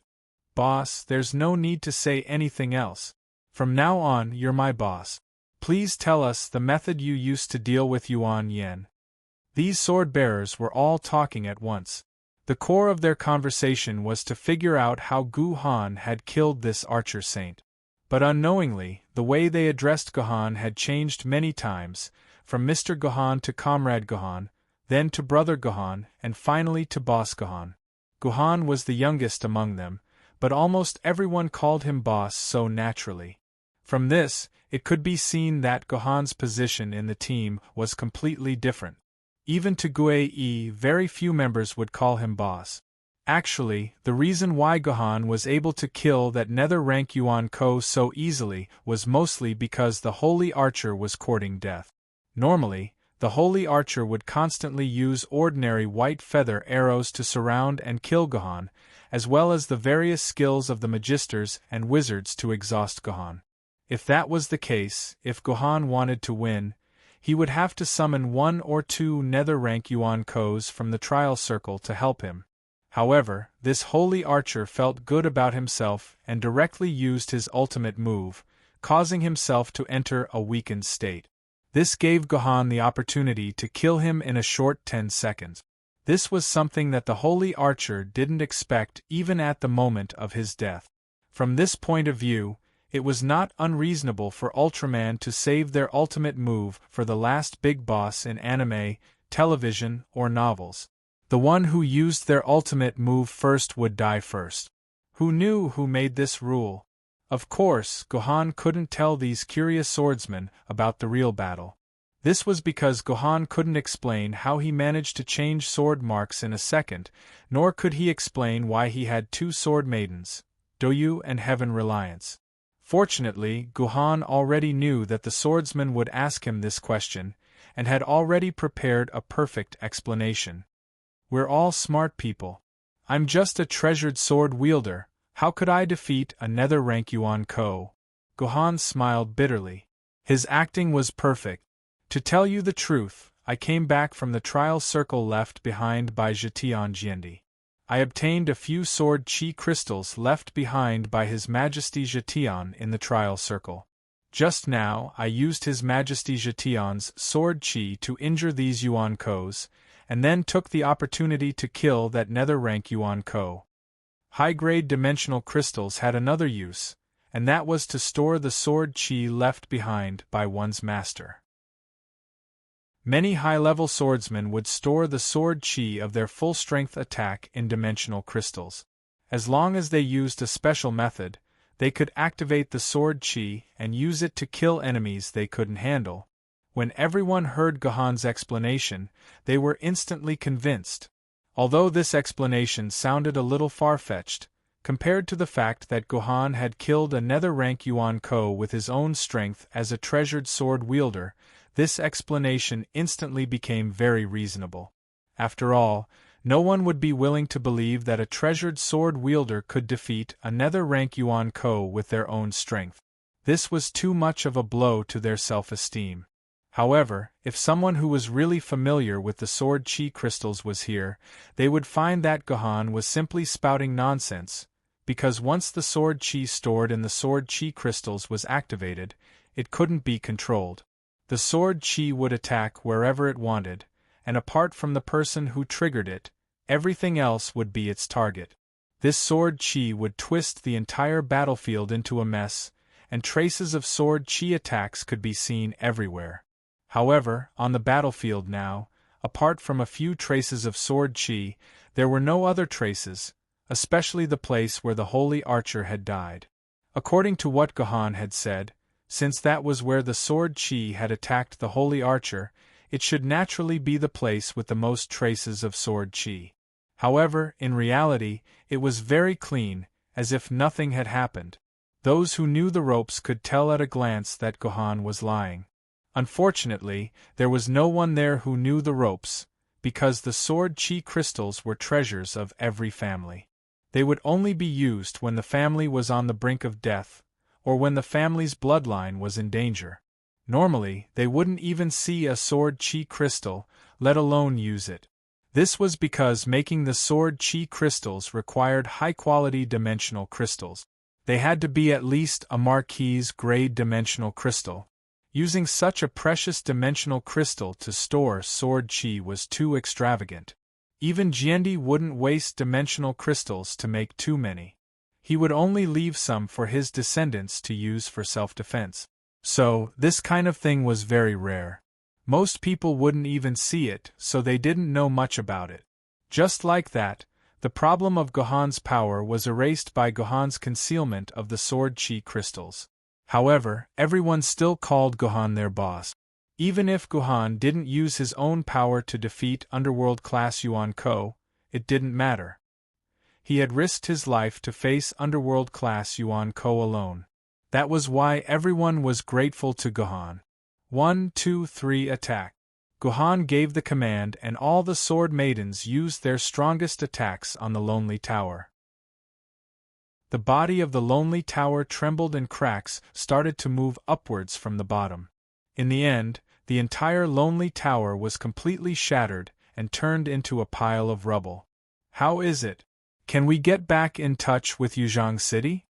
S1: Boss, there's no need to say anything else. From now on, you're my boss. Please tell us the method you used to deal with Yuan Yen. These sword-bearers were all talking at once. The core of their conversation was to figure out how Gohan had killed this archer saint. But unknowingly, the way they addressed Gohan had changed many times, from Mr. Gohan to Comrade Gohan, then to Brother Gohan, and finally to Boss Gohan. Gohan was the youngest among them, but almost everyone called him boss so naturally. From this, it could be seen that Gohan's position in the team was completely different. Even to Guei Yi, very few members would call him boss. Actually, the reason why Gohan was able to kill that nether-rank Yuan Ko so easily was mostly because the Holy Archer was courting death. Normally, the Holy Archer would constantly use ordinary white feather arrows to surround and kill Gohan, as well as the various skills of the Magisters and Wizards to exhaust Gohan. If that was the case, if Gohan wanted to win, he would have to summon 1 or 2 nether-rank Yuan Kos from the trial circle to help him. However, this Holy Archer felt good about himself and directly used his ultimate move, causing himself to enter a weakened state. This gave Gohan the opportunity to kill him in a short 10 seconds. This was something that the Holy Archer didn't expect even at the moment of his death. From this point of view, it was not unreasonable for Ultraman to save their ultimate move for the last big boss in anime, television, or novels. The one who used their ultimate move first would die first. Who knew who made this rule? Of course, Gohan couldn't tell these curious swordsmen about the real battle. This was because Gohan couldn't explain how he managed to change sword marks in a second, nor could he explain why he had 2 sword maidens, Doyu and Heaven Reliance. Fortunately, Gohan already knew that the swordsman would ask him this question, and had already prepared a perfect explanation. We're all smart people. I'm just a treasured sword wielder, how could I defeat a nether rank Yuan Ko? Gohan smiled bitterly. His acting was perfect. To tell you the truth, I came back from the trial circle left behind by Zhetian Jiendi. I obtained a few sword chi crystals left behind by His Majesty Zhetian in the trial circle. Just now, I used His Majesty Zhetian's sword chi to injure these Yuan Kos, and then took the opportunity to kill that nether rank Yuan Ko. High-grade dimensional crystals had another use, and that was to store the sword chi left behind by one's master. Many high-level swordsmen would store the sword chi of their full-strength attack in dimensional crystals. As long as they used a special method, they could activate the sword chi and use it to kill enemies they couldn't handle. When everyone heard Gohan's explanation, they were instantly convinced. Although this explanation sounded a little far-fetched, compared to the fact that Gohan had killed a nether-rank Yuan Ko with his own strength as a treasured sword wielder, this explanation instantly became very reasonable. After all, no one would be willing to believe that a treasured sword wielder could defeat a nether-rank Yuan Ko with their own strength. This was too much of a blow to their self-esteem. However, if someone who was really familiar with the sword chi crystals was here, they would find that Gohan was simply spouting nonsense, because once the sword chi stored in the sword chi crystals was activated, it couldn't be controlled. The sword chi would attack wherever it wanted, and apart from the person who triggered it, everything else would be its target. This sword chi would twist the entire battlefield into a mess, and traces of sword chi attacks could be seen everywhere. However, on the battlefield now, apart from a few traces of sword chi, there were no other traces, especially the place where the holy archer had died. According to what Gohan had said, since that was where the sword chi had attacked the holy archer, it should naturally be the place with the most traces of sword chi. However, in reality, it was very clean, as if nothing had happened. Those who knew the ropes could tell at a glance that Gohan was lying. Unfortunately, there was no one there who knew the ropes, because the sword chi crystals were treasures of every family. They would only be used when the family was on the brink of death, or when the family's bloodline was in danger. Normally, they wouldn't even see a sword chi crystal, let alone use it. This was because making the sword chi crystals required high-quality dimensional crystals. They had to be at least a Marquise-grade dimensional crystal. Using such a precious dimensional crystal to store sword chi was too extravagant. Even Jiendi wouldn't waste dimensional crystals to make too many. He would only leave some for his descendants to use for self-defense. So, this kind of thing was very rare. Most people wouldn't even see it, so they didn't know much about it. Just like that, the problem of Gohan's power was erased by Gohan's concealment of the sword chi crystals. However, everyone still called Gohan their boss. Even if Gohan didn't use his own power to defeat underworld-class Yuan Ko, it didn't matter. He had risked his life to face underworld-class Yuan Ko alone. That was why everyone was grateful to Gohan. 1, 2, 3 attack. Gohan gave the command and all the sword maidens used their strongest attacks on the Lonely Tower. The body of the Lonely Tower trembled and cracks started to move upwards from the bottom. In the end, the entire Lonely Tower was completely shattered and turned into a pile of rubble. How is it? Can we get back in touch with Yuzhang City?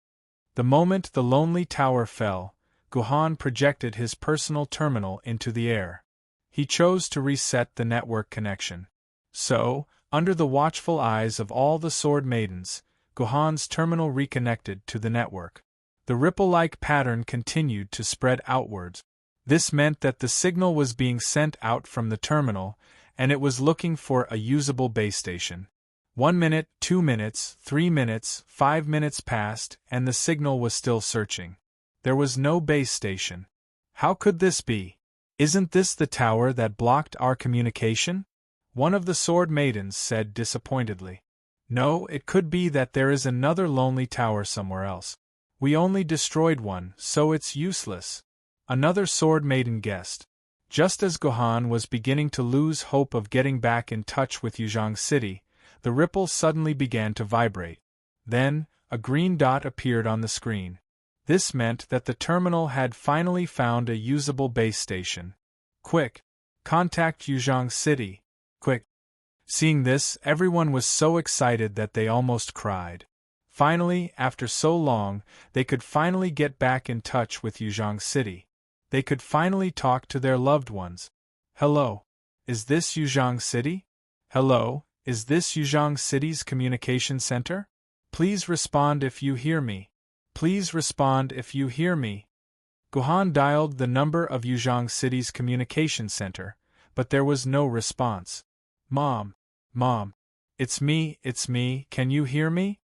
S1: The moment the Lonely Tower fell, Gohan projected his personal terminal into the air. He chose to reset the network connection. So, under the watchful eyes of all the sword maidens, Gohan's terminal reconnected to the network. The ripple-like pattern continued to spread outwards. This meant that the signal was being sent out from the terminal, and it was looking for a usable base station. 1 minute, 2 minutes, 3 minutes, 5 minutes passed, and the signal was still searching. There was no base station. How could this be? Isn't this the tower that blocked our communication? One of the sword maidens said disappointedly. No, it could be that there is another Lonely Tower somewhere else. We only destroyed one, so it's useless. Another sword maiden guessed. Just as Gohan was beginning to lose hope of getting back in touch with Yuzhang City, The ripple suddenly began to vibrate. Then, a green dot appeared on the screen. This meant that the terminal had finally found a usable base station. Quick! Contact Yuzhong City! Quick! Seeing this, everyone was so excited that they almost cried. Finally, after so long, they could finally get back in touch with Yuzhong City. They could finally talk to their loved ones. Hello? Is this Yuzhong City? Hello? Is this Yuzhong City's communication center? Please respond if you hear me. Please respond if you hear me. Guhan dialed the number of Yuzhong City's communication center, but there was no response. Mom. Mom. It's me, can you hear me?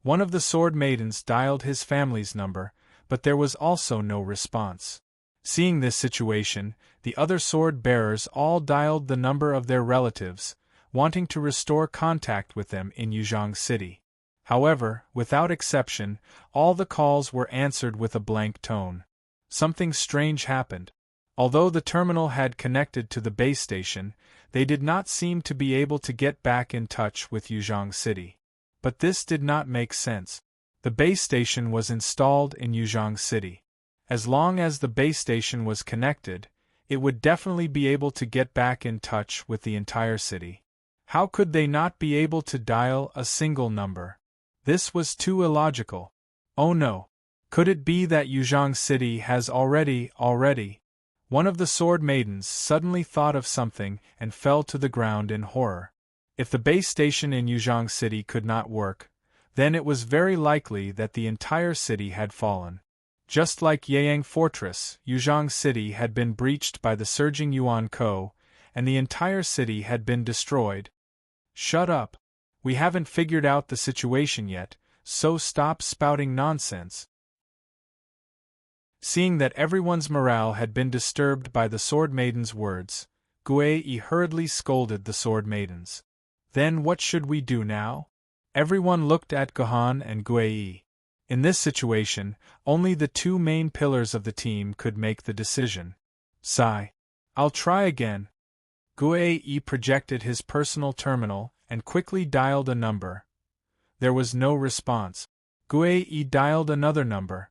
S1: One of the sword maidens dialed his family's number, but there was also no response. Seeing this situation, the other sword bearers all dialed the number of their relatives, wanting to restore contact with them in Yuzhong City. However, without exception, all the calls were answered with a blank tone. Something strange happened. Although the terminal had connected to the base station, they did not seem to be able to get back in touch with Yuzhong City. But this did not make sense. The base station was installed in Yuzhong City. As long as the base station was connected, it would definitely be able to get back in touch with the entire city. How could they not be able to dial a single number? This was too illogical. Oh no! Could it be that Yuzhong City has already? One of the sword maidens suddenly thought of something and fell to the ground in horror. If the base station in Yuzhong City could not work, then it was very likely that the entire city had fallen. Just like Yeyang Fortress, Yuzhong City had been breached by the surging Yuan Ko, and the entire city had been destroyed. Shut up! We haven't figured out the situation yet, so stop spouting nonsense. Seeing that everyone's morale had been disturbed by the sword maiden's words, Gui hurriedly scolded the sword maidens. Then what should we do now? Everyone looked at Guhan and Gui. In this situation, only the two main pillars of the team could make the decision. Sigh. I'll try again. Gui projected his personal terminal and quickly dialed a number. There was no response. Gui dialed another number.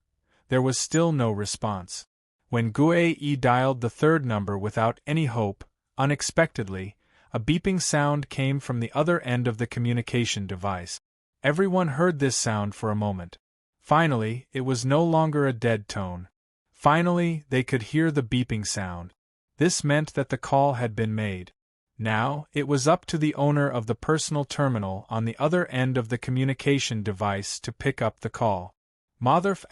S1: There was still no response. When Gui dialed the third number without any hope, unexpectedly, a beeping sound came from the other end of the communication device. Everyone heard this sound for a moment. Finally, it was no longer a dead tone. Finally, they could hear the beeping sound. This meant that the call had been made. Now, it was up to the owner of the personal terminal on the other end of the communication device to pick up the call. Motherf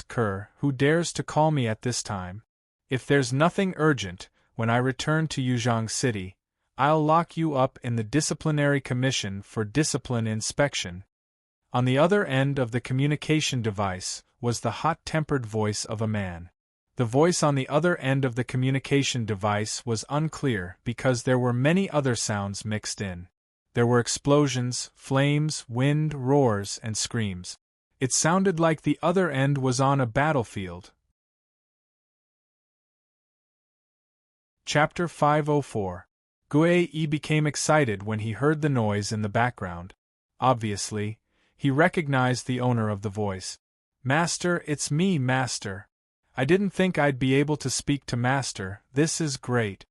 S1: *Ker, who dares to call me at this time? If there's nothing urgent, when I return to Yuzhong City, I'll lock you up in the disciplinary commission for discipline inspection. On the other end of the communication device was the hot-tempered voice of a man. The voice on the other end of the communication device was unclear because there were many other sounds mixed in. There were explosions, flames, wind, roars, and screams. It sounded like the other end was on a battlefield. Chapter 504. Gui became excited when he heard the noise in the background. Obviously, he recognized the owner of the voice. Master, it's me, Master. I didn't think I'd be able to speak to Master, this is great.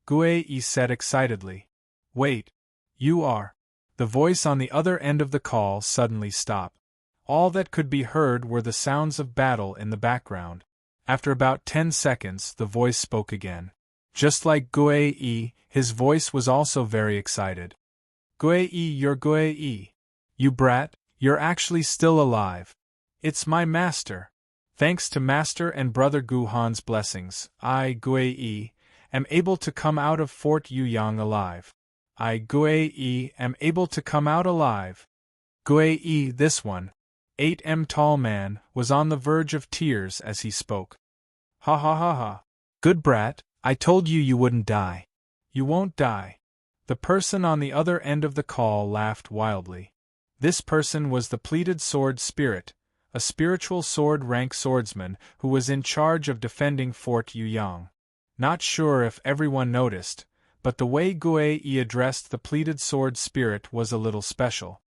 S1: Gui said excitedly. Wait. You are. The voice on the other end of the call suddenly stopped. All that could be heard were the sounds of battle in the background. After about 10 seconds, the voice spoke again. Just like Gui, his voice was also very excited. Gui, you're Gui. You brat, you're actually still alive. It's my master. Thanks to Master and Brother Guhan's blessings, I, Gui, am able to come out of Fort Yuyang alive. I, Gui, am able to come out alive. Gui, this one, 8M tall man, was on the verge of tears as he spoke. Ha ha ha ha. Good brat, I told you you wouldn't die. You won't die. The person on the other end of the call laughed wildly. This person was the pleated sword spirit, a spiritual sword-rank swordsman who was in charge of defending Fort Yuyang. Not sure if everyone noticed, But the way Guei addressed the pleated sword spirit was a little special.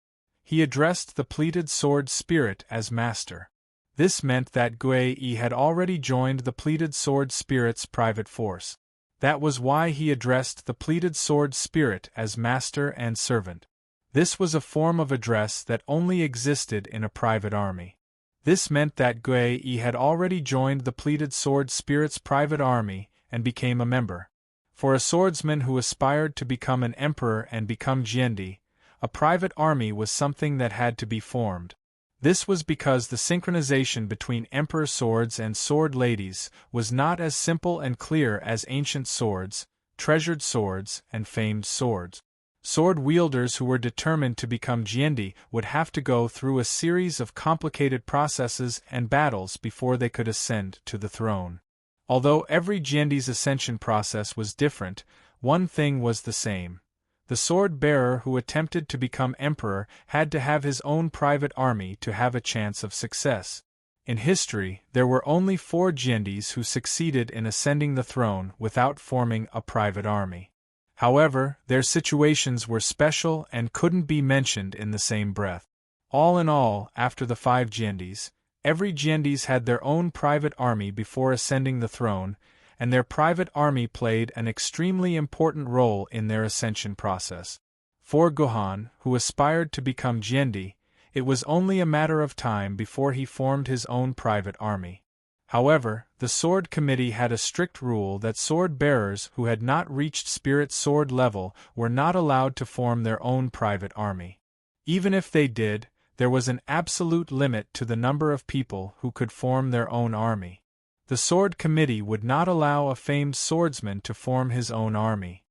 S1: He addressed the pleated sword spirit as master. This meant that Guei had already joined the pleated sword spirit's private force. That was why he addressed the pleated sword spirit as master and servant. This was a form of address that only existed in a private army. This meant that Guei had already joined the pleated sword spirit's private army and became a member. For a swordsman who aspired to become an emperor and become Jiendi, a private army was something that had to be formed. This was because the synchronization between emperor swords and sword ladies was not as simple and clear as ancient swords, treasured swords, and famed swords. Sword wielders who were determined to become Jiendi would have to go through a series of complicated processes and battles before they could ascend to the throne. Although every Jiendi's ascension process was different, one thing was the same. The sword-bearer who attempted to become emperor had to have his own private army to have a chance of success. In history, there were only 4 Jiendis who succeeded in ascending the throne without forming a private army. However, their situations were special and couldn't be mentioned in the same breath. All in all, after the 5 Jiendis, every Jiendis had their own private army before ascending the throne, and their private army played an extremely important role in their ascension process. For Guhan, who aspired to become Jiendi, it was only a matter of time before he formed his own private army. However, the Sword Committee had a strict rule that sword-bearers who had not reached spirit sword level were not allowed to form their own private army. Even if they did, there was an absolute limit to the number of people who could form their own army. The Sword Committee would not allow a famed swordsman to form his own army.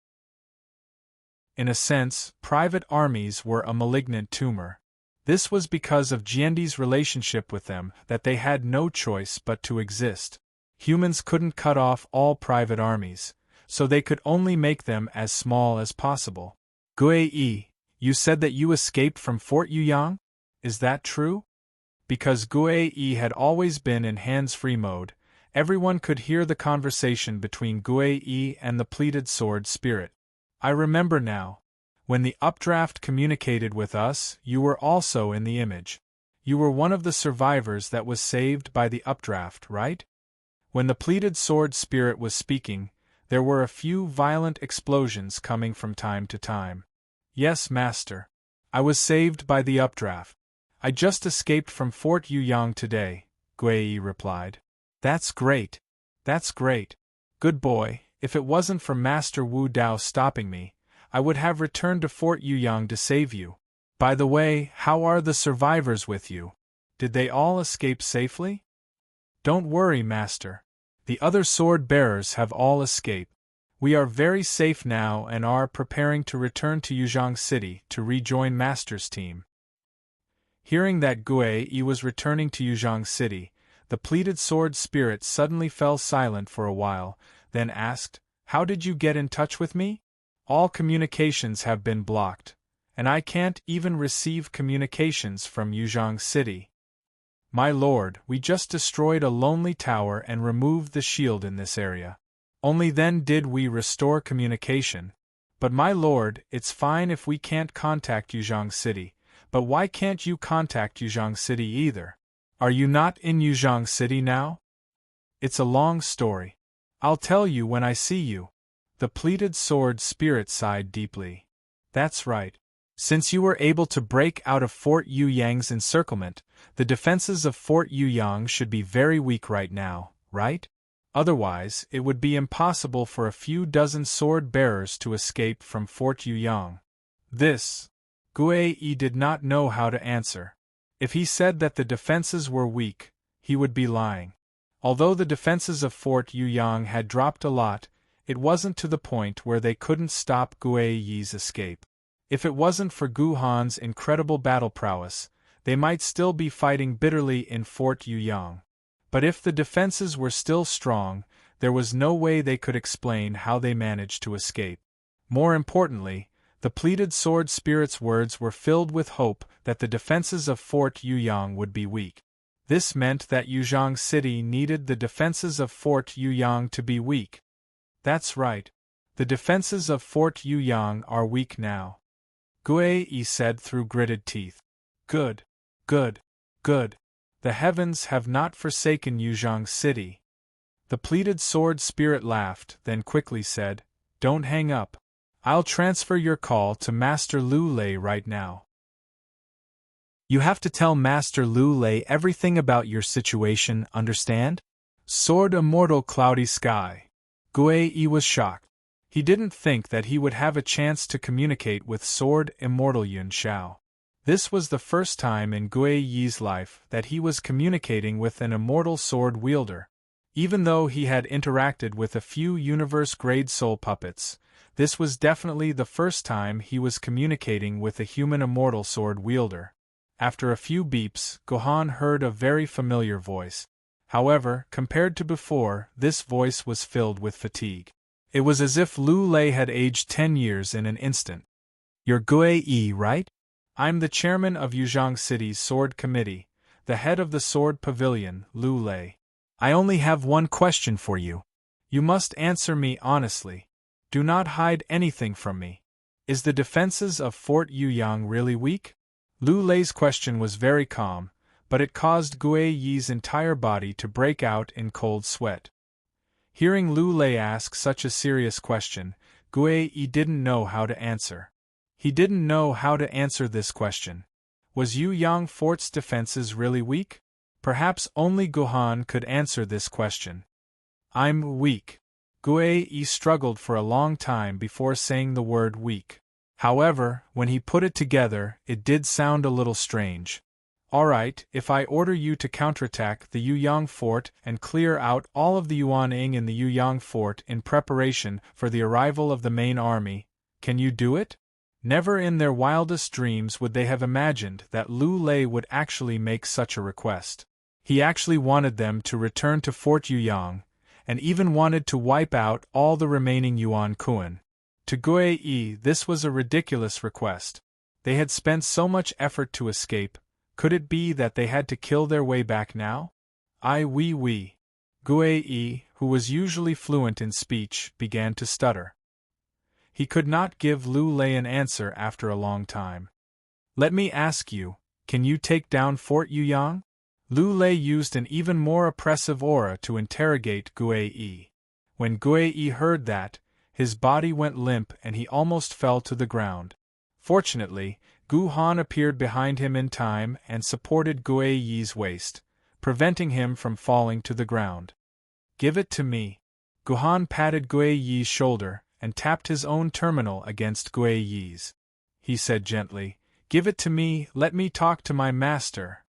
S1: In a sense, private armies were a malignant tumor. This was because of Jiendi's relationship with them that they had no choice but to exist. Humans couldn't cut off all private armies, so they could only make them as small as possible. Guei, you said that you escaped from Fort Yuyang? Is that true? Because Guei had always been in hands-free mode, everyone could hear the conversation between Guei and the pleated sword spirit. I remember now. When the updraft communicated with us, you were also in the image. You were one of the survivors that was saved by the updraft, right? When the pleated sword spirit was speaking, there were a few violent explosions coming from time to time. Yes, master. I was saved by the updraft. I just escaped from Fort Yuyang today, Guei replied. That's great. That's great. Good boy, if it wasn't for Master Wu Dao stopping me, I would have returned to Fort Yuyang to save you. By the way, how are the survivors with you? Did they all escape safely? Don't worry, Master. The other sword-bearers have all escaped. We are very safe now and are preparing to return to Yuzhang City to rejoin Master's team. Hearing that Guei was returning to Yuzhang City, the pleated sword spirit suddenly fell silent for a while, then asked, "How did you get in touch with me? All communications have been blocked, and I can't even receive communications from Yuzhang City." My lord, we just destroyed a lonely tower and removed the shield in this area. Only then did we restore communication. But my lord, it's fine if we can't contact Yuzhang City, but why can't you contact Yuzhang City either? Are you not in Yuzhang City now? It's a long story. I'll tell you when I see you. The pleated sword spirit sighed deeply. That's right. Since you were able to break out of Fort Yuyang's encirclement, the defenses of Fort Yuyang should be very weak right now, right? Otherwise, it would be impossible for a few dozen sword-bearers to escape from Fort Yuyang. This, Guei did not know how to answer. If he said that the defenses were weak, he would be lying. Although the defenses of Fort Yuyang had dropped a lot, it wasn't to the point where they couldn't stop Guei's escape. If it wasn't for Guhan's incredible battle prowess, they might still be fighting bitterly in Fort Yuyang. But if the defenses were still strong, there was no way they could explain how they managed to escape. More importantly, the pleated sword spirit's words were filled with hope that the defenses of Fort Yuyang would be weak. This meant that Yuzhang City needed the defenses of Fort Yuyang to be weak. That's right. The defenses of Fort Yuyang are weak now. Gui said through gritted teeth. Good. Good. Good. The heavens have not forsaken Yuzhang City. The pleated sword spirit laughed, then quickly said, Don't hang up. I'll transfer your call to Master Lu Lei right now. You have to tell Master Lu Lei everything about your situation, understand? Sword Immortal Cloudy Sky. Gui was shocked. He didn't think that he would have a chance to communicate with Sword Immortal Yun Xiao. This was the first time in Gui's life that he was communicating with an immortal sword wielder. Even though he had interacted with a few universe-grade soul puppets, this was definitely the first time he was communicating with a human immortal sword wielder. After a few beeps, Gohan heard a very familiar voice. However, compared to before, this voice was filled with fatigue. It was as if Lu Lei had aged 10 years in an instant. You're Gui, right? I'm the chairman of Yuzhang City's Sword Committee, the head of the Sword Pavilion, Lu Lei. I only have one question for you. You must answer me honestly. Do not hide anything from me. Is the defenses of Fort Yuyang really weak? Lu Lei's question was very calm, but it caused Gui's entire body to break out in cold sweat. Hearing Lu Lei ask such a serious question, Gui didn't know how to answer. He didn't know how to answer this question. Was Yuyang Fort's defenses really weak? Perhaps only Gohan could answer this question. I'm weak. Gui struggled for a long time before saying the word weak. However, when he put it together, it did sound a little strange. Alright, if I order you to counterattack the Yuyang Fort and clear out all of the Yuan-ing in the Yuyang Fort in preparation for the arrival of the main army, can you do it? Never in their wildest dreams would they have imagined that Lu Lei would actually make such a request. He actually wanted them to return to Fort Yuyang, and even wanted to wipe out all the remaining Yuan Kuan. To Gui, this was a ridiculous request. They had spent so much effort to escape. Could it be that they had to kill their way back now? Oui. Gui, who was usually fluent in speech, began to stutter. He could not give Lu Lei an answer after a long time. Let me ask you, can you take down Fort Yuyang? Lu Lei used an even more oppressive aura to interrogate Gui. When Gui heard that, his body went limp and he almost fell to the ground. Fortunately, Gohan appeared behind him in time and supported Gui's waist, preventing him from falling to the ground. Give it to me. Gohan patted Gui's shoulder and tapped his own terminal against Gui's. He said gently, Give it to me, let me talk to my master.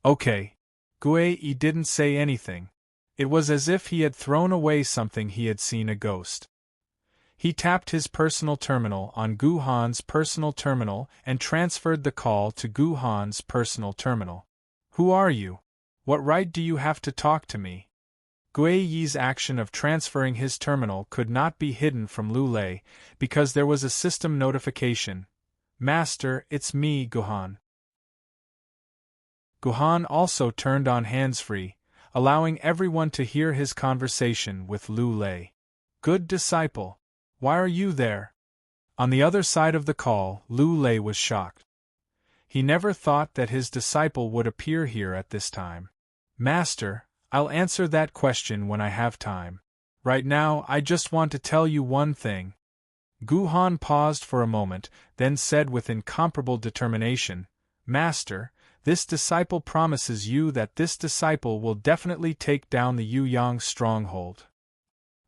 S1: Okay. Gui didn't say anything. It was as if he had thrown away something he had seen a ghost. He tapped his personal terminal on Gohan's personal terminal and transferred the call to Gohan's personal terminal. Who are you? What right do you have to talk to me? Gui's action of transferring his terminal could not be hidden from Lu Lei, because there was a system notification. Master, it's me, Gohan. Gohan also turned on hands-free, allowing everyone to hear his conversation with Lu Lei. Good disciple. Why are you there? On the other side of the call, Lu Lei was shocked. He never thought that his disciple would appear here at this time. Master, I'll answer that question when I have time. Right now, I just want to tell you one thing. Gohan paused for a moment, then said with incomparable determination, Master, this disciple promises you that this disciple will definitely take down the Yuyang stronghold.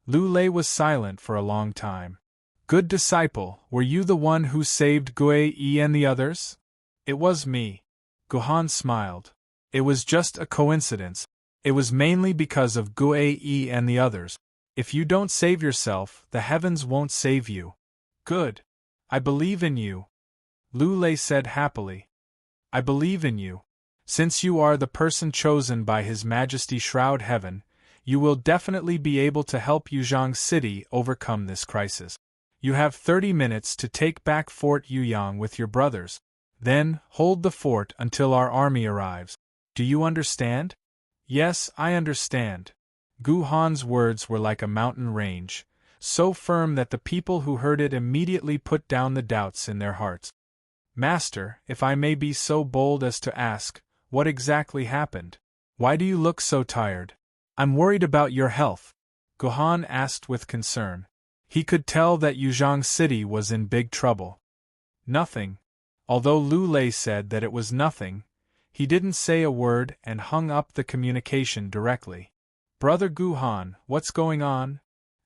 S1: Lu Lei was silent for a long time. Good disciple, were you the one who saved Gui and the others? It was me. Gohan smiled. It was just a coincidence. It was mainly because of Gui and the others. If you don't save yourself, the heavens won't save you. Good. I believe in you. Lu Lei said happily. I believe in you. Since you are the person chosen by His Majesty Shroud Heaven, you will definitely be able to help Yuzhang City overcome this crisis. You have 30 minutes to take back Fort Yuyang with your brothers. Then, hold the fort until our army arrives. Do you understand? Yes, I understand. Gohan's words were like a mountain range. so firm that the people who heard it immediately put down the doubts in their hearts. "Master, if I may be so bold as to ask, what exactly happened? Why do you look so tired?" "I'm worried about your health," Gohan asked with concern. He could tell that Yuzhong City was in big trouble. "Nothing." Although Lu Lei said that it was nothing, he didn't say a word and hung up the communication directly. "Brother Guhan, what's going on?"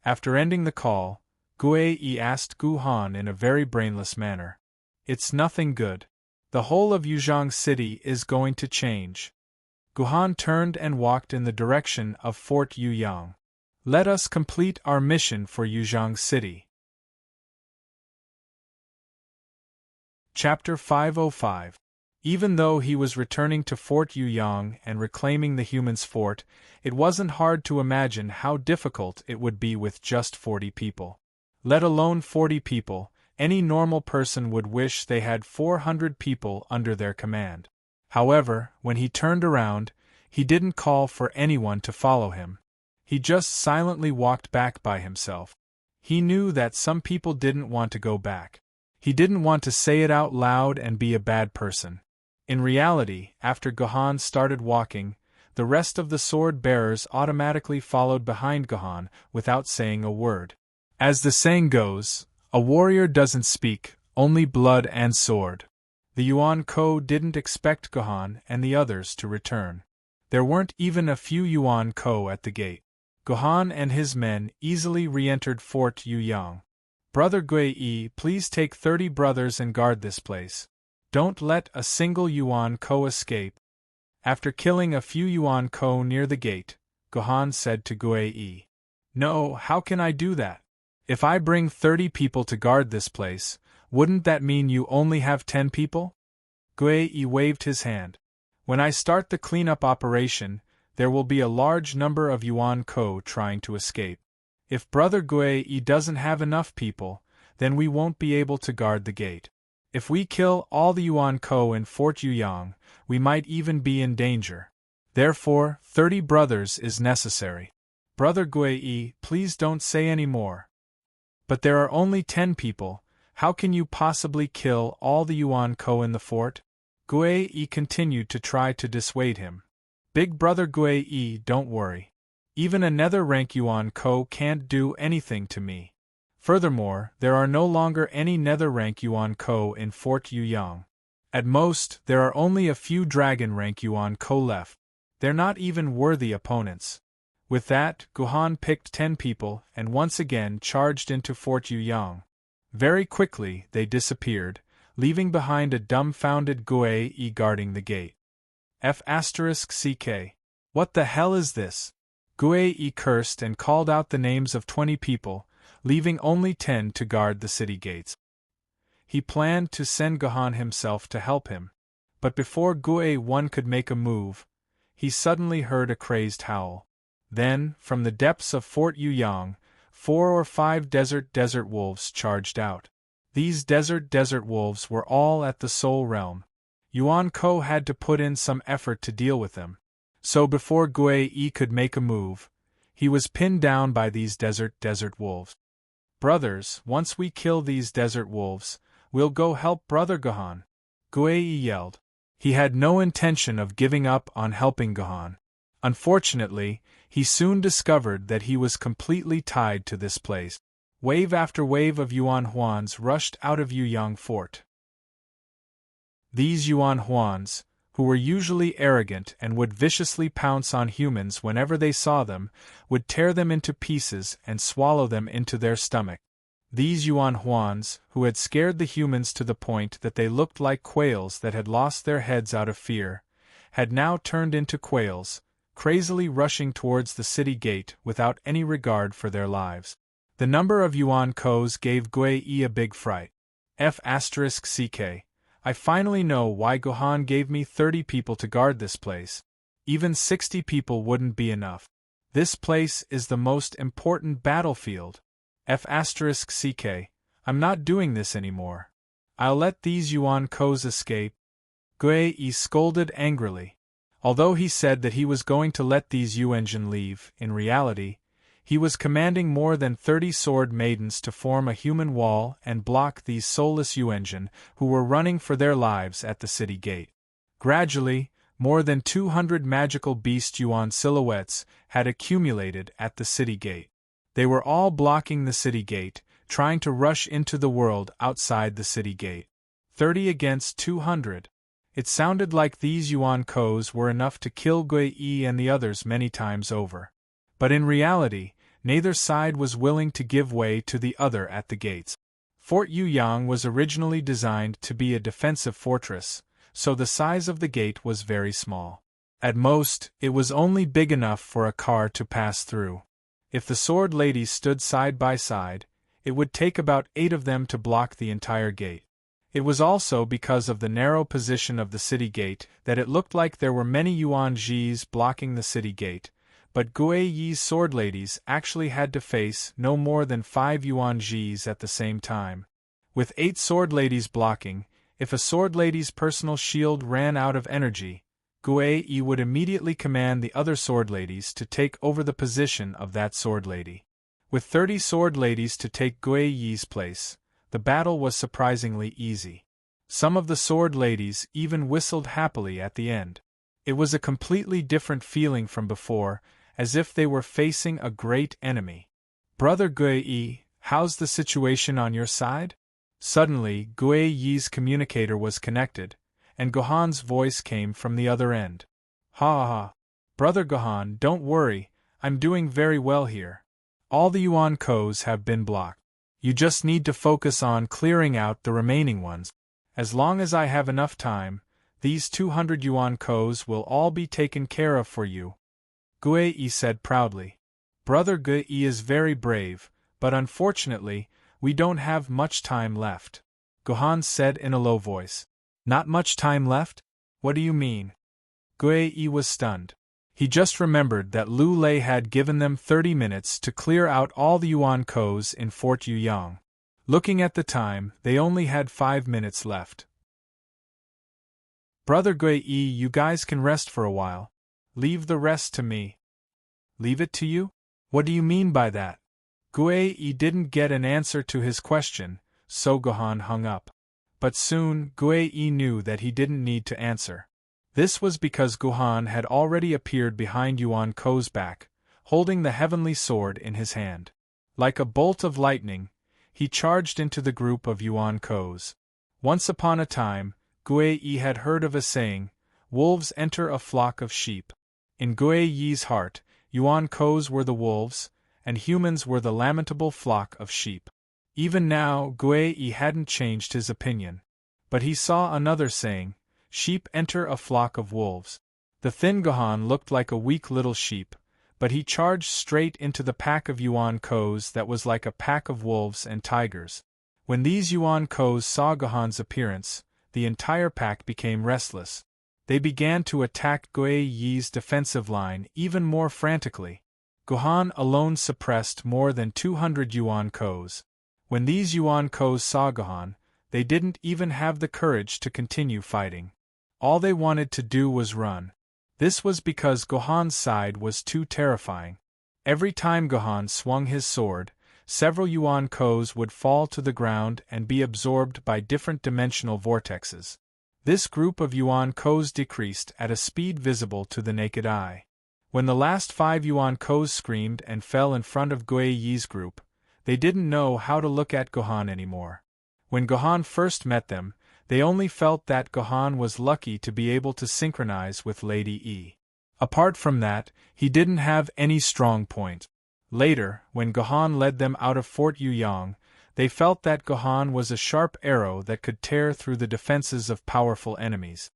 S1: After ending the call, Guei asked Guhan in a very brainless manner. "It's nothing good. The whole of Yuzhong City is going to change." Guhan turned and walked in the direction of Fort Yuyang. "Let us complete our mission for Yuzhong City." Chapter 505. Even though he was returning to Fort Yuyang and reclaiming the humans' fort, it wasn't hard to imagine how difficult it would be with just 40 people. Let alone 40 people, any normal person would wish they had 400 people under their command. However, when he turned around, he didn't call for anyone to follow him. He just silently walked back by himself. He knew that some people didn't want to go back. He didn't want to say it out loud and be a bad person. In reality, after Gohan started walking, the rest of the sword bearers automatically followed behind Gohan without saying a word. As the saying goes, a warrior doesn't speak, only blood and sword. The Yuan Ko didn't expect Gohan and the others to return. There weren't even a few Yuan Ko at the gate. Gohan and his men easily re-entered Fort Yuyang. "Brother Gui, please take 30 brothers and guard this place. Don't let a single Yuan Ko escape." After killing a few Yuan Ko near the gate, Gohan said to Gui, "No, how can I do that? If I bring 30 people to guard this place, wouldn't that mean you only have 10 people?" Gui waved his hand. "When I start the cleanup operation, there will be a large number of Yuan Ko trying to escape. If Brother Gui doesn't have enough people, then we won't be able to guard the gate. If we kill all the Yuan Ko in Fort Yuyang, we might even be in danger. Therefore, 30 brothers is necessary. Brother Gui, please don't say any more." "But there are only 10 people, how can you possibly kill all the Yuan Ko in the fort?" Gui continued to try to dissuade him. "Big Brother Gui, don't worry. Even a nether rank Yuan Ko can't do anything to me. Furthermore, there are no longer any nether rank Yuan Ko in Fort Yuyang. At most, there are only a few dragon rank Yuan Ko left. They're not even worthy opponents." With that, Gohan picked 10 people and once again charged into Fort Yuyang. Very quickly, they disappeared, leaving behind a dumbfounded Gui guarding the gate. F***CK. What the hell is this? Gui cursed and called out the names of 20 people, leaving only 10 to guard the city gates. He planned to send Gohan himself to help him, but before Gui could make a move, he suddenly heard a crazed howl. Then, from the depths of Fort Yuyang, 4 or 5 desert wolves charged out. These desert wolves were all at the Soul Realm. Yuan Ko had to put in some effort to deal with them. So before Gui could make a move, he was pinned down by these desert wolves. "Brothers, once we kill these desert wolves, we'll go help Brother Gohan," Gui yelled. He had no intention of giving up on helping Gohan. Unfortunately, he soon discovered that he was completely tied to this place. Wave after wave of Yuan Huans rushed out of Yuyang Fort. These Yuan Huans, who were usually arrogant and would viciously pounce on humans whenever they saw them, would tear them into pieces and swallow them into their stomach. These Yuan Huans, who had scared the humans to the point that they looked like quails that had lost their heads out of fear, had now turned into quails, crazily rushing towards the city gate without any regard for their lives. The number of Yuan Kos gave Gui a big fright. F***CK. I finally know why Gohan gave me 30 people to guard this place. Even 60 people wouldn't be enough. This place is the most important battlefield. F***CK. I'm not doing this anymore. I'll let these Yuan Kos escape. Gui scolded angrily. Although he said that he was going to let these Yuanjin leave, in reality, He was commanding more than 30 sword maidens to form a human wall and block these soulless Yuanjin who were running for their lives at the city gate. Gradually, more than 200 magical beast Yuan silhouettes had accumulated at the city gate. They were all blocking the city gate, trying to rush into the world outside the city gate. 30 against 200. It sounded like these Yuan Kos were enough to kill Gui Yi and the others many times over. But in reality, neither side was willing to give way to the other at the gates. Fort Yuyang was originally designed to be a defensive fortress, so the size of the gate was very small. At most, it was only big enough for a car to pass through. If the sword ladies stood side by side, it would take about 8 of them to block the entire gate. It was also because of the narrow position of the city gate that it looked like there were many Yuan Jis blocking the city gate, but Gui Yi's sword ladies actually had to face no more than 5 Yuan Jis at the same time. With 8 sword ladies blocking, if a sword lady's personal shield ran out of energy, Gui Yi would immediately command the other sword ladies to take over the position of that sword lady. With 30 sword ladies to take Gui Yi's place, the battle was surprisingly easy. Some of the sword ladies even whistled happily at the end. It was a completely different feeling from before, as if they were facing a great enemy. "Brother Gui Yi, how's the situation on your side?" Suddenly, Gui Yi's communicator was connected, and Gohan's voice came from the other end. "Ha ha ha. Brother Gohan, don't worry, I'm doing very well here. All the Yuan Kos have been blocked. You just need to focus on clearing out the remaining ones. As long as I have enough time, these 200 Yuan Kos will all be taken care of for you," Gui Yi said proudly. "Brother Gui Yi is very brave, but unfortunately, we don't have much time left," Gohan said in a low voice. "Not much time left? What do you mean?" Gui Yi was stunned. He just remembered that Lu Lei had given them 30 minutes to clear out all the Yuan Kos in Fort Yuyang. Looking at the time, they only had 5 minutes left. "Brother Gui Yi, you guys can rest for a while. Leave the rest to me." "Leave it to you? What do you mean by that?" Gui Yi didn't get an answer to his question, so Gohan hung up. But soon, Gui Yi knew that he didn't need to answer. This was because Gohan had already appeared behind Yuan Ko's back, holding the heavenly sword in his hand. Like a bolt of lightning, he charged into the group of Yuan Kos. Once upon a time, Gui Yi had heard of a saying, "Wolves enter a flock of sheep." In Gui Yi's heart, Yuan Kos were the wolves, and humans were the lamentable flock of sheep. Even now, Gui Yi hadn't changed his opinion. But he saw another saying, "Sheep enter a flock of wolves." The thin Gohan looked like a weak little sheep, but he charged straight into the pack of Yuan Kos that was like a pack of wolves and tigers. When these Yuan Kos saw Gohan's appearance, the entire pack became restless. They began to attack Gui Yi's defensive line even more frantically. Gohan alone suppressed more than 200 Yuan Kos. When these Yuan Kos saw Gohan, they didn't even have the courage to continue fighting. All they wanted to do was run. This was because Gohan's side was too terrifying. Every time Gohan swung his sword, several Yuan Kos would fall to the ground and be absorbed by different dimensional vortexes. This group of Yuan Kos decreased at a speed visible to the naked eye. When the last 5 Yuan Kos screamed and fell in front of Gui Yi's group, they didn't know how to look at Gohan anymore. When Gohan first met them, they only felt that Gohan was lucky to be able to synchronize with Lady Yi. Apart from that, he didn't have any strong point. Later, when Gohan led them out of Fort Yuyang, they felt that Gohan was a sharp arrow that could tear through the defenses of powerful enemies.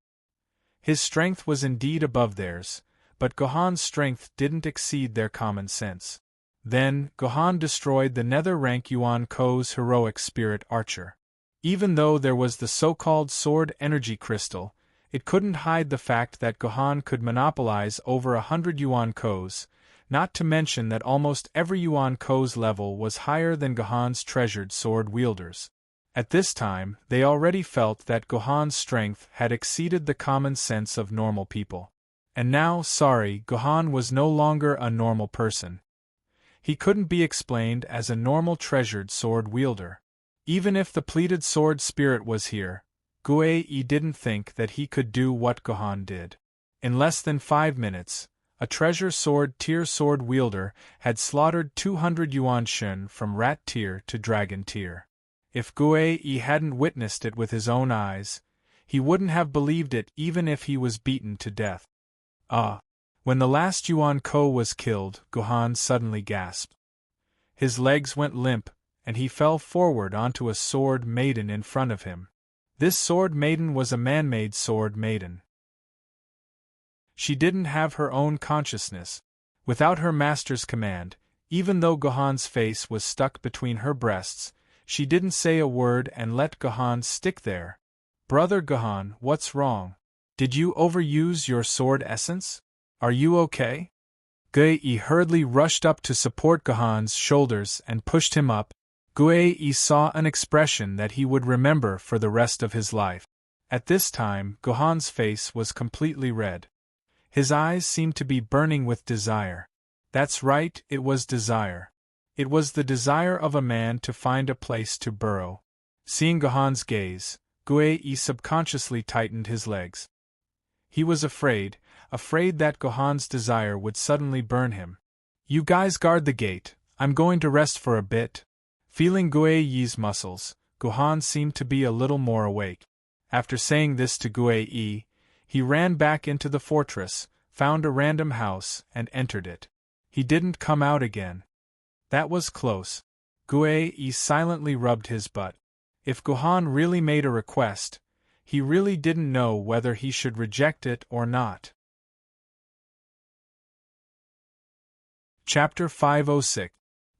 S1: His strength was indeed above theirs, but Gohan's strength didn't exceed their common sense. Then, Gohan destroyed the nether-rank Yuan Ko's heroic spirit archer. Even though there was the so-called sword energy crystal, it couldn't hide the fact that Gohan could monopolize over 100 Yuan Kos, not to mention that almost every Yuan Ko's level was higher than Gohan's treasured sword wielders. At this time, they already felt that Gohan's strength had exceeded the common sense of normal people. And now, Gohan was no longer a normal person. He couldn't be explained as a normal treasured sword wielder. Even if the pleated sword spirit was here, Guei didn't think that he could do what Gohan did. In less than 5 minutes, a treasure sword tier sword wielder had slaughtered 200 yuan shun from rat tier to dragon tier. If Guei hadn't witnessed it with his own eyes, he wouldn't have believed it even if he was beaten to death. When the last Yuan Ko was killed, Gohan suddenly gasped. His legs went limp, and he fell forward onto a sword maiden in front of him. This sword maiden was a man-made sword maiden. She didn't have her own consciousness. Without her master's command, even though Gohan's face was stuck between her breasts, she didn't say a word and let Gohan stick there. Brother Gohan, what's wrong? Did you overuse your sword essence? Are you okay? Guei hurriedly rushed up to support Gohan's shoulders and pushed him up. Guei saw an expression that he would remember for the rest of his life. At this time, Gohan's face was completely red. His eyes seemed to be burning with desire. That's right, it was desire. It was the desire of a man to find a place to burrow. Seeing Gohan's gaze, Guei subconsciously tightened his legs. He was afraid that Gohan's desire would suddenly burn him. You guys guard the gate, I'm going to rest for a bit. Feeling Guei's muscles, Gohan seemed to be a little more awake. After saying this to Guei, he ran back into the fortress, found a random house, and entered it. He didn't come out again. That was close. Guei silently rubbed his butt. If Gohan really made a request, he really didn't know whether he should reject it or not. Chapter 506.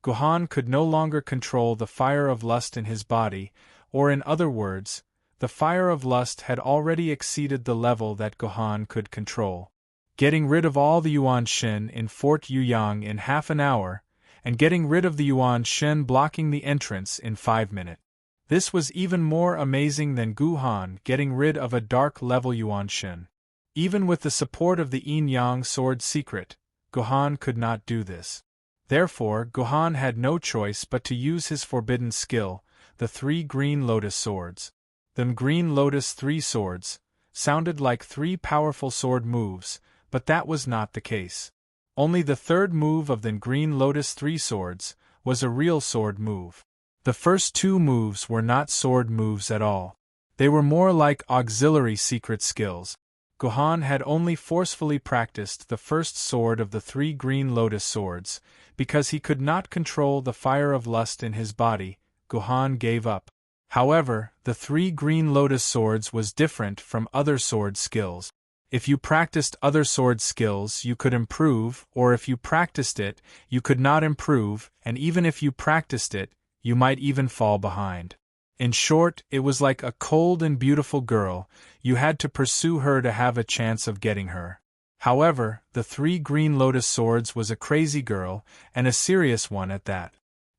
S1: Gohan could no longer control the fire of lust in his body, or in other words, the fire of lust had already exceeded the level that Gohan could control. Getting rid of all the Yuan Shen in Fort Yuyang in half an hour, and getting rid of the Yuan Shen blocking the entrance in 5 minutes. This was even more amazing than Gohan getting rid of a dark-level Yuan Shen. Even with the support of the Yin-Yang sword secret, Gohan could not do this. Therefore, Gohan had no choice but to use his forbidden skill, the 3 green lotus swords. The green lotus 3 swords sounded like 3 powerful sword moves, but that was not the case. Only the third move of the green lotus 3 swords was a real sword move. The first 2 moves were not sword moves at all. They were more like auxiliary secret skills. Gohan had only forcefully practiced the first sword of the 3 green lotus swords. Because he could not control the fire of lust in his body, Gohan gave up. However, the 3 green lotus swords was different from other sword skills. If you practiced other sword skills, you could improve, or if you practiced it, you could not improve, and even if you practiced it, you might even fall behind. In short, it was like a cold and beautiful girl, you had to pursue her to have a chance of getting her. However, the 3 green lotus swords was a crazy girl, and a serious one at that.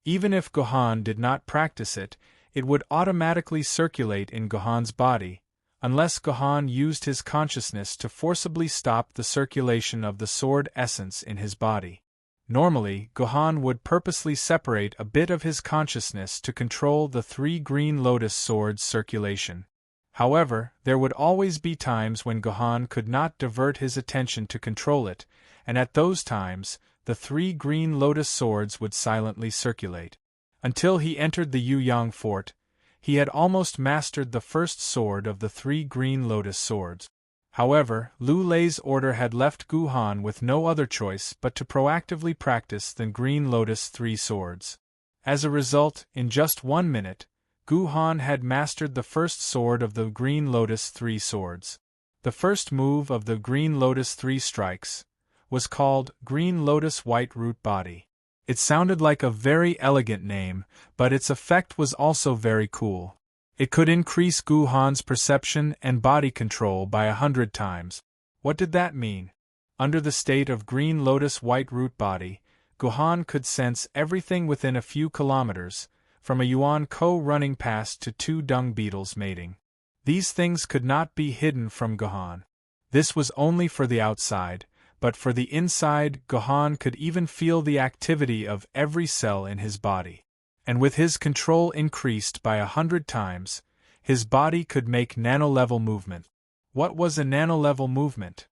S1: Even if Gohan did not practice it, it would automatically circulate in Gohan's body, unless Gohan used his consciousness to forcibly stop the circulation of the sword essence in his body. Normally, Gohan would purposely separate a bit of his consciousness to control the 3 green lotus swords' circulation. However, there would always be times when Gohan could not divert his attention to control it, and at those times, the 3 green lotus swords would silently circulate. Until he entered the Yuyang fort, he had almost mastered the first sword of the 3 green lotus swords. However, Lu Lei's order had left Gohan with no other choice but to proactively practice the green lotus 3 swords. As a result, in just 1 minute, Gohan had mastered the first sword of the green lotus 3 swords. The first move of the green lotus 3 strikes was called Green Lotus White Root Body. It sounded like a very elegant name, but its effect was also very cool. It could increase Gohan's perception and body control by 100 times. What did that mean? Under the state of Green Lotus White Root Body, Gohan could sense everything within a few kilometers, from a Yuan Ko running past to 2 dung beetles mating. These things could not be hidden from Gohan. This was only for the outside, but for the inside, Gohan could even feel the activity of every cell in his body. And with his control increased by 100 times, his body could make nano-level movement. What was a nano-level movement?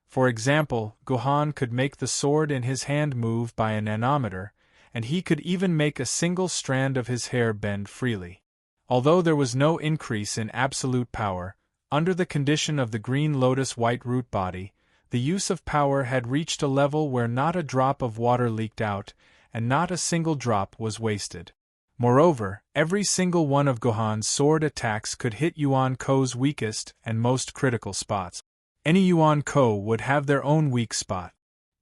S1: For example, Gohan could make the sword in his hand move by a nanometer, and he could even make a single strand of his hair bend freely. Although there was no increase in absolute power, under the condition of the green lotus white root body, the use of power had reached a level where not a drop of water leaked out, and not a single drop was wasted. Moreover, every single one of Gohan's sword attacks could hit Yuan Ko's weakest and most critical spots. Any Yuan Ko would have their own weak spot.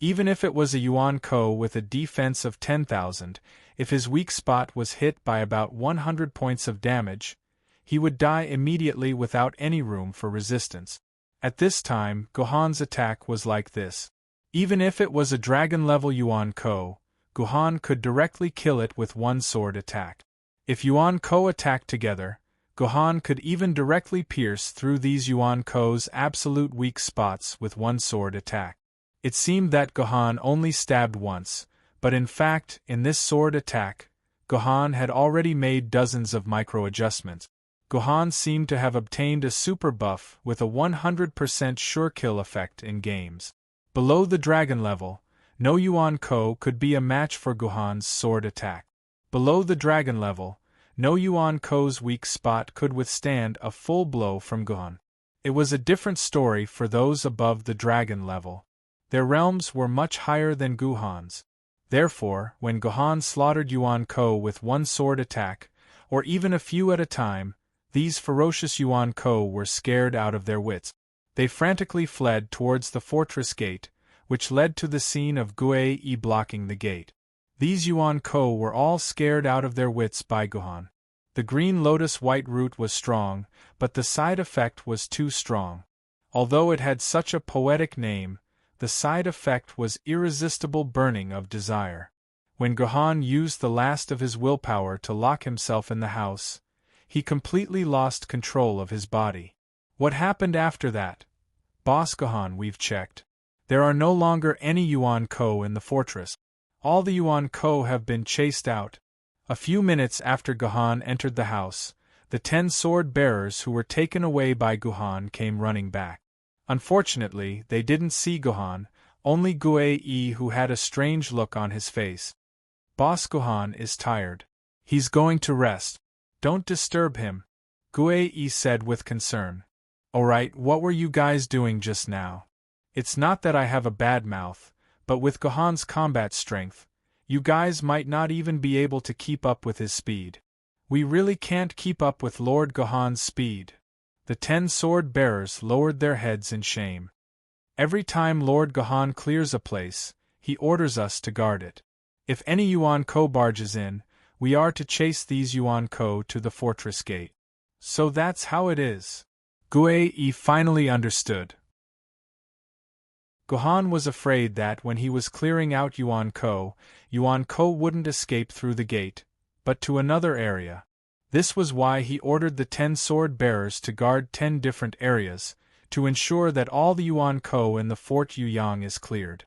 S1: Even if it was a Yuan Ko with a defense of 10,000, if his weak spot was hit by about 100 points of damage, he would die immediately without any room for resistance. At this time, Gohan's attack was like this. Even if it was a dragon-level Yuan Ko, Gohan could directly kill it with one sword attack. If Yuan Ko attacked together, Gohan could even directly pierce through these Yuan Ko's absolute weak spots with one sword attack. It seemed that Gohan only stabbed once, but in fact, in this sword attack, Gohan had already made dozens of micro-adjustments. Gohan seemed to have obtained a super buff with a 100% sure kill effect in games. Below the dragon level, no Yuan Ko could be a match for Gohan's sword attack. Below the dragon level, no Yuan Ko's weak spot could withstand a full blow from Gohan. It was a different story for those above the dragon level. Their realms were much higher than Gohan's. Therefore, when Gohan slaughtered Yuan Ko with one sword attack, or even a few at a time, these ferocious Yuan Ko were scared out of their wits. They frantically fled towards the fortress gate, which led to the scene of Gue blocking the gate. These Yuan Ko were all scared out of their wits by Gohan. The green lotus white root was strong, but the side effect was too strong. Although it had such a poetic name, the side effect was irresistible burning of desire. When Gohan used the last of his willpower to lock himself in the house, he completely lost control of his body. What happened after that? Boss Gohan, we've checked. There are no longer any Yuan Ko in the fortress. All the Yuan Ko have been chased out. A few minutes after Gohan entered the house, the 10 sword-bearers who were taken away by Gohan came running back. Unfortunately, they didn't see Gohan, only Gue, who had a strange look on his face. Boss Gohan is tired. He's going to rest. Don't disturb him, Gue said with concern. Alright, what were you guys doing just now? It's not that I have a bad mouth, but with Gohan's combat strength, you guys might not even be able to keep up with his speed. We really can't keep up with Lord Gohan's speed. The 10 sword-bearers lowered their heads in shame. Every time Lord Gohan clears a place, he orders us to guard it. If any Yuan Ko barges in, we are to chase these Yuan Ko to the fortress gate. So that's how it is. Gue finally understood. Gohan was afraid that when he was clearing out Yuan Ko wouldn't escape through the gate, but to another area. This was why he ordered the 10 sword-bearers to guard 10 different areas, to ensure that all the Yuan Ko in the Fort Yuyang is cleared.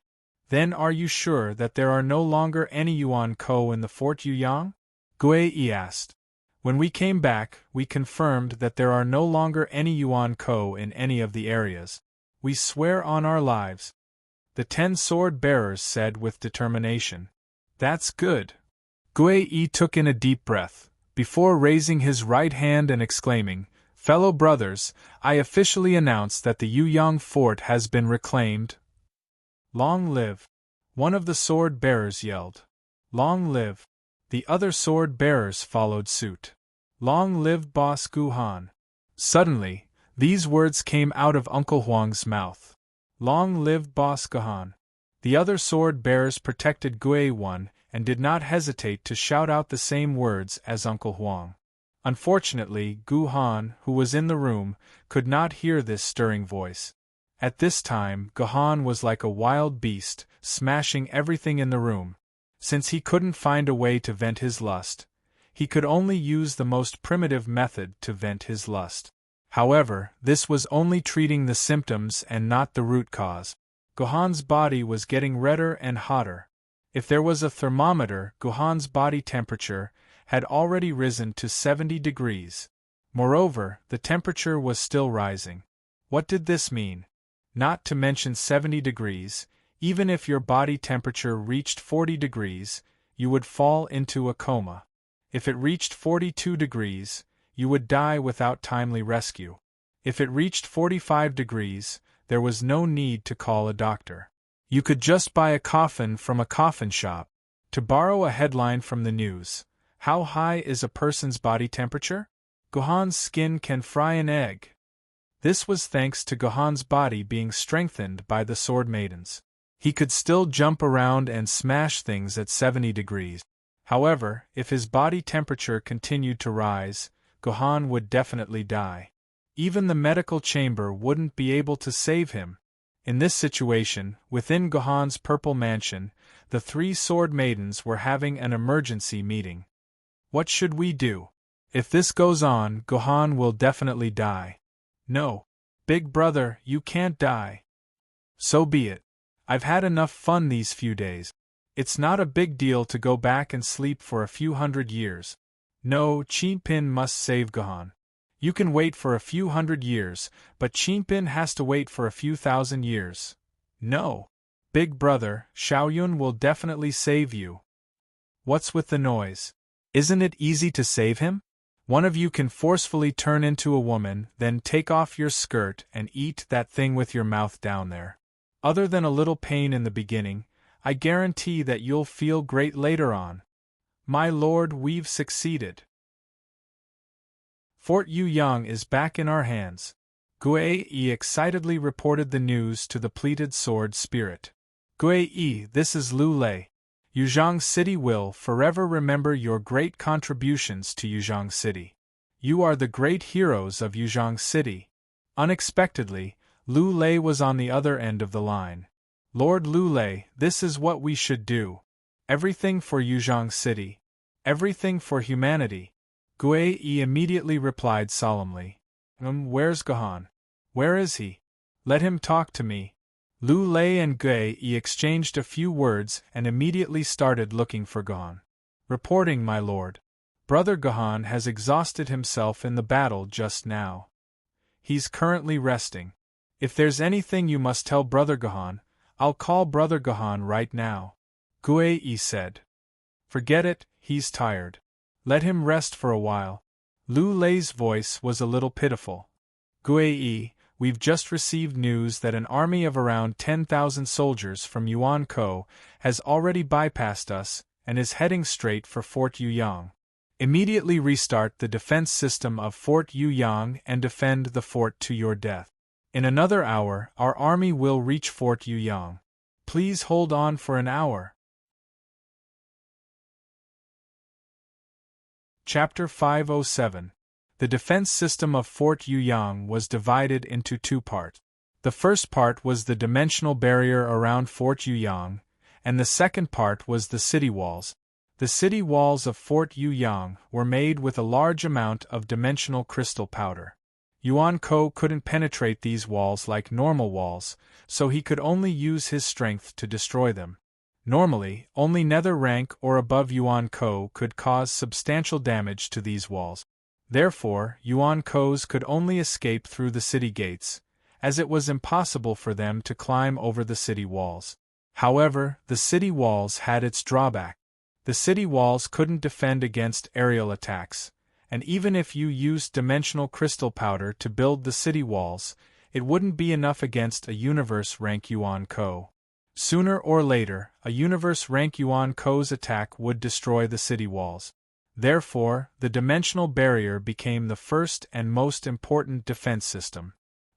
S1: Then are you sure that there are no longer any Yuan Ko in the Fort Yuyang? Gue asked. When we came back, we confirmed that there are no longer any Yuan Ko in any of the areas. We swear on our lives, the 10 sword-bearers said with determination. That's good. Gue took in a deep breath, before raising his right hand and exclaiming, Fellow brothers, I officially announce that the Yuyang fort has been reclaimed. Long live! One of the sword-bearers yelled. Long live! The other sword-bearers followed suit. Long live Boss Gohan! Suddenly, these words came out of Uncle Huang's mouth. Long live Boss Gohan! The other sword-bearers protected Gue and did not hesitate to shout out the same words as Uncle Huang. Unfortunately, Gohan, who was in the room, could not hear this stirring voice. At this time, Gohan was like a wild beast, smashing everything in the room. Since he couldn't find a way to vent his lust, he could only use the most primitive method to vent his lust. However, this was only treating the symptoms and not the root cause. Gohan's body was getting redder and hotter. If there was a thermometer, Gohan's body temperature had already risen to 70 degrees. Moreover, the temperature was still rising. What did this mean? Not to mention 70 degrees, even if your body temperature reached 40 degrees, you would fall into a coma. If it reached 42 degrees, you would die without timely rescue. If it reached 45 degrees, there was no need to call a doctor. You could just buy a coffin from a coffin shop. To borrow a headline from the news, how high is a person's body temperature? Gohan's skin can fry an egg. This was thanks to Gohan's body being strengthened by the Sword Maidens. He could still jump around and smash things at 70 degrees. However, if his body temperature continued to rise, Gohan would definitely die. Even the medical chamber wouldn't be able to save him. In this situation, within Gohan's purple mansion, the 3 Sword Maidens were having an emergency meeting. What should we do? If this goes on, Gohan will definitely die. No. Big brother, you can't die. So be it. I've had enough fun these few days. It's not a big deal to go back and sleep for a few hundred years. No, Chinpin must save Gohan. You can wait for a few hundred years, but Chinpin has to wait for a few thousand years. No. Big brother, Xiaoyun will definitely save you. What's with the noise? Isn't it easy to save him? One of you can forcefully turn into a woman, then take off your skirt and eat that thing with your mouth down there. Other than a little pain in the beginning, I guarantee that you'll feel great later on. My lord, we've succeeded. Fort Yuyang is back in our hands. Gui excitedly reported the news to the pleated sword spirit. Gui, this is Lu Lei. Yuzhang City will forever remember your great contributions to Yuzhang City. You are the great heroes of Yuzhang City. Unexpectedly, Lu Lei was on the other end of the line. Lord Lu Lei, this is what we should do. Everything for Yuzhang City. Everything for humanity. Gui immediately replied solemnly. Where's Gohan? Where is he? Let him talk to me. Lu Lei and Gui exchanged a few words and immediately started looking for Gohan. Reporting, my lord. Brother Gohan has exhausted himself in the battle just now. He's currently resting. If there's anything you must tell Brother Gohan, I'll call Brother Gohan right now. Gui said. Forget it, he's tired. Let him rest for a while. Lu Lei's voice was a little pitiful. Gui, we've just received news that an army of around 10,000 soldiers from Yuan-Ko has already bypassed us and is heading straight for Fort Yuyang. Immediately restart the defense system of Fort Yuyang and defend the fort to your death. In another hour, our army will reach Fort Yuyang. Please hold on for an hour. Chapter 507. The defense system of Fort Yuyang was divided into 2 parts. The first part was the dimensional barrier around Fort Yuyang, and the second part was the city walls. The city walls of Fort Yuyang were made with a large amount of dimensional crystal powder. Yuan-Ko couldn't penetrate these walls like normal walls, so he could only use his strength to destroy them. Normally, only nether rank or above Yuan-Ko could cause substantial damage to these walls. Therefore, Yuan-Kos could only escape through the city gates, as it was impossible for them to climb over the city walls. However, the city walls had its drawback. The city walls couldn't defend against aerial attacks, and even if you used dimensional crystal powder to build the city walls, it wouldn't be enough against a universe rank Yuan-Ko. Sooner or later, a universe rank Yuan-Ko's attack would destroy the city walls. Therefore, the dimensional barrier became the first and most important defense system.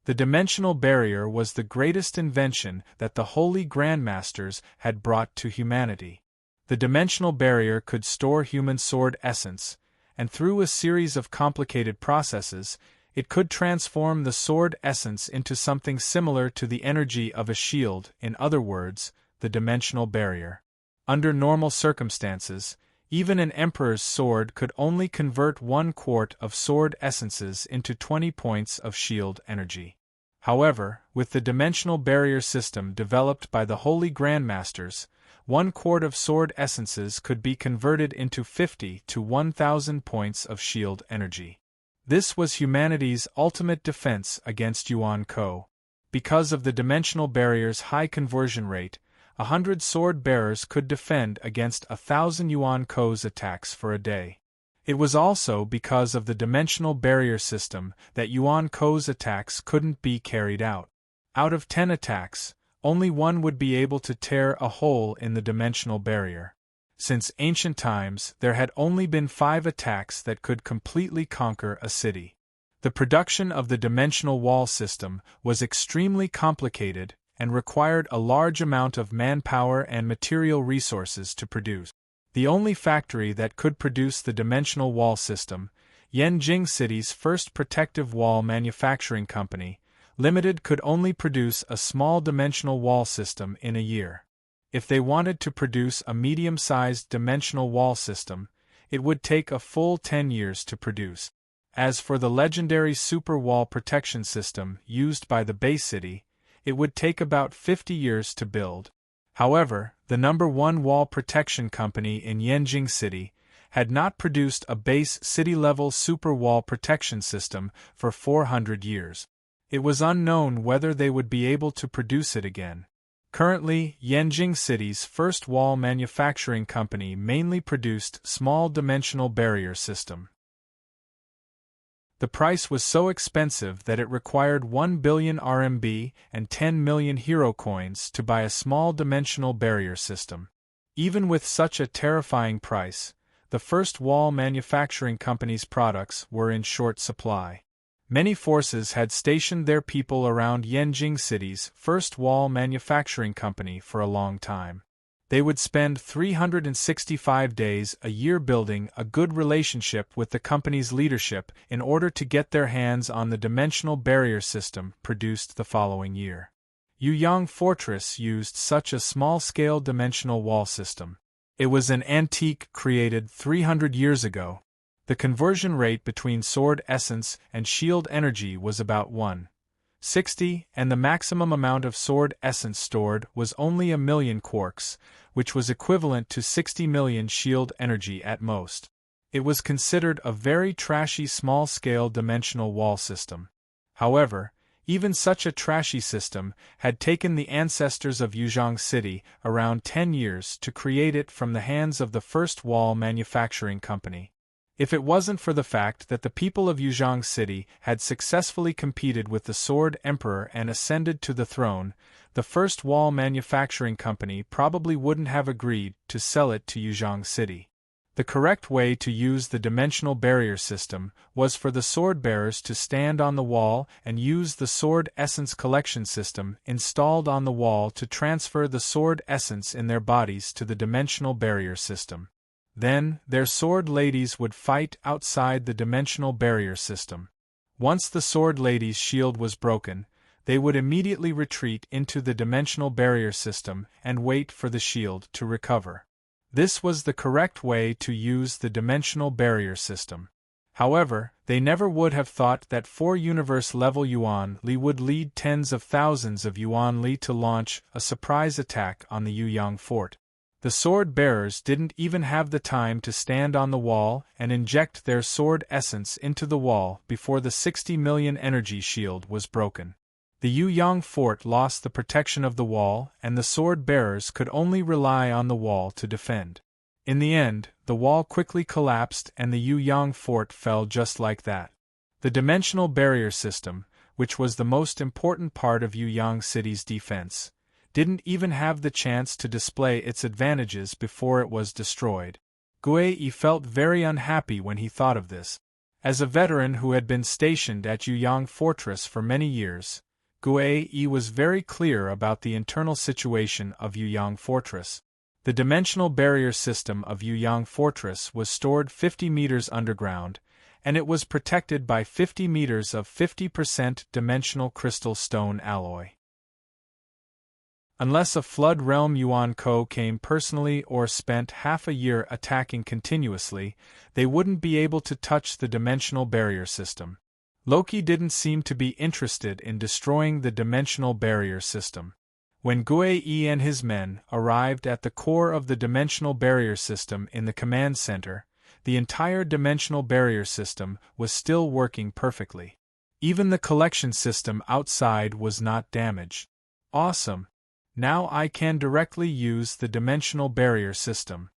S1: The dimensional barrier was the greatest invention that the Holy Grandmasters had brought to humanity. The dimensional barrier could store human sword essence, and through a series of complicated processes, it could transform the sword essence into something similar to the energy of a shield, in other words, the dimensional barrier. Under normal circumstances, Even an emperor's sword could only convert 1 quart of sword essences into 20 points of shield energy. However, with the dimensional barrier system developed by the Holy Grandmasters, 1 quart of sword essences could be converted into 50 to 1,000 points of shield energy. This was humanity's ultimate defense against Yuan Ko. Because of the dimensional barrier's high conversion rate, 100 sword bearers could defend against 1,000 Yuan Ko's attacks for a day. It was also because of the dimensional barrier system that Yuan Ko's attacks couldn't be carried out. Out of 10 attacks, only 1 would be able to tear a hole in the dimensional barrier. Since ancient times, there had only been 5 attacks that could completely conquer a city. The production of the dimensional wall system was extremely complicated and required a large amount of manpower and material resources to produce. The only factory that could produce the dimensional wall system, Yanjing City's first protective wall manufacturing company, Limited, could only produce a small dimensional wall system in a year. If they wanted to produce a medium-sized dimensional wall system, it would take a full 10 years to produce. As for the legendary super wall protection system used by the base city, it would take about 50 years to build. However, the number 1 wall protection company in Yanjing City had not produced a base city-level super wall protection system for 400 years. It was unknown whether they would be able to produce it again. Currently, Yanjing City's first wall manufacturing company mainly produced small dimensional barrier system. The price was so expensive that it required 1 billion RMB and 10 million hero coins to buy a small dimensional barrier system. Even with such a terrifying price, the first wall manufacturing company's products were in short supply. Many forces had stationed their people around Yanjing City's first wall manufacturing company for a long time. They would spend 365 days a year building a good relationship with the company's leadership in order to get their hands on the dimensional barrier system produced the following year. Yuyang Fortress used such a small-scale dimensional wall system. It was an antique created 300 years ago. The conversion rate between sword essence and shield energy was about 1/60, and the maximum amount of sword essence stored was only 1 million quarks, which was equivalent to 60 million shield energy at most. It was considered a very trashy small-scale dimensional wall system. However, even such a trashy system had taken the ancestors of Yuzhong City around 10 years to create it from the hands of the first wall manufacturing company. If it wasn't for the fact that the people of Yuzhong City had successfully competed with the Sword Emperor and ascended to the throne, the first wall manufacturing company probably wouldn't have agreed to sell it to Yuzhong City. The correct way to use the dimensional barrier system was for the sword bearers to stand on the wall and use the sword essence collection system installed on the wall to transfer the sword essence in their bodies to the dimensional barrier system. Then, their sword ladies would fight outside the dimensional barrier system. Once the sword lady's shield was broken, they would immediately retreat into the dimensional barrier system and wait for the shield to recover. This was the correct way to use the dimensional barrier system. However, they never would have thought that 4 universe-level Yuan Li would lead tens of thousands of Yuan Li to launch a surprise attack on the Yuyang fort. The sword bearers didn't even have the time to stand on the wall and inject their sword essence into the wall before the 60 million energy shield was broken. The Yuyang fort lost the protection of the wall, and the sword bearers could only rely on the wall to defend. In the end, the wall quickly collapsed and the Yuyang fort fell just like that. The dimensional barrier system, which was the most important part of Yuyang City's defense, didn't even have the chance to display its advantages before it was destroyed. Gui felt very unhappy when he thought of this. As a veteran who had been stationed at Yuyang Fortress for many years, Gui was very clear about the internal situation of Yuyang Fortress. The dimensional barrier system of Yuyang Fortress was stored 50 meters underground, and it was protected by 50 meters of 50% dimensional crystal stone alloy. Unless a flood realm Yuan Ko came personally or spent half a year attacking continuously, they wouldn't be able to touch the dimensional barrier system. Loki didn't seem to be interested in destroying the dimensional barrier system. When Guei and his men arrived at the core of the dimensional barrier system in the command center, the entire dimensional barrier system was still working perfectly. Even the collection system outside was not damaged. Awesome! Now I can directly use the dimensional barrier system.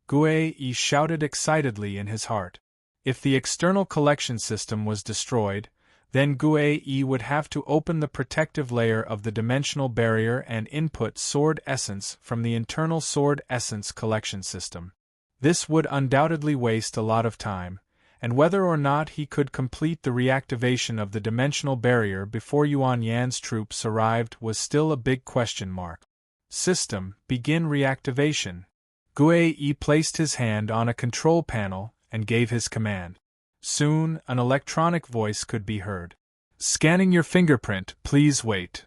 S1: Guei shouted excitedly in his heart. If the external collection system was destroyed, then Guei would have to open the protective layer of the dimensional barrier and input sword essence from the internal sword essence collection system. This would undoubtedly waste a lot of time, and whether or not he could complete the reactivation of the dimensional barrier before Yuan Yan's troops arrived was still a big question mark. System, begin reactivation. Guei placed his hand on a control panel and gave his command. Soon, an electronic voice could be heard. Scanning your fingerprint, please wait.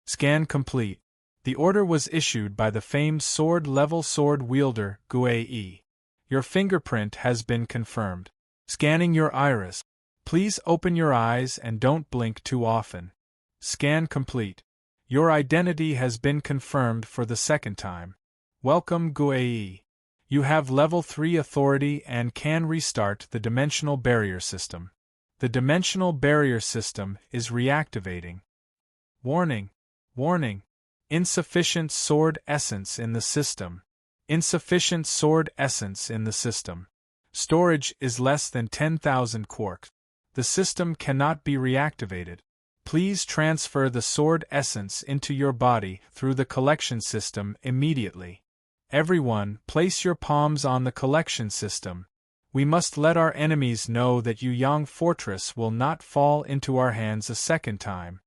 S1: Scan complete. The order was issued by the famed sword-level sword wielder, Guei. Your fingerprint has been confirmed. Scanning your iris. Please open your eyes and don't blink too often. Scan complete. Your identity has been confirmed for the second time. Welcome, Guei. You have level 3 authority and can restart the dimensional barrier system. The dimensional barrier system is reactivating. Warning! Warning! Insufficient sword essence in the system. Insufficient sword essence in the system. Storage is less than 10,000 quarks. The system cannot be reactivated. Please transfer the sword essence into your body through the collection system immediately. Everyone, place your palms on the collection system. We must let our enemies know that Yuyang Fortress will not fall into our hands a second time.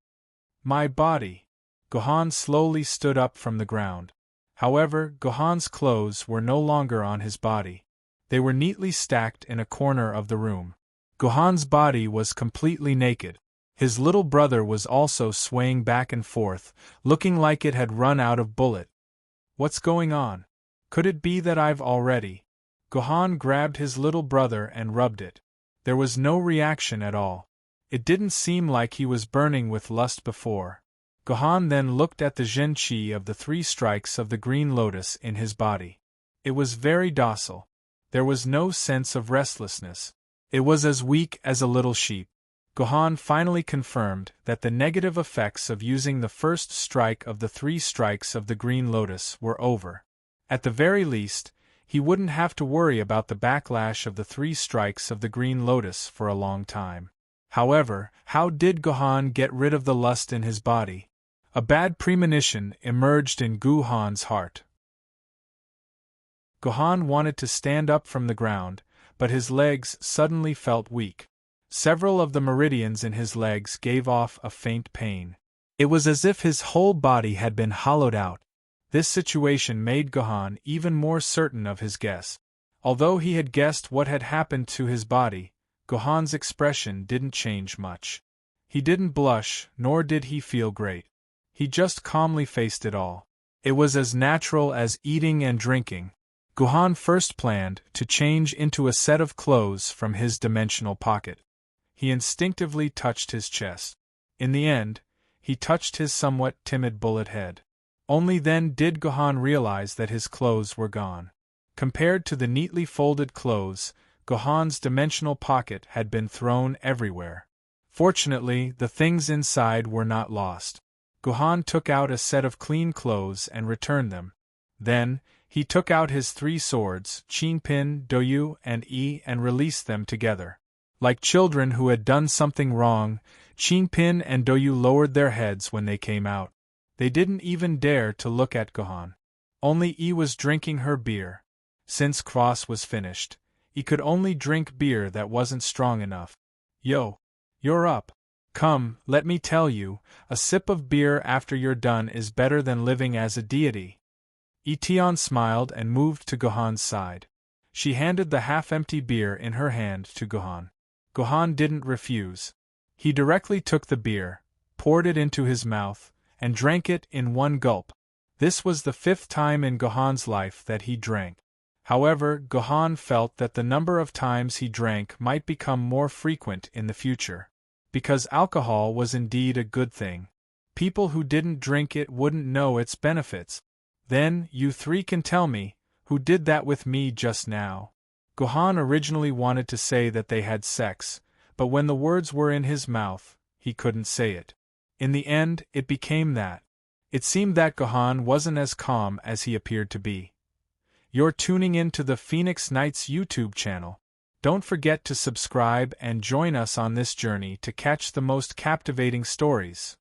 S1: My body. Gohan slowly stood up from the ground. However, Gohan's clothes were no longer on his body. They were neatly stacked in a corner of the room. Gohan's body was completely naked. His little brother was also swaying back and forth, looking like it had run out of bullet. What's going on? Could it be that I've already? Gohan grabbed his little brother and rubbed it. There was no reaction at all. It didn't seem like he was burning with lust before. Gohan then looked at the Zhen-Qi of the 3 strikes of the green lotus in his body. It was very docile. There was no sense of restlessness. It was as weak as a little sheep. Gohan finally confirmed that the negative effects of using the first strike of the 3 strikes of the green lotus were over. At the very least, he wouldn't have to worry about the backlash of the 3 strikes of the green lotus for a long time. However, how did Gohan get rid of the lust in his body? A bad premonition emerged in Gohan's heart. Gohan wanted to stand up from the ground, but his legs suddenly felt weak. Several of the meridians in his legs gave off a faint pain. It was as if his whole body had been hollowed out. This situation made Gohan even more certain of his guess. Although he had guessed what had happened to his body, Gohan's expression didn't change much. He didn't blush, nor did he feel great. He just calmly faced it all. It was as natural as eating and drinking. Gohan first planned to change into a set of clothes from his dimensional pocket. He instinctively touched his chest. In the end, he touched his somewhat timid bullet head. Only then did Gohan realize that his clothes were gone. Compared to the neatly folded clothes, Gohan's dimensional pocket had been thrown everywhere. Fortunately, the things inside were not lost. Gohan took out a set of clean clothes and returned them. Then, he took out his 3 swords, Qinpin, Douyu, and Yi, and released them together. Like children who had done something wrong, Qinpin and Douyu lowered their heads when they came out. They didn't even dare to look at Gohan. Only Yi was drinking her beer. Since Cross was finished, he could only drink beer that wasn't strong enough. Yo! You're up! Come, let me tell you, a sip of beer after you're done is better than living as a deity. Etion smiled and moved to Gohan's side. She handed the half-empty beer in her hand to Gohan. Gohan didn't refuse. He directly took the beer, poured it into his mouth, and drank it in one gulp. This was the 5th time in Gohan's life that he drank. However, Gohan felt that the number of times he drank might become more frequent in the future. Because alcohol was indeed a good thing. People who didn't drink it wouldn't know its benefits. Then, you three can tell me, who did that with me just now? Gohan originally wanted to say that they had sex, but when the words were in his mouth, he couldn't say it. In the end, it became that. It seemed that Gohan wasn't as calm as he appeared to be. You're tuning in to the Phoenix Knights YouTube channel. Don't forget to subscribe and join us on this journey to catch the most captivating stories.